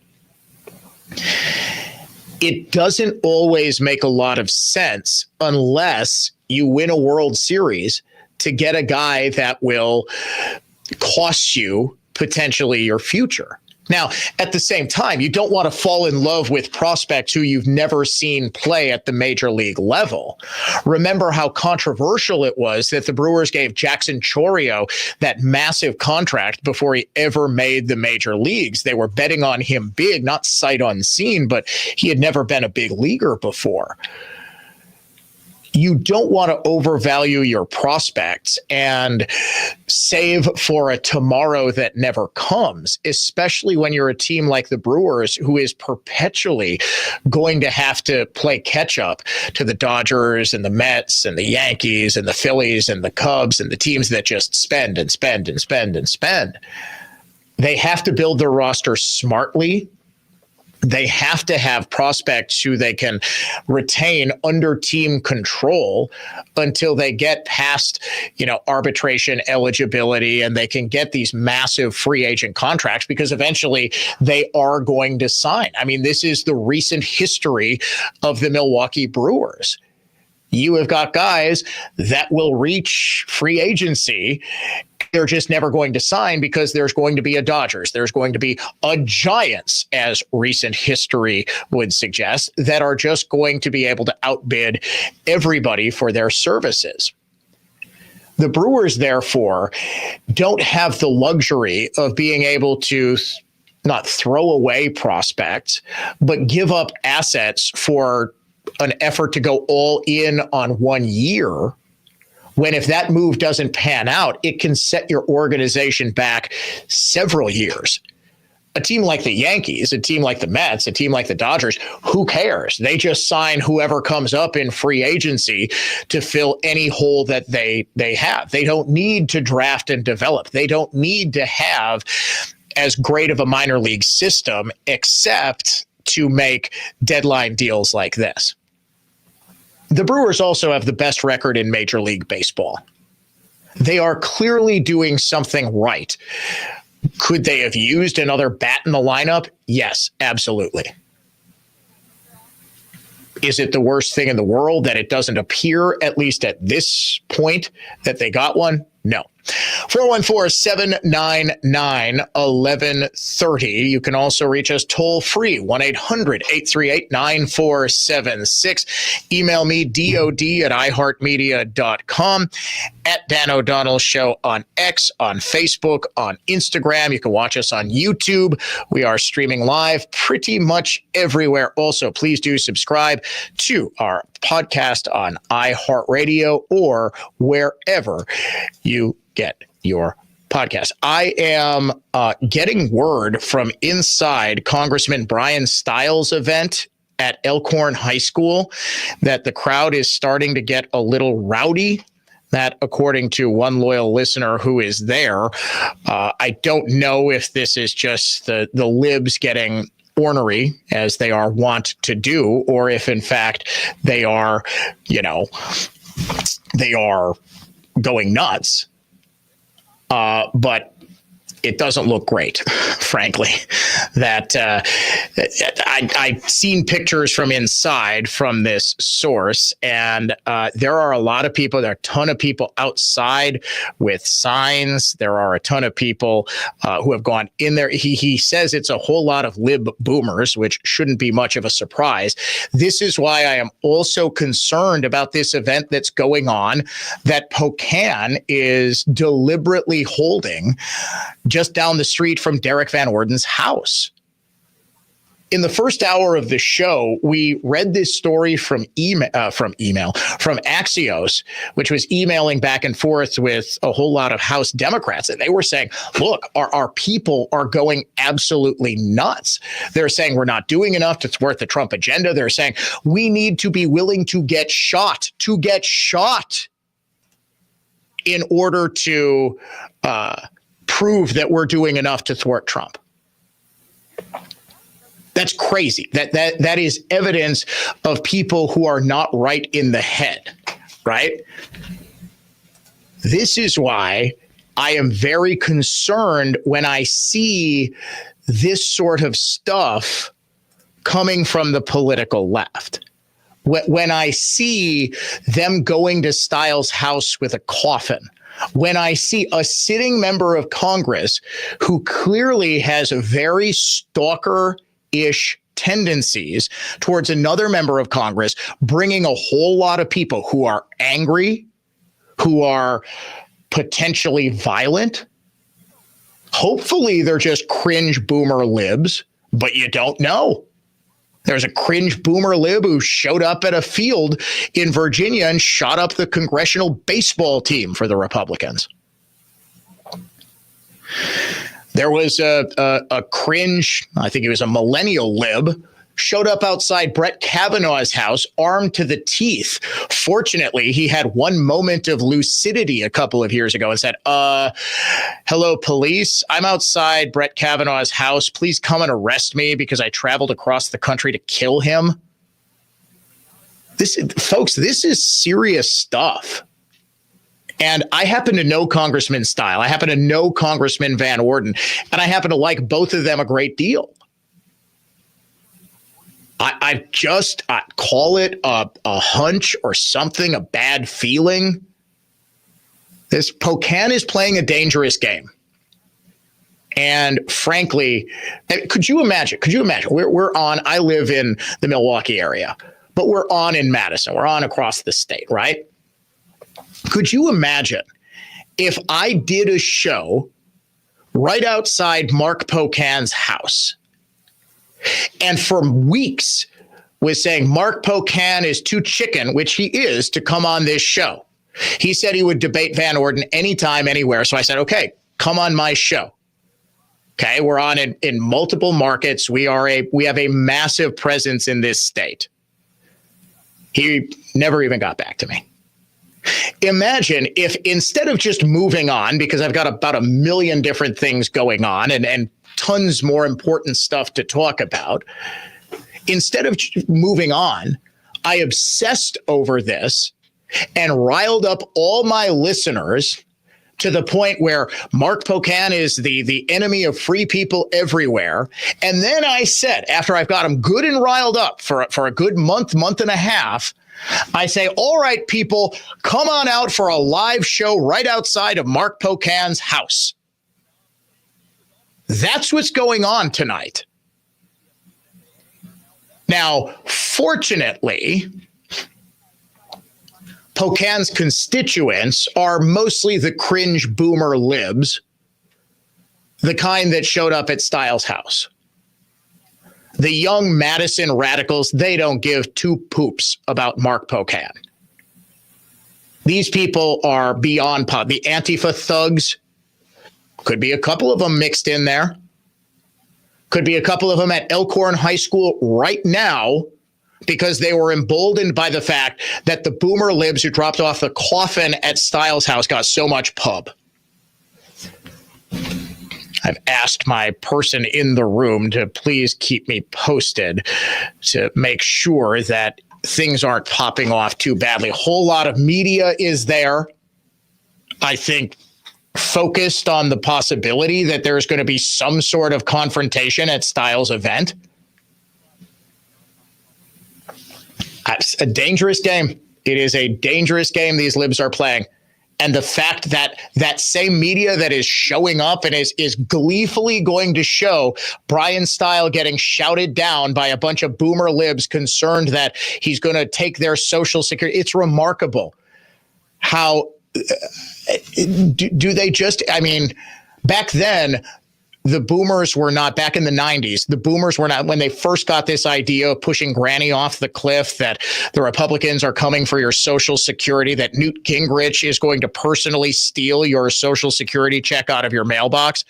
It doesn't always make a lot of sense unless you win a World Series to get a guy that will cost you potentially your future. Now, at the same time, you don't want to fall in love with prospects who you've never seen play at the major league level. Remember how controversial it was that the Brewers gave Jackson Chourio that massive contract before he ever made the major leagues. They were betting on him big, not sight unseen, but he had never been a big leaguer before. You don't want to overvalue your prospects and save for a tomorrow that never comes, especially when you're a team like the Brewers, who is perpetually going to have to play catch up to the Dodgers and the Mets and the Yankees and the Phillies and the Cubs and the teams that just spend and spend and spend and spend. They have to build their roster smartly. They have to have prospects who they can retain under team control until they get past, arbitration eligibility, and they can get these massive free agent contracts, because eventually they are going to sign. I mean, this is the recent history of the Milwaukee Brewers. You have got guys that will reach free agency. They're just never going to sign because there's going to be a Dodgers. There's going to be a Giants, as recent history would suggest, that are just going to be able to outbid everybody for their services. The Brewers, therefore, don't have the luxury of being able to not throw away prospects, but give up assets for an effort to go all in on 1 year, when if that move doesn't pan out, it can set your organization back several years. A team like the Yankees, a team like the Mets, a team like the Dodgers, who cares? They just sign whoever comes up in free agency to fill any hole that they have. They don't need to draft and develop. They don't need to have as great of a minor league system, except to make deadline deals like this. The Brewers also have the best record in Major League Baseball. They are clearly doing something right. Could they have used another bat in the lineup? Yes, absolutely. Is it the worst thing in the world that it doesn't appear, at least at this point, that they got one? No. 414-799-1130. You can also reach us toll free, 1-800-838-9476. Email me, dod@iheartmedia.com, at Dan O'Donnell Show on X, on Facebook, on Instagram. You can watch us on YouTube. We are streaming live pretty much everywhere. Also, please do subscribe to our podcast on iHeartRadio or wherever you get your podcast. I am getting word from inside Congressman Bryan Steil's event at Elkhorn High School that the crowd is starting to get a little rowdy. That, according to one loyal listener who is there, I don't know if this is just the libs getting ornery, as they are wont to do, or if in fact they are, they are going nuts. But it doesn't look great, frankly. That I've seen pictures from inside from this source, and there are a lot of people. There are a ton of people outside with signs. There are a ton of people who have gone in there. He says it's a whole lot of lib boomers, which shouldn't be much of a surprise. This is why I am also concerned about this event that's going on that Pocan is deliberately holding just down the street from Derrick Van Orden's house. In the first hour of the show, we read this story from Axios, which was emailing back and forth with a whole lot of House Democrats. And they were saying, look, our people are going absolutely nuts. They're saying we're not doing enough to thwart the Trump agenda. They're saying we need to be willing to get shot in order to prove that we're doing enough to thwart Trump. That's crazy. That is evidence of people who are not right in the head, right? This is why I am very concerned when I see this sort of stuff coming from the political left. When I see them going to Steil's house with a coffin, when I see a sitting member of Congress who clearly has very stalker-ish tendencies towards another member of Congress, bringing a whole lot of people who are angry, who are potentially violent. Hopefully they're just cringe boomer libs, but you don't know. There's a cringe boomer lib who showed up at a field in Virginia and shot up the congressional baseball team for the Republicans. There was a cringe, I think he was a millennial lib, showed up outside Brett Kavanaugh's house armed to the teeth. Fortunately, he had one moment of lucidity a couple of years ago and said, hello, police. I'm outside Brett Kavanaugh's house. Please come and arrest me because I traveled across the country to kill him. This is serious stuff. And I happen to know Congressman Steil. I happen to know Congressman Van Orden. And I happen to like both of them a great deal. I call it a hunch or something, a bad feeling. This Pocan is playing a dangerous game. And frankly, could you imagine? We're on, I live in the Milwaukee area, but we're on in Madison. We're on across the state, right? Could you imagine if I did a show right outside Mark Pocan's house and for weeks was saying Mark Pocan is too chicken, which he is, to come on this show. He said he would debate Van Orden anytime, anywhere. So I said, okay, come on my show. Okay, we're on in multiple markets. We have a massive presence in this state. He never even got back to me. Imagine if instead of just moving on, because I've got about 1 million different things going on and tons more important stuff to talk about, instead of moving on, I obsessed over this and riled up all my listeners to the point where Mark Pocan is the enemy of free people everywhere. And then I said, after I've got him good and riled up for a good month and a half, I say, all right, people, come on out for a live show right outside of Mark Pocan's house. That's what's going on tonight. Now, fortunately, Pocan's constituents are mostly the cringe boomer libs, the kind that showed up at Steil's house. The young Madison radicals, they don't give two poops about Mark Pocan. These people are beyond pop. The Antifa thugs, could be a couple of them mixed in there. Could be a couple of them at Elkhorn High School right now because they were emboldened by the fact that the boomer libs who dropped off the coffin at Steil's house got so much pub. I've asked my person in the room to please keep me posted to make sure that things aren't popping off too badly. A whole lot of media is there, I think, focused on the possibility that there's going to be some sort of confrontation at Steil's event. It's a dangerous game. It is a dangerous game these libs are playing. And the fact that that same media that is showing up and is gleefully going to show Bryan Steil getting shouted down by a bunch of boomer libs concerned that he's going to take their Social Security. It's remarkable how do they just, I mean, back then, the boomers were not, back in the 90s, the boomers were not, when they first got this idea of pushing Granny off the cliff, that the Republicans are coming for your Social Security, that Newt Gingrich is going to personally steal your Social Security check out of your mailbox.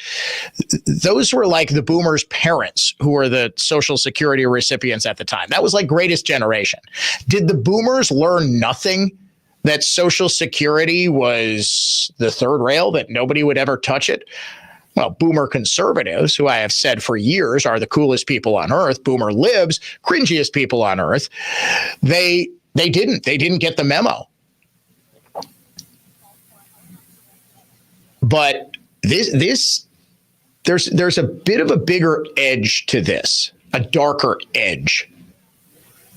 Those were like the boomers' parents who were the Social Security recipients at the time. That was like Greatest Generation. Did the boomers learn nothing? That Social Security was the third rail, that nobody would ever touch it? well, boomer conservatives, who I have said for years are the coolest people on earth, boomer libs, cringiest people on earth, they didn't get the memo. But there's a bit of a bigger edge to this, a darker edge.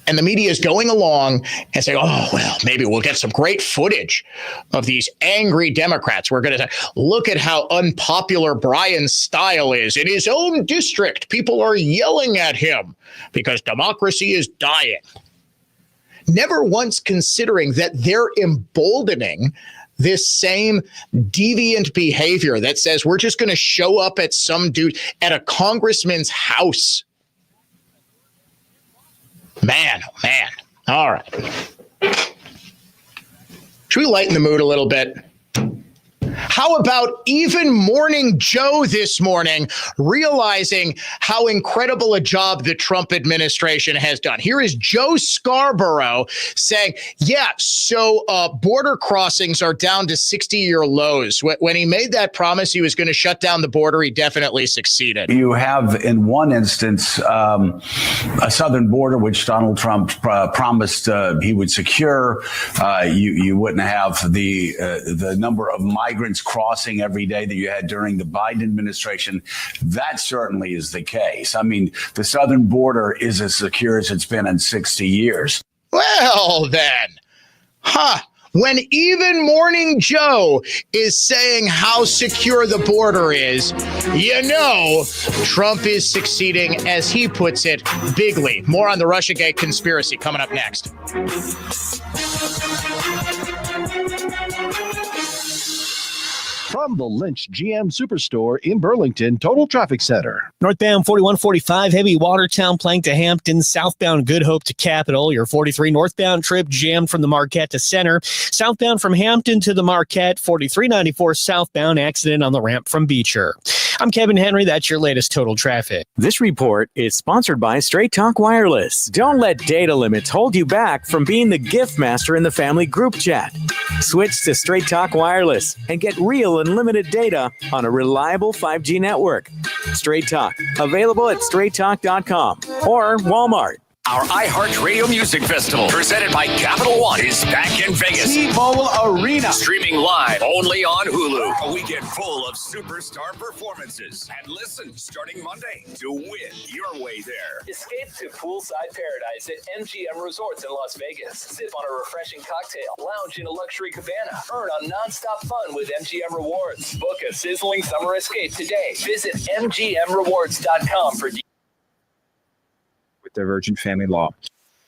And the media is going along and saying, oh, well, maybe we'll get some great footage of these angry Democrats. We're going to look at how unpopular Bryan Steil is in his own district. People are yelling at him because democracy is dying. Never once considering that they're emboldening this same deviant behavior that says we're just going to show up at some dude at a congressman's house. Man, oh man. All right. Should we lighten the mood a little bit? How about even Morning Joe this morning, realizing how incredible a job the Trump administration has done? Here is Joe Scarborough saying, yeah, so border crossings are down to 60-year lows. When he made that promise he was going to shut down the border, he definitely succeeded. You have, in one instance, a southern border, which Donald Trump promised he would secure. You wouldn't have the number of migrants crossing every day that you had during the Biden administration. That certainly is the case. I mean, the southern border is as secure as it's been in 60 years. Well, then, when even Morning Joe is saying how secure the border is, you know Trump is succeeding, as he puts it, bigly. More on the Russiagate conspiracy coming up next. From the Lynch GM Superstore in Burlington, Total Traffic Center. Northbound 4145, heavy Watertown Plank to Hampton, southbound Good Hope to Capitol. Your 43 northbound trip jammed from the Marquette to Center. Southbound from Hampton to the Marquette, 4394 southbound, accident on the ramp from Beecher. I'm Kevin Henry. That's your latest Total Traffic. This report is sponsored by Straight Talk Wireless. Don't let data limits hold you back from being the gift master in the family group chat. Switch to Straight Talk Wireless and get real unlimited data on a reliable 5G network. Straight Talk, available at straighttalk.com or Walmart. Our iHeartRadio Music Festival, presented by Capital One, is back in Vegas. T-Mobile Arena. Streaming live only on Hulu. A weekend full of superstar performances. And listen, starting Monday, to win your way there. Escape to poolside paradise at MGM Resorts in Las Vegas. Sip on a refreshing cocktail. Lounge in a luxury cabana. Earn on nonstop fun with MGM Rewards. Book a sizzling summer escape today. Visit MGMRewards.com for Divergent Family Law,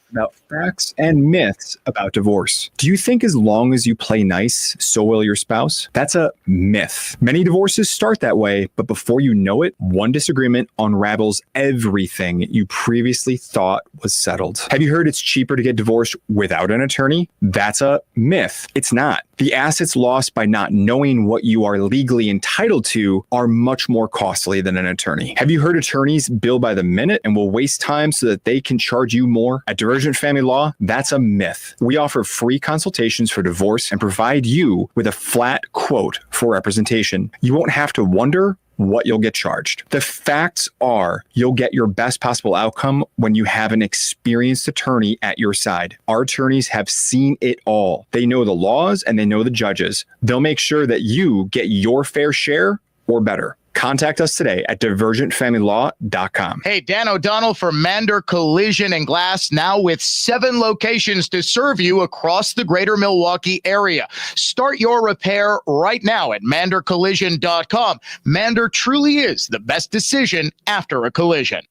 about facts and myths about divorce. Do you think as long as you play nice, so will your spouse? That's a myth. Many divorces start that way, but before you know it, one disagreement unravels everything you previously thought was settled. Have you heard it's cheaper to get divorced without an attorney? That's a myth. It's not. The assets lost by not knowing what you are legally entitled to are much more costly than an attorney. Have you heard attorneys bill by the minute and will waste time so that they can charge you more? At Divergent Family Law, that's a myth. We offer free consultations for divorce and provide you with a flat quote for representation. You won't have to wonder what you'll get charged. The facts are you'll get your best possible outcome when you have an experienced attorney at your side. Our attorneys have seen it all. They know the laws and they know the judges. They'll make sure that you get your fair share or better. Contact us today at divergentfamilylaw.com. Hey, Dan O'Donnell from Mander Collision and Glass, now with 7 locations to serve you across the greater Milwaukee area. Start your repair right now at mandercollision.com. Mander truly is the best decision after a collision.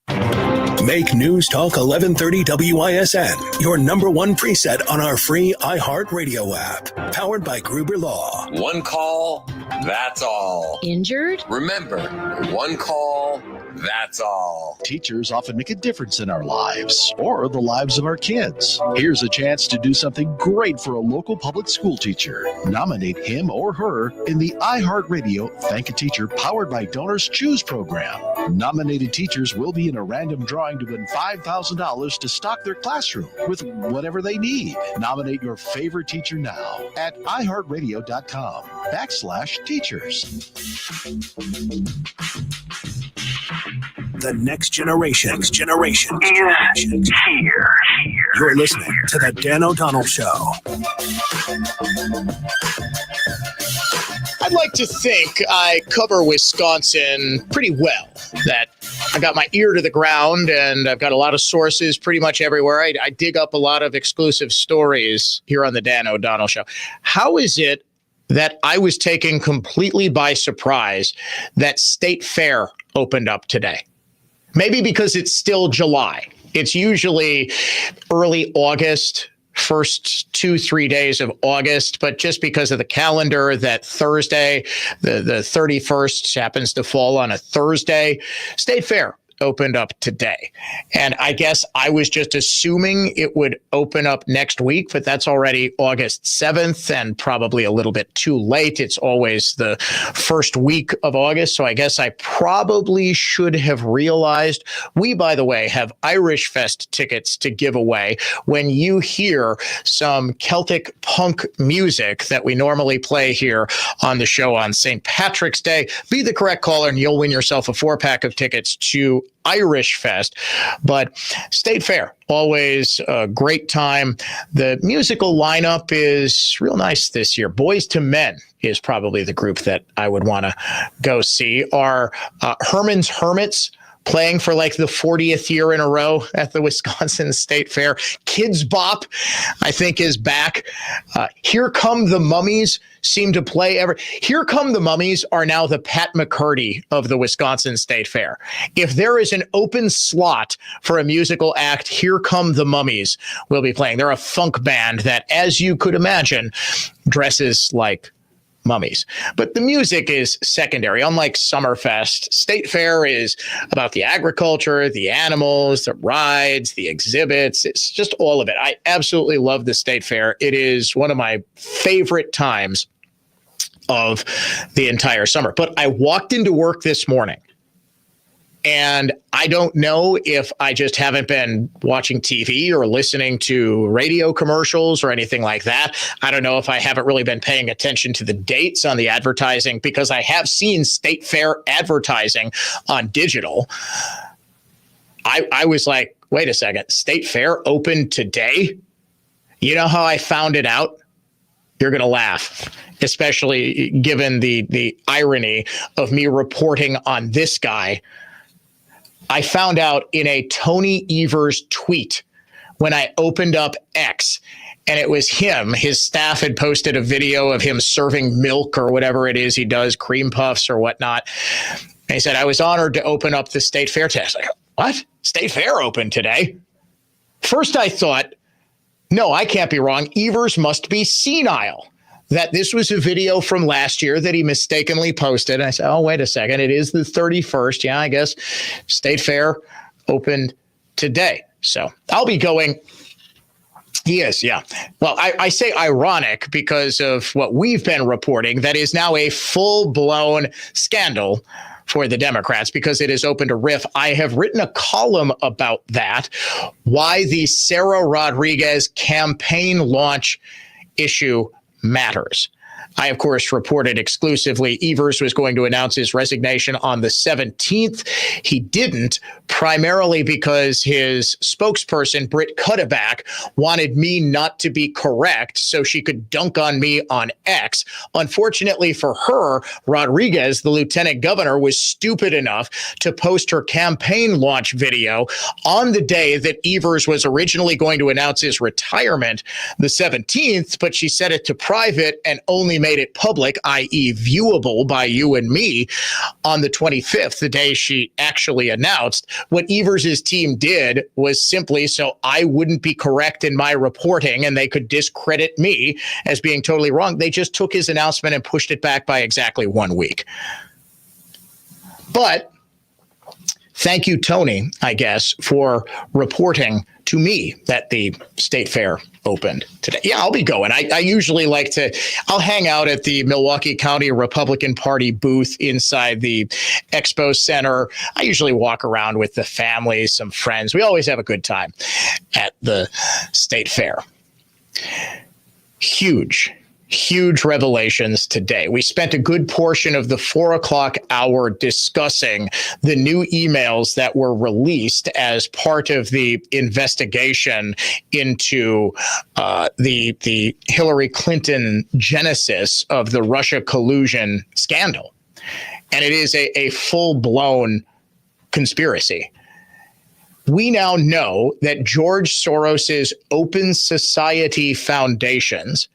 Make News Talk 1130 WISN your number one preset on our free iHeartRadio app. Powered by Gruber Law. One call, that's all. Injured? Remember, one call, That's all. Teachers often make a difference in our lives or the lives of our kids. Here's a chance to do something great for a local public school teacher. Nominate him or her in the iHeartRadio Thank a Teacher Powered by Donors Choose program. Nominated teachers will be in a random drawing to win $5,000 to stock their classroom with whatever they need. Nominate your favorite teacher now at iHeartRadio.com/teachers. The next generation is here. You're listening to the Dan O'Donnell Show. I'd like to think I cover Wisconsin pretty well, that I got my ear to the ground and I've got a lot of sources pretty much everywhere. I dig up a lot of exclusive stories here on the Dan O'Donnell Show. How is it that I was taken completely by surprise that State Fair opened up today? Maybe because it's still July. It's usually early August, first 2-3 days of August, but just because of the calendar, that Thursday, the 31st happens to fall on a Thursday, State Fair opened up today. And I guess I was just assuming it would open up next week, but that's already August 7th and probably a little bit too late. It's always the first week of August. So I guess I probably should have realized. We, by the way, have Irish Fest tickets to give away. When you hear some Celtic punk music that we normally play here on the show on St. Patrick's Day, be the correct caller and you'll win yourself a 4-pack of tickets to Irish Fest. But State Fair, always a great time. The musical lineup is real nice this year. Boys to Men is probably the group that I would want to go see. Our Herman's Hermits playing for like the 40th year in a row at the Wisconsin State Fair. Kids Bop, I think, is back. Here Come the Mummies seem to play ever. Here Come the Mummies are now the Pat McCurdy of the Wisconsin State Fair. If there is an open slot for a musical act, Here Come the Mummies will be playing. They're a funk band that, as you could imagine, dresses like mummies. But the music is secondary. Unlike Summerfest, State Fair is about the agriculture, the animals, the rides, the exhibits. It's just all of it. I absolutely love the State Fair. It is one of my favorite times of the entire summer. But I walked into work this morning, and I don't know if I just haven't been watching TV or listening to radio commercials or anything like that. I don't know if I haven't really been paying attention to the dates on the advertising, because I have seen State Fair advertising on digital. I was like, wait a second, State Fair opened today? You know how I found it out? You're going to laugh, especially given the irony of me reporting on this guy. I found out in a Tony Evers tweet when I opened up X, and it was him. His staff had posted a video of him serving milk or whatever it is he does, cream puffs or whatnot. And he said, I was honored to open up the State Fair test. I go, what? State Fair opened today? First I thought, no, I can't be wrong. Evers must be senile. That this was a video from last year that he mistakenly posted. And I said, oh, wait a second. It is the 31st. Yeah, I guess State Fair opened today. So I'll be going. He is, yeah. Well, I say ironic because of what we've been reporting, that is now a full-blown scandal for the Democrats because it has opened a riff. I have written a column about that, why the Sarah Rodriguez campaign launch issue matters. I, of course, reported exclusively Evers was going to announce his resignation on the 17th. He didn't, primarily because his spokesperson, Britt Cuddeback, wanted me not to be correct so she could dunk on me on X. Unfortunately for her, Rodriguez, the lieutenant governor, was stupid enough to post her campaign launch video on the day that Evers was originally going to announce his retirement, the 17th, but she set it to private and only made it public, i.e. viewable by you and me, on the 25th, the day she actually announced. What Evers' team did was simply so I wouldn't be correct in my reporting and they could discredit me as being totally wrong. They just took his announcement and pushed it back by exactly 1 week. But Thank you, Tony, I guess, for reporting to me that the state fair opened today. Yeah, I'll be going. I usually I'll hang out at the Milwaukee County Republican Party booth inside the Expo Center. I usually walk around with the family, some friends. We always have a good time at the state fair. Huge revelations today. We spent a good portion of the 4 o'clock hour discussing the new emails that were released as part of the investigation into the Hillary Clinton genesis of the Russia collusion scandal. And it is a full-blown conspiracy. We now know that George Soros's Open Society Foundations,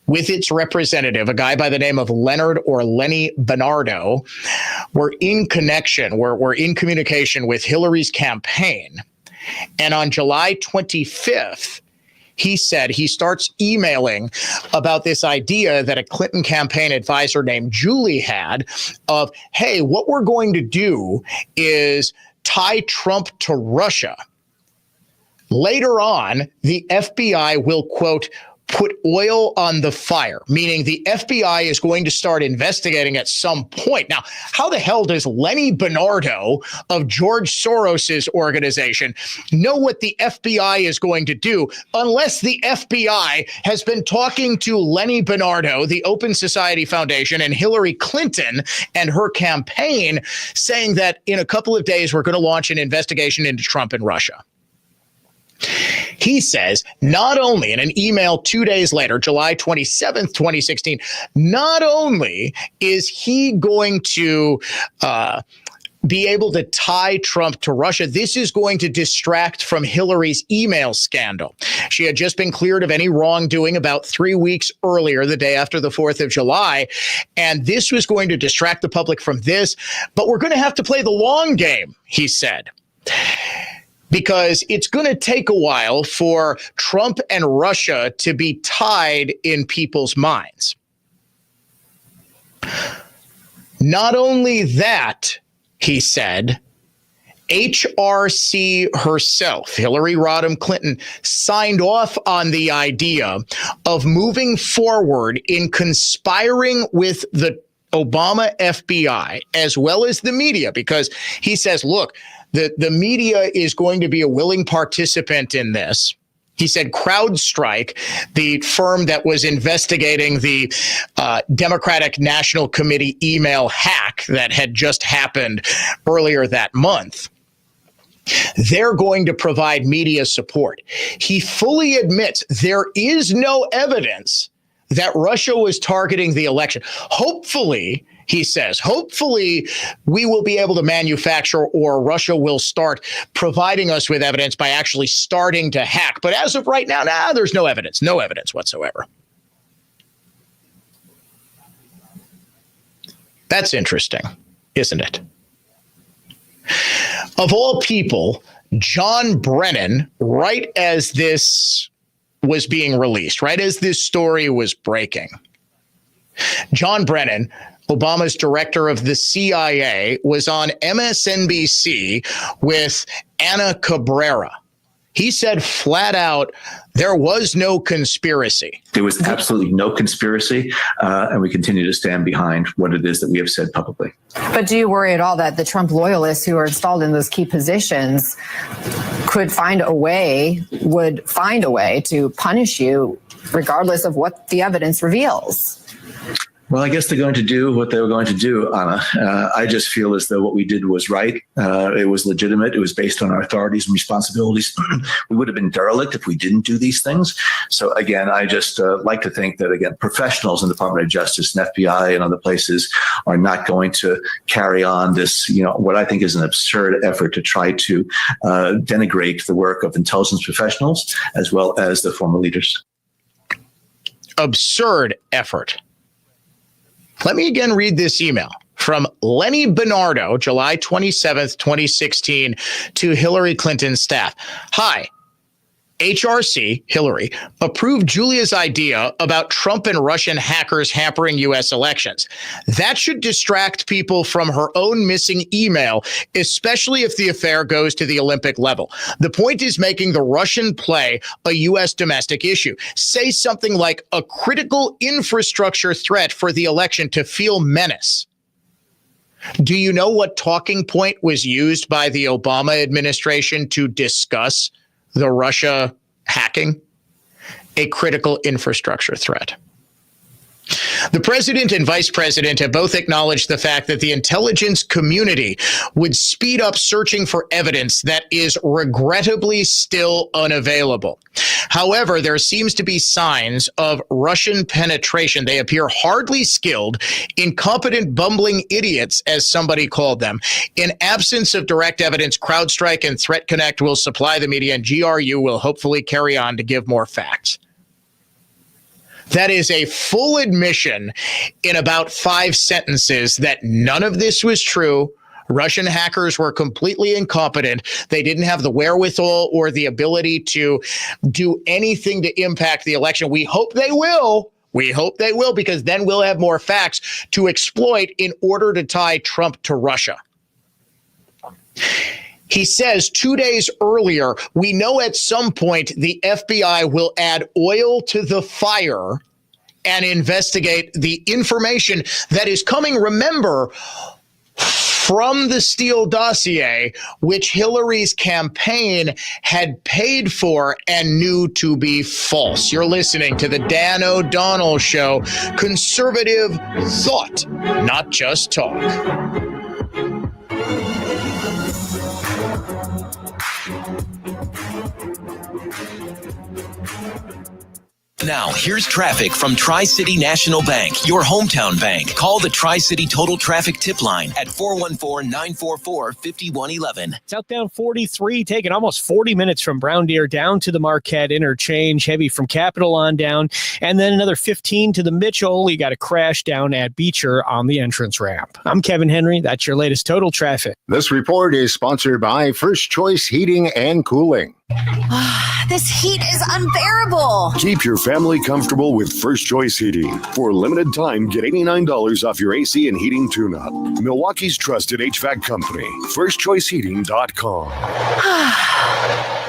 with its representative, a guy by the name of Leonard or Lenny Bernardo, were in communication with Hillary's campaign. And on July 25th, he said he starts emailing about this idea that a Clinton campaign advisor named Julie had of, hey, what we're going to do is tie Trump to Russia. Later on, the FBI will, quote, put oil on the fire, meaning the FBI is going to start investigating at some point. Now, how the hell does Lenny Bernardo of George Soros's organization know what the FBI is going to do unless the FBI has been talking to Lenny Bernardo, the Open Society Foundation, and Hillary Clinton and her campaign, saying that in a couple of days, we're going to launch an investigation into Trump and Russia? He says not only in an email 2 days later, July 27th, 2016, not only is he going to be able to tie Trump to Russia, this is going to distract from Hillary's email scandal. She had just been cleared of any wrongdoing about 3 weeks earlier, the day after the 4th of July. And this was going to distract the public from this. But we're going to have to play the long game, he said, because it's going to take a while for Trump and Russia to be tied in people's minds. Not only that, he said, HRC herself, Hillary Rodham Clinton, signed off on the idea of moving forward in conspiring with the Obama FBI as well as the media, because he says, look, the media is going to be a willing participant in this. He said CrowdStrike, the firm that was investigating the Democratic National Committee email hack that had just happened earlier that month, they're going to provide media support. He fully admits there is no evidence that Russia was targeting the election. Hopefully, he says, hopefully we will be able to manufacture, or Russia will start providing us with evidence by actually starting to hack. But as of right now, there's no evidence whatsoever. That's interesting, isn't it? Of all people, John Brennan, right as this was being released, right as this story was breaking, John Brennan, Obama's director of the CIA, was on MSNBC with Ana Cabrera. He said flat out, there was no conspiracy. There was absolutely no conspiracy, and we continue to stand behind what it is that we have said publicly. But do you worry at all that the Trump loyalists who are installed in those key positions would find a way to punish you regardless of what the evidence reveals? Well, I guess they're going to do what they were going to do, Anna. I just feel as though what we did was right. It was legitimate. It was based on our authorities and responsibilities. We would have been derelict if we didn't do these things. So, again, I just like to think that, again, professionals in the Department of Justice and FBI and other places are not going to carry on this, what I think is an absurd effort to try to denigrate the work of intelligence professionals as well as the former leaders. Absurd effort. Let me again read this email from Lenny Bernardo, July 27th, 2016, to Hillary Clinton's staff. Hi, HRC, Hillary, approved Julia's idea about Trump and Russian hackers hampering U.S. elections. That should distract people from her own missing email, especially if the affair goes to the Olympic level. The point is making the Russian play a U.S. domestic issue. Say something like a critical infrastructure threat for the election to feel menace. Do you know what talking point was used by the Obama administration to discuss the Russia hacking? A critical infrastructure threat. The president and vice president have both acknowledged the fact that the intelligence community would speed up searching for evidence that is regrettably still unavailable. However, there seems to be signs of Russian penetration. They appear hardly skilled, incompetent, bumbling idiots, as somebody called them. In absence of direct evidence, CrowdStrike and Threat Connect will supply the media, and GRU will hopefully carry on to give more facts. That is a full admission in about 5 sentences that none of this was true. Russian hackers were completely incompetent. They didn't have the wherewithal or the ability to do anything to impact the election. We hope they will. We hope they will, because then we'll have more facts to exploit in order to tie Trump to Russia. He says 2 days earlier, we know at some point the FBI will add oil to the fire and investigate the information that is coming, remember, from the Steele dossier, which Hillary's campaign had paid for and knew to be false. You're listening to the Dan O'Donnell Show. Conservative thought, not just talk. Now, here's traffic from Tri-City National Bank, your hometown bank. Call the Tri-City Total Traffic Tip Line at 414-944-5111. Southbound 43 taking almost 40 minutes from Brown Deer down to the Marquette interchange, heavy from Capitol on down, and then another 15 to the Mitchell. You got a crash down at Beecher on the entrance ramp. I'm Kevin Henry. That's your latest total traffic. This report is sponsored by First Choice Heating and Cooling. This heat is unbearable. Keep your family comfortable with First Choice Heating. For a limited time, get $89 off your AC and heating tune-up. Milwaukee's trusted HVAC company, firstchoiceheating.com.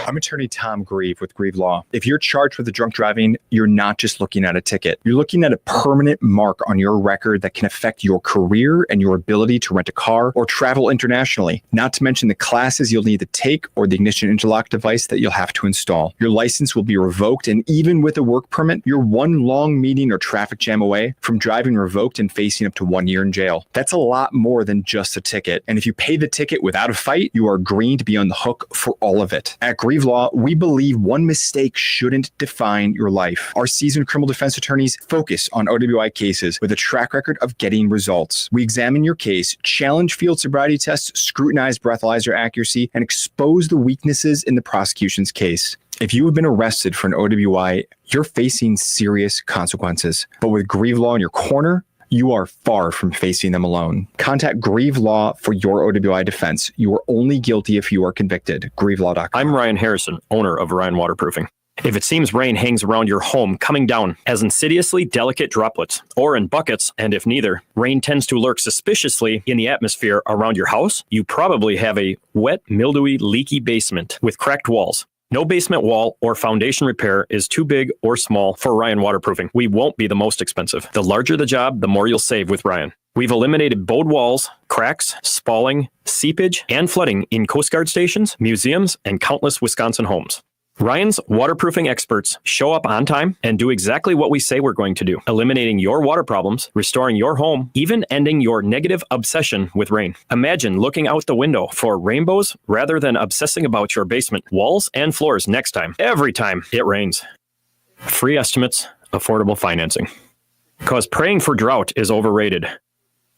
I'm attorney Tom Grieve with Grieve Law. If you're charged with drunk driving, you're not just looking at a ticket. You're looking at a permanent mark on your record that can affect your career and your ability to rent a car or travel internationally, not to mention the classes you'll need to take or the ignition interlock device that you'll have to install. Your license will be revoked, and even with a work permit, you're one long meeting or traffic jam away from driving revoked and facing up to 1 year in jail. That's a lot more than just a ticket. And if you pay the ticket without a fight, you are agreeing to be on the hook for all of it. At Grieve Law, we believe one mistake shouldn't define your life. Our seasoned criminal defense attorneys focus on OWI cases with a track record of getting results. We examine your case, challenge field sobriety tests, scrutinize breathalyzer accuracy, and expose the weaknesses in the prosecution's case. If you have been arrested for an OWI, you're facing serious consequences. But with Grieve Law in your corner, you are far from facing them alone. Contact Grieve Law for your OWI defense. You are only guilty if you are convicted. GrieveLaw.com. I'm Ryan Harrison, owner of Ryan Waterproofing. If it seems rain hangs around your home coming down as insidiously delicate droplets or in buckets, and if neither, rain tends to lurk suspiciously in the atmosphere around your house, you probably have a wet, mildewy, leaky basement with cracked walls. No basement wall or foundation repair is too big or small for Ryan Waterproofing. We won't be the most expensive. The larger the job, the more you'll save with Ryan. We've eliminated bowed walls, cracks, spalling, seepage, and flooding in Coast Guard stations, museums, and countless Wisconsin homes. Ryan's waterproofing experts show up on time and do exactly what we say we're going to do, eliminating your water problems, restoring your home, even ending your negative obsession with rain. Imagine looking out the window for rainbows rather than obsessing about your basement walls and floors next time, every time it rains. Free estimates, affordable financing. Because praying for drought is overrated.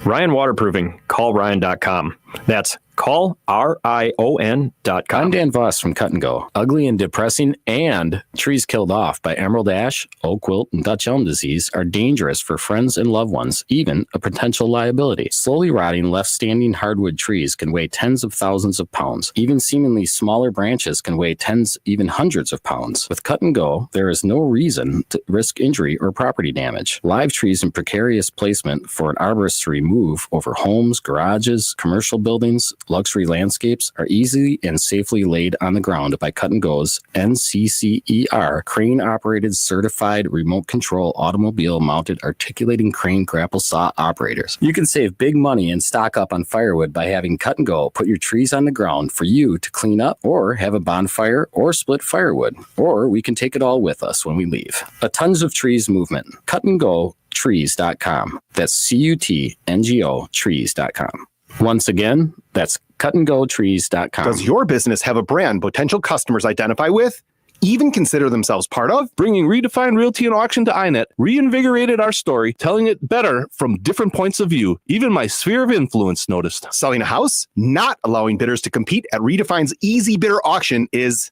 Ryan Waterproofing, call Ryan.com. That's Call RION.com. I'm Dan Voss from Cut and Go. Ugly and depressing and trees killed off by emerald ash, oak wilt, and Dutch elm disease are dangerous for friends and loved ones, even a potential liability. Slowly rotting, left-standing hardwood trees can weigh tens of thousands of pounds. Even seemingly smaller branches can weigh tens, even hundreds of pounds. With Cut and Go, there is no reason to risk injury or property damage. Live trees in precarious placement for an arborist to remove over homes, garages, commercial buildings, luxury landscapes are easily and safely laid on the ground by Cut and Go's NCCER crane-operated certified remote control automobile mounted articulating crane grapple saw operators. You can save big money and stock up on firewood by having Cut and Go put your trees on the ground for you to clean up or have a bonfire or split firewood, or we can take it all with us when we leave. A Tons of Trees movement. Cut and Go trees.com. That's CUTNGO trees.com. Once again, that's cutandgotrees.com. Does your business have a brand potential customers identify with? Even consider themselves part of? Bringing Redefined Realty and Auction to iNet reinvigorated our story, telling it better from different points of view. Even my sphere of influence noticed. Selling a house? Not allowing bidders to compete at Redefine's Easy Bidder Auction is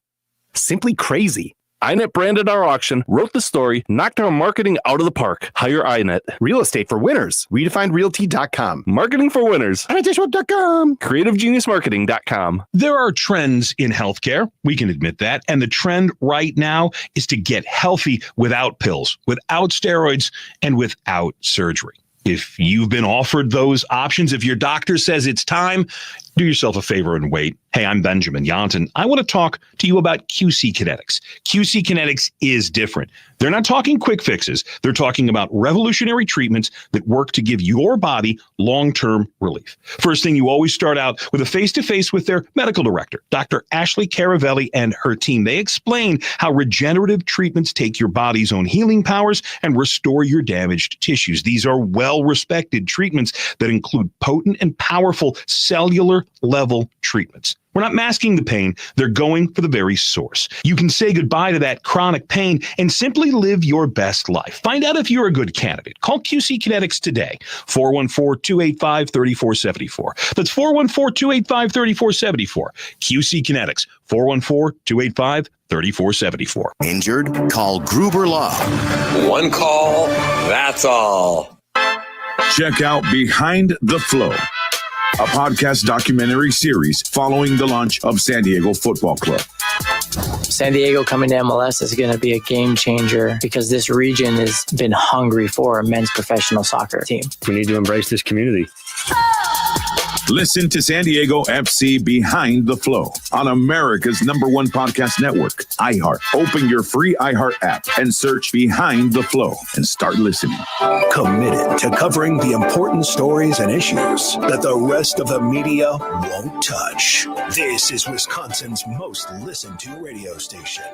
simply crazy. iNet branded our auction, wrote the story, knocked our marketing out of the park. Hire iNet. Real estate for winners. RedefinedRealty.com. Marketing for winners. RedefinedRealty.com. CreativeGeniusMarketing.com. There are trends in healthcare. We can admit that. And the trend right now is to get healthy without pills, without steroids, and without surgery. If you've been offered those options, if your doctor says it's time, do yourself a favor and wait. Hey, I'm Benjamin Yonton. I want to talk to you about QC Kinetics. QC Kinetics is different. They're not talking quick fixes. They're talking about revolutionary treatments that work to give your body long-term relief. First thing, you always start out with a face-to-face with their medical director, Dr. Ashley Caravelli, and her team. They explain how regenerative treatments take your body's own healing powers and restore your damaged tissues. These are well-respected treatments that include potent and powerful cellular level treatments. We're not masking the pain. They're going for the very source. You can say goodbye to that chronic pain and simply live your best life. Find out if you're a good candidate. Call QC Kinetics today, 414-285-3474. That's 414-285-3474. QC Kinetics, 414-285-3474. Injured? Call Gruber Law. One call, that's all. Check out Behind the Flow, a podcast documentary series following the launch of San Diego Football Club. San Diego coming to MLS is going to be a game changer because this region has been hungry for a men's professional soccer team. We need to embrace this community. Listen to San Diego FC Behind the Flow on America's #1 podcast network, iHeart. Open your free iHeart app and search Behind the Flow and start listening. Committed to covering the important stories and issues that the rest of the media won't touch. This is Wisconsin's most listened to radio station.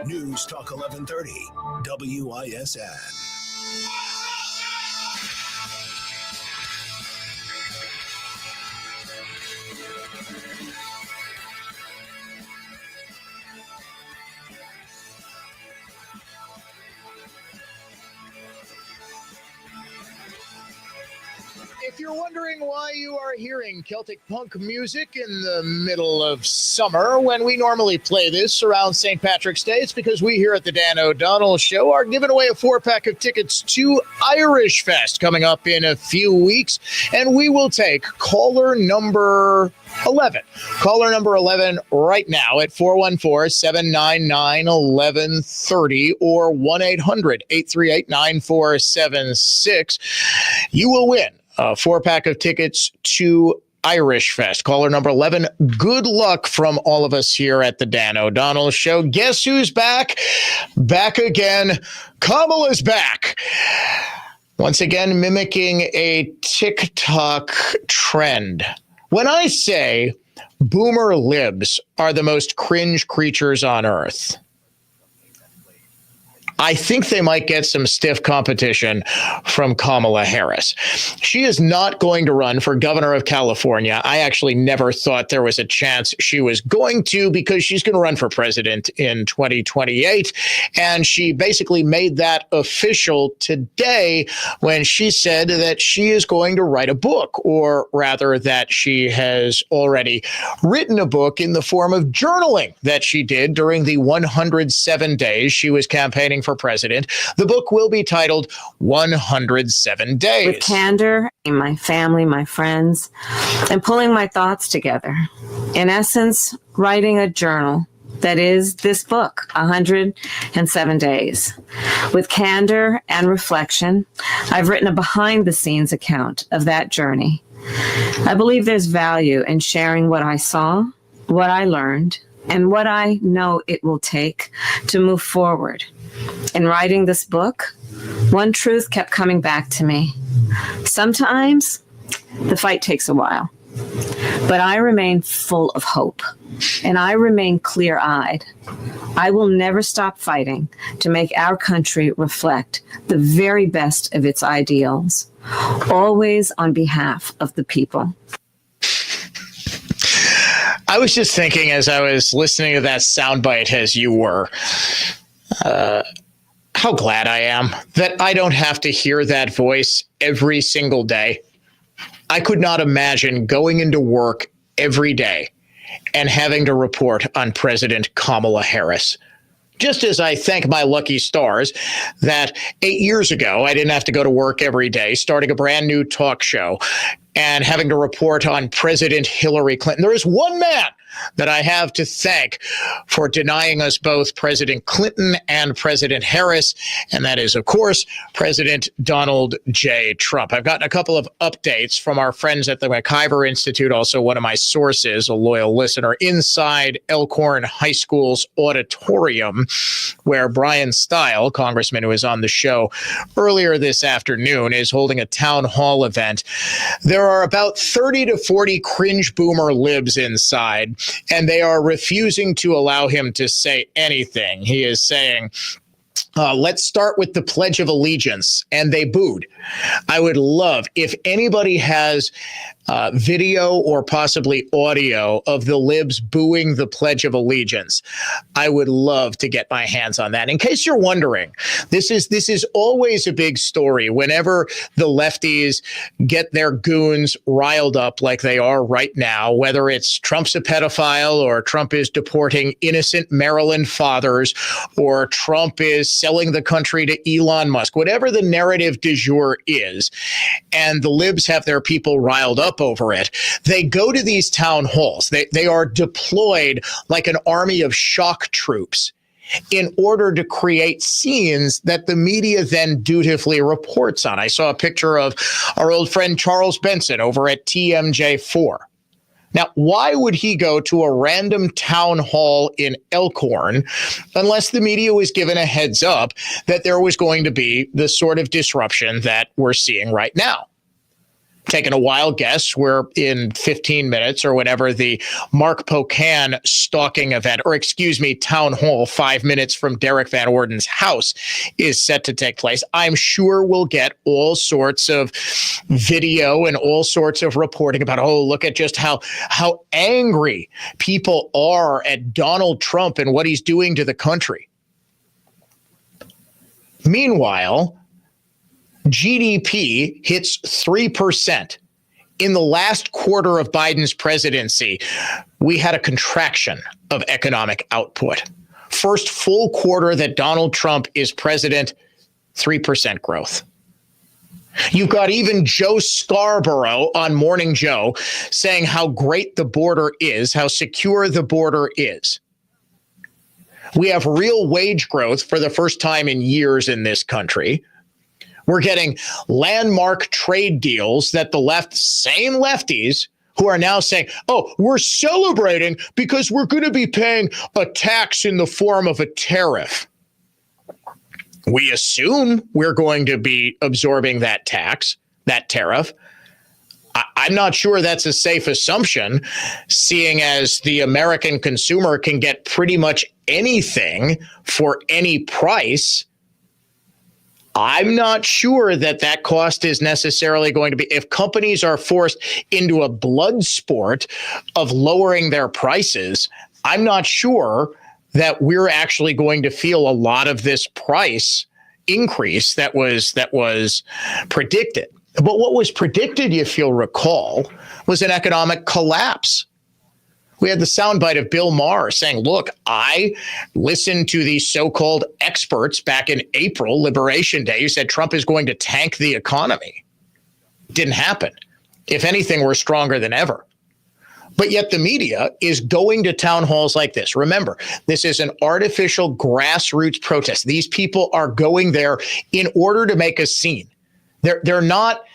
News Talk 1130, WISN. If you're wondering why you are hearing Celtic punk music in the middle of summer when we normally play this around St. Patrick's Day, it's because we here at the Dan O'Donnell Show are giving away a 4-pack of tickets to Irish Fest coming up in a few weeks, and we will take caller number 11. Caller number 11 right now at 414-799-1130 or 1-800-838-9476. You will win a 4-pack of tickets to Irish Fest. Caller number 11. Good luck from all of us here at the Dan O'Donnell Show. Guess who's back? Back again. Kamala's back. Once again, mimicking a TikTok trend. When I say boomer libs are the most cringe creatures on earth, I think they might get some stiff competition from Kamala Harris. She is not going to run for governor of California. I actually never thought there was a chance she was going to, because she's going to run for president in 2028. And she basically made that official today when she said that she is going to write a book, or rather that she has already written a book in the form of journaling that she did during the 107 days she was campaigning for president. The book will be titled 107 Days. With candor, my family, my friends, and pulling my thoughts together. In essence, writing a journal that is this book, 107 Days. With candor and reflection, I've written a behind-the-scenes account of that journey. I believe there's value in sharing what I saw, what I learned, and what I know it will take to move forward. In writing this book, one truth kept coming back to me. Sometimes the fight takes a while, but I remain full of hope, and I remain clear-eyed. I will never stop fighting to make our country reflect the very best of its ideals, always on behalf of the people. I was just thinking as I was listening to that soundbite, as you were, how glad I am that I don't have to hear that voice every single day. I could not imagine going into work every day and having to report on President Kamala Harris. Just as I thank my lucky stars that 8 years ago, I didn't have to go to work every day, starting a brand new talk show and having to report on President Hillary Clinton. There is one man that I have to thank for denying us both President Clinton and President Harris, and that is, of course, President Donald J. Trump. I've gotten a couple of updates from our friends at the McIver Institute, also one of my sources, a loyal listener, inside Elkhorn High School's auditorium, where Bryan Steil, congressman who was on the show earlier this afternoon, is holding a town hall event. There are about 30 to 40 cringe boomer libs inside, and they are refusing to allow him to say anything. He is saying, let's start with the Pledge of Allegiance. And they booed. I would love if anybody has video or possibly audio of the libs booing the Pledge of Allegiance. I would love to get my hands on that. In case you're wondering, this is always a big story whenever the lefties get their goons riled up like they are right now, whether it's Trump's a pedophile or Trump is deporting innocent Maryland fathers or Trump is selling the country to Elon Musk, whatever the narrative du jour is, and the libs have their people riled up over it, they go to these town halls. They are deployed like an army of shock troops in order to create scenes that the media then dutifully reports on. I saw a picture of our old friend Charles Benson over at TMJ4. Now, why would he go to a random town hall in Elkhorn unless the media was given a heads up that there was going to be the sort of disruption that we're seeing right now? Taking a wild guess, we're in 15 minutes or whenever the Mark Pocan stalking event, or excuse me, town hall 5 minutes from Derrick Van Orden's house is set to take place. I'm sure we'll get all sorts of video and all sorts of reporting about, oh, look at just how angry people are at Donald Trump and what he's doing to the country. Meanwhile, GDP hits 3%. In the last quarter of Biden's presidency, we had a contraction of economic output. First full quarter that Donald Trump is president, 3% growth. You've got even Joe Scarborough on Morning Joe saying how great the border is, how secure the border is. We have real wage growth for the first time in years in this country. We're getting landmark trade deals that the same lefties who are now saying, oh, we're celebrating because we're going to be paying a tax in the form of a tariff. We assume we're going to be absorbing that tax, that tariff. I'm not sure that's a safe assumption, seeing as the American consumer can get pretty much anything for any price I'm not sure that cost is necessarily going to be, if companies are forced into a blood sport of lowering their prices, I'm not sure that we're actually going to feel a lot of this price increase that was predicted. But what was predicted, if you'll recall, was an economic collapse. We had the soundbite of Bill Maher saying, look, I listened to these so-called experts back in April, Liberation Day, who said Trump is going to tank the economy. Didn't happen. If anything, we're stronger than ever. But yet the media is going to town halls like this. Remember, this is an artificial grassroots protest. These people are going there in order to make a scene. They're not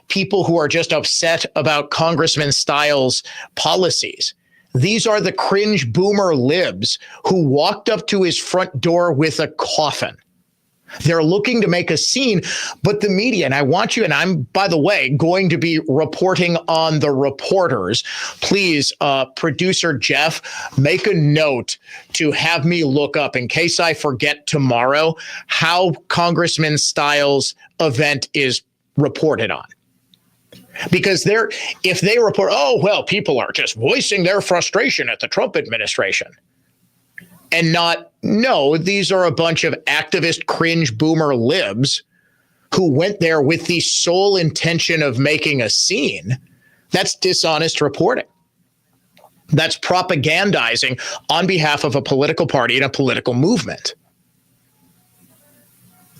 people who are just upset about Congressman Steil's policies. These are the cringe boomer libs who walked up to his front door with a coffin. They're looking to make a scene, but the media, and I want you, and I'm, by the way, going to be reporting on the reporters. Please, producer Jeff, make a note to have me look up, in case I forget tomorrow, how Congressman Steil's event is reported on. Because if they report, oh, well, people are just voicing their frustration at the Trump administration. And no, these are a bunch of activist cringe boomer libs who went there with the sole intention of making a scene. That's dishonest reporting. That's propagandizing on behalf of a political party and a political movement.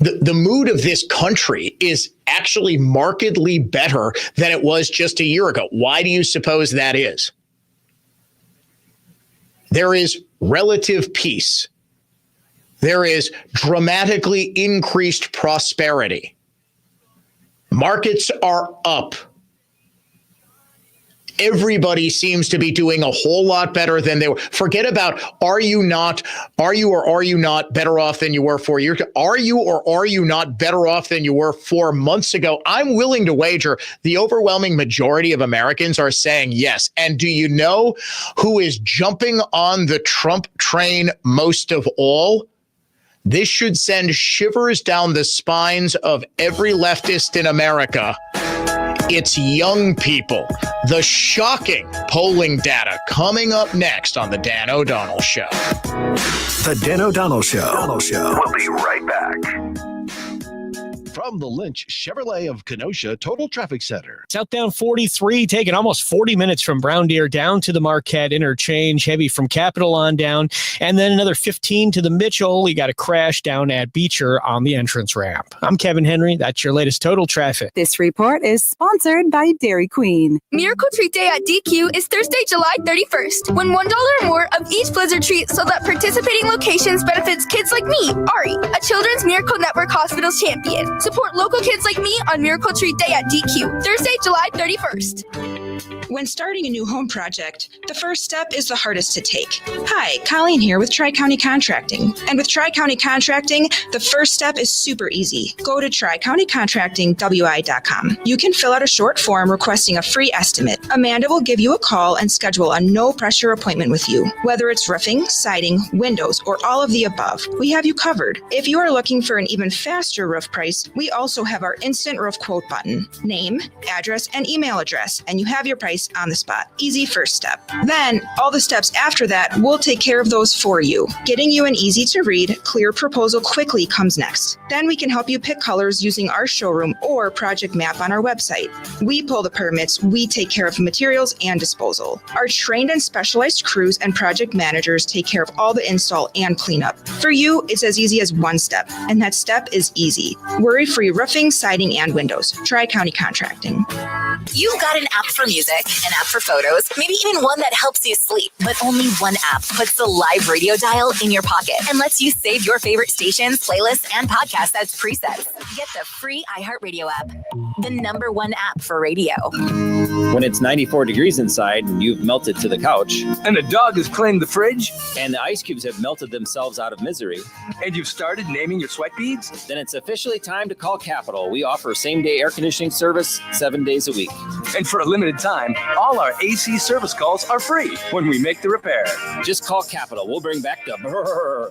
The mood of this country is actually markedly better than it was just a year ago. Why do you suppose that is? There is relative peace. There is dramatically increased prosperity. Markets are up. Everybody seems to be doing a whole lot better than they were. Forget about are you or are you not better off than you were 4 years ago? Are you or are you not better off than you were 4 months ago? I'm willing to wager the overwhelming majority of Americans are saying yes. And do you know who is jumping on the Trump train most of all? This should send shivers down the spines of every leftist in America. It's young people. The shocking polling data coming up next on The Dan O'Donnell Show. The Dan O'Donnell Show. We'll be right back. From the Lynch Chevrolet of Kenosha Total Traffic Center. Southbound 43 taking almost 40 minutes from Brown Deer down to the Marquette interchange, heavy from Capitol on down, and then another 15 to the Mitchell. You got a crash down at Beecher on the entrance ramp. I'm Kevin Henry. That's your latest total traffic. This report is sponsored by Dairy Queen. Miracle Treat Day at DQ is Thursday, July 31st. Win $1 or more of each Blizzard treat so that participating locations benefits kids like me, Ari, a Children's Miracle Network Hospitals champion. Support local kids like me on Miracle Treat Day at DQ, Thursday, July 31st. When starting a new home project, the first step is the hardest to take. Hi, Colleen here with Tri-County Contracting. And with Tri-County Contracting, the first step is super easy. Go to tricountycontractingwi.com. You can fill out a short form requesting a free estimate. Amanda will give you a call and schedule a no-pressure appointment with you. Whether it's roofing, siding, windows, or all of the above, we have you covered. If you are looking for an even faster roof price, we also have our instant roof quote button. Name, address, and email address, and you have your price on the spot. Easy first step. Then, all the steps after that, we'll take care of those for you. Getting you an easy-to-read, clear proposal quickly comes next. Then we can help you pick colors using our showroom or project map on our website. We pull the permits, we take care of materials and disposal. Our trained and specialized crews and project managers take care of all the install and cleanup. For you, it's as easy as one step, and that step is easy. Worry-free roofing, siding, and windows. Tri-County Contracting. You've got an app for music, an app for photos, maybe even one that helps you sleep. But only one app puts the live radio dial in your pocket and lets you save your favorite stations, playlists, and podcasts as presets. Get the free iHeartRadio app, the #1 app for radio. When it's 94 degrees inside and you've melted to the couch, and the dog has claimed the fridge, and the ice cubes have melted themselves out of misery, and you've started naming your sweat beads, then it's officially time to call Capital. We offer same-day air conditioning service 7 days a week. And for a limited time, all our AC service calls are free when we make the repair. Just call Capital. We'll bring back the brrr.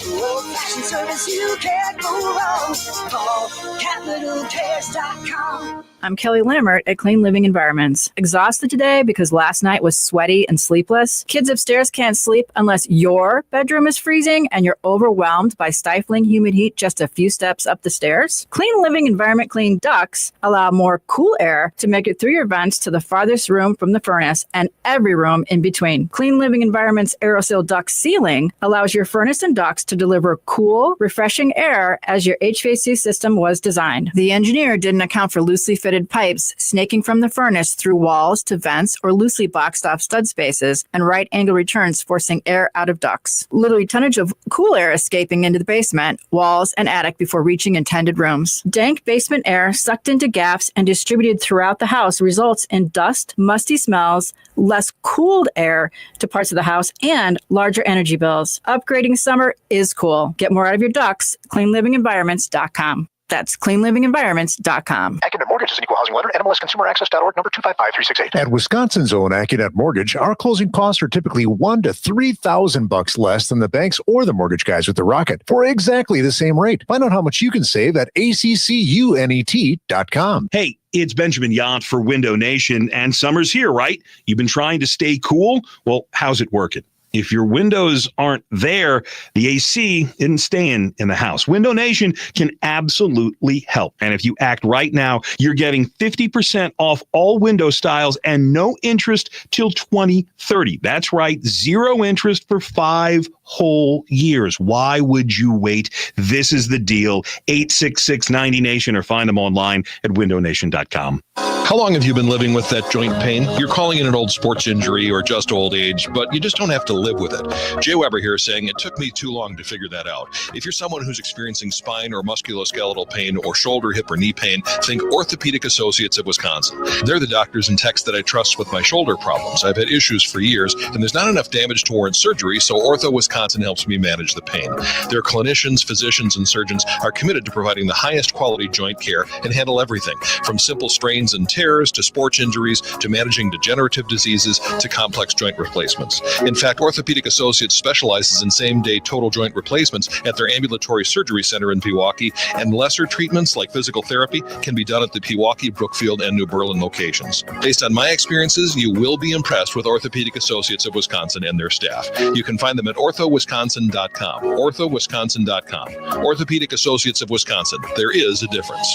Old-fashioned service, you can't go wrong. Call CapitalCares.com. I'm Kelly Linnemert at Clean Living Environments. Exhausted today because last night was sweaty and sleepless? Kids upstairs can't sleep unless your bedroom is freezing and you're overwhelmed by stifling humid heat just a few steps up the stairs? Clean Living Environment Clean ducts allow more cool air to make it through your vents to the farthest room from the furnace and every room in between. Clean Living Environment's AeroSeal duct sealing allows your furnace and ducts to deliver cool, refreshing air as your HVAC system was designed. The engineer didn't account for loosely fitted pipes snaking from the furnace through walls to vents or loosely boxed off stud spaces and right angle returns forcing air out of ducts. Literally tonnage of cool air escaping into the basement, walls, and attic before reaching intended rooms. Dank basement air sucked into gaps and distributed throughout the house results in dust, musty smells, less cooled air to parts of the house, and larger energy bills. Upgrading summer is cool. Get more out of your ducts. CleanLivingEnvironments.com. That's cleanlivingenvironments.com. Accunet Mortgage is an equal housing lender. NMLSConsumerAccess.org, number 255368. At Wisconsin's own Accunet Mortgage, our closing costs are typically $1,000 to $3,000 less than the banks or the mortgage guys with the Rocket for exactly the same rate. Find out how much you can save at ACCUNET.com. Hey, it's Benjamin Yacht for Window Nation, and summer's here, right? You've been trying to stay cool? Well, how's it working? If your windows aren't there, the AC isn't staying in the house. Window Nation can absolutely help. And if you act right now, you're getting 50% off all window styles and no interest till 2030. That's right, zero interest for 5 whole years. Why would you wait? This is the deal. 866-90Nation or find them online at windownation.com. How long have you been living with that joint pain? You're calling it an old sports injury or just old age, but you just don't have to live with it. Jay Weber here saying it took me too long to figure that out. If you're someone who's experiencing spine or musculoskeletal pain or shoulder, hip, or knee pain, think Orthopedic Associates of Wisconsin. They're the doctors and techs that I trust with my shoulder problems. I've had issues for years, and there's not enough damage to warrant surgery, so Ortho Wisconsin helps me manage the pain. Their clinicians, physicians, and surgeons are committed to providing the highest quality joint care and handle everything from simple strains and tears to sports injuries to managing degenerative diseases to complex joint replacements. In fact, Orthopedic Associates specializes in same-day total joint replacements at their ambulatory surgery center in Pewaukee, and lesser treatments like physical therapy can be done at the Pewaukee, Brookfield, and New Berlin locations. Based on my experiences, you will be impressed with Orthopedic Associates of Wisconsin and their staff. You can find them at orthowisconsin.com. orthowisconsin.com. Orthopedic Associates of Wisconsin. There is a difference.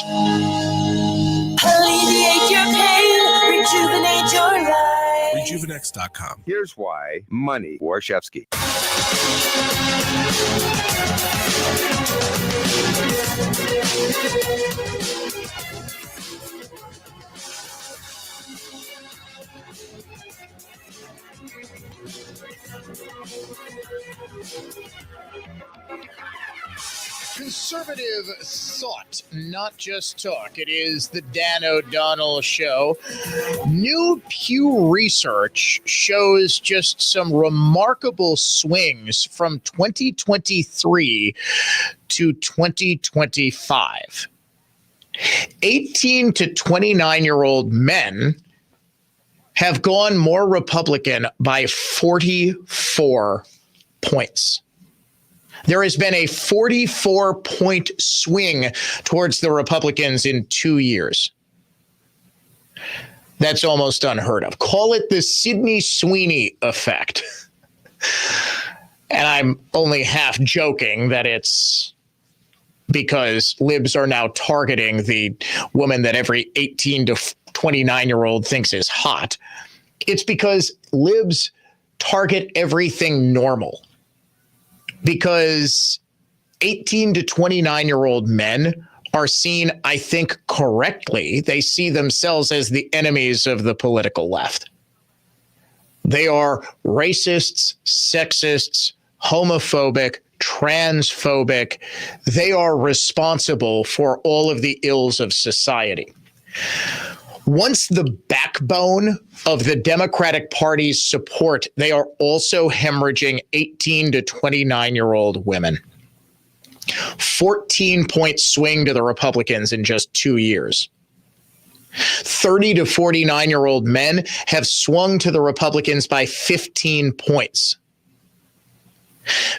Alleviate your pain, rejuvenate your life. Rejuvenex.com. Here's why money Warshevsky. Conservative thought, not just talk. It is the Dan O'Donnell Show. New Pew research shows just some remarkable swings from 2023 to 2025. 18 to 29-year-old men have gone more Republican by 44 points. There has been a 44-point swing towards the Republicans in 2 years. That's almost unheard of. Call it the Sidney Sweeney effect. And I'm only half joking that it's because libs are now targeting the woman that every 18 to 29-year-old thinks is hot. It's because libs target everything normal. Because 18 to 29-year-old men are seen, I think correctly, they see themselves as the enemies of the political left. They are racists, sexists, homophobic, transphobic. They are responsible for all of the ills of society. Once the backbone of the Democratic Party's support, they are also hemorrhaging 18 to 29-year-old women. 14-point swing to the Republicans in just 2 years. 30 to 49-year-old men have swung to the Republicans by 15 points.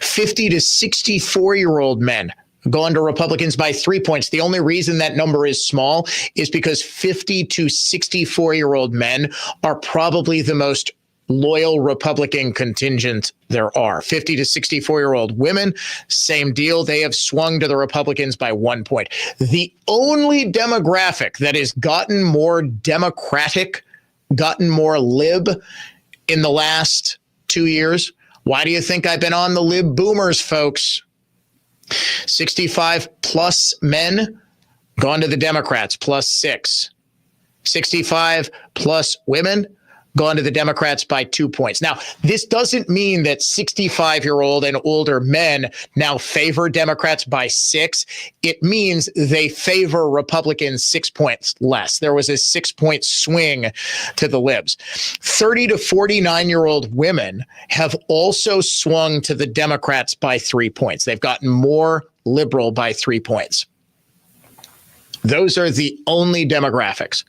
50 to 64-year-old men gone to Republicans by 3 points. The only reason that number is small is because 50 to 64-year-old men are probably the most loyal Republican contingent there are. 50 to 64-year-old women, same deal. They have swung to the Republicans by 1 point. The only demographic that has gotten more Democratic, gotten more lib in the last 2 years, why do you think I've been on the lib boomers, folks? 65 plus men gone to the Democrats, +6. 65 plus women gone to the Democrats by 2 points. Now, this doesn't mean that 65-year-old and older men now favor Democrats by 6. It means they favor Republicans 6 points less. There was a 6-point swing to the libs. 30 to 49-year-old women have also swung to the Democrats by 3 points. They've gotten more liberal by 3 points. Those are the only demographics.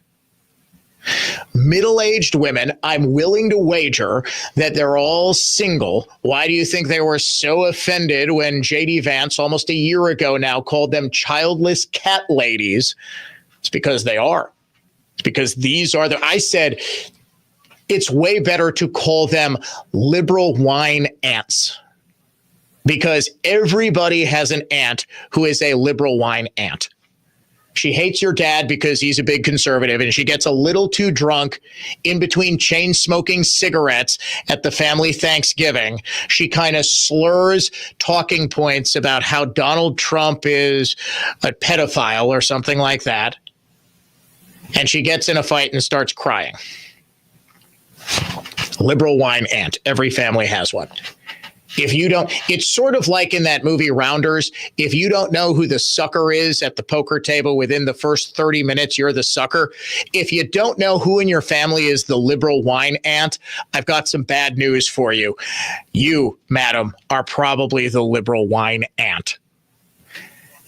Middle-aged women, I'm willing to wager that they're all single. Why do you think they were so offended when J.D. Vance almost a year ago now called them childless cat ladies? It's because they are. It's because these are I said it's way better to call them liberal wine ants, because everybody has an aunt who is a liberal wine ant. She hates your dad because he's a big conservative, and she gets a little too drunk in between chain smoking cigarettes at the family Thanksgiving. She kind of slurs talking points about how Donald Trump is a pedophile or something like that. And she gets in a fight and starts crying. Liberal wine aunt. Every family has one. If you don't, it's sort of like in that movie Rounders. If you don't know who the sucker is at the poker table within the first 30 minutes, you're the sucker. If you don't know who in your family is the liberal wine aunt, I've got some bad news for you. You, madam, are probably the liberal wine aunt.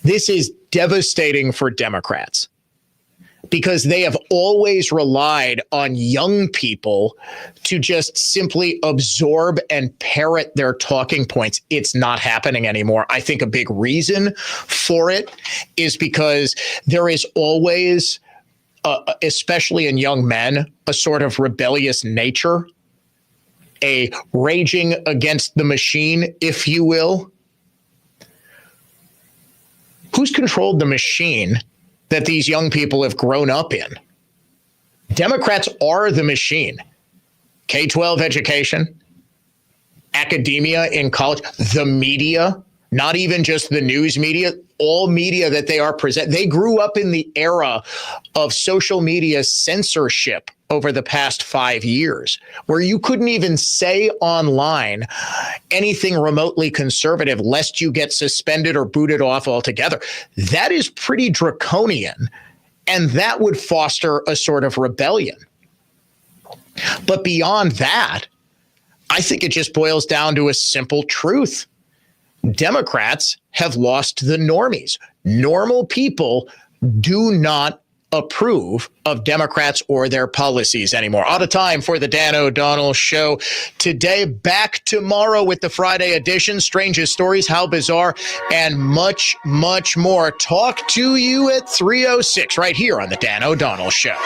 This is devastating for Democrats, because they have always relied on young people to just simply absorb and parrot their talking points. It's not happening anymore. I think a big reason for it is because there is always, especially in young men, a sort of rebellious nature, a raging against the machine, if you will. Who's controlled the machine that these young people have grown up in? Democrats are the machine. K-12 education, academia in college, the media, not even just the news media, all media that they are present. They grew up in the era of social media censorship over the past 5 years, where you couldn't even say online anything remotely conservative lest you get suspended or booted off altogether. That is pretty draconian, and that would foster a sort of rebellion. But beyond that, I think it just boils down to a simple truth. Democrats have lost the normies. Normal people do not approve of Democrats or their policies anymore. Out of time for the Dan O'Donnell Show today. Back tomorrow with the Friday edition. Strangest stories, how bizarre, and much, much more. Talk to you at 3:06 right here on the Dan O'Donnell Show.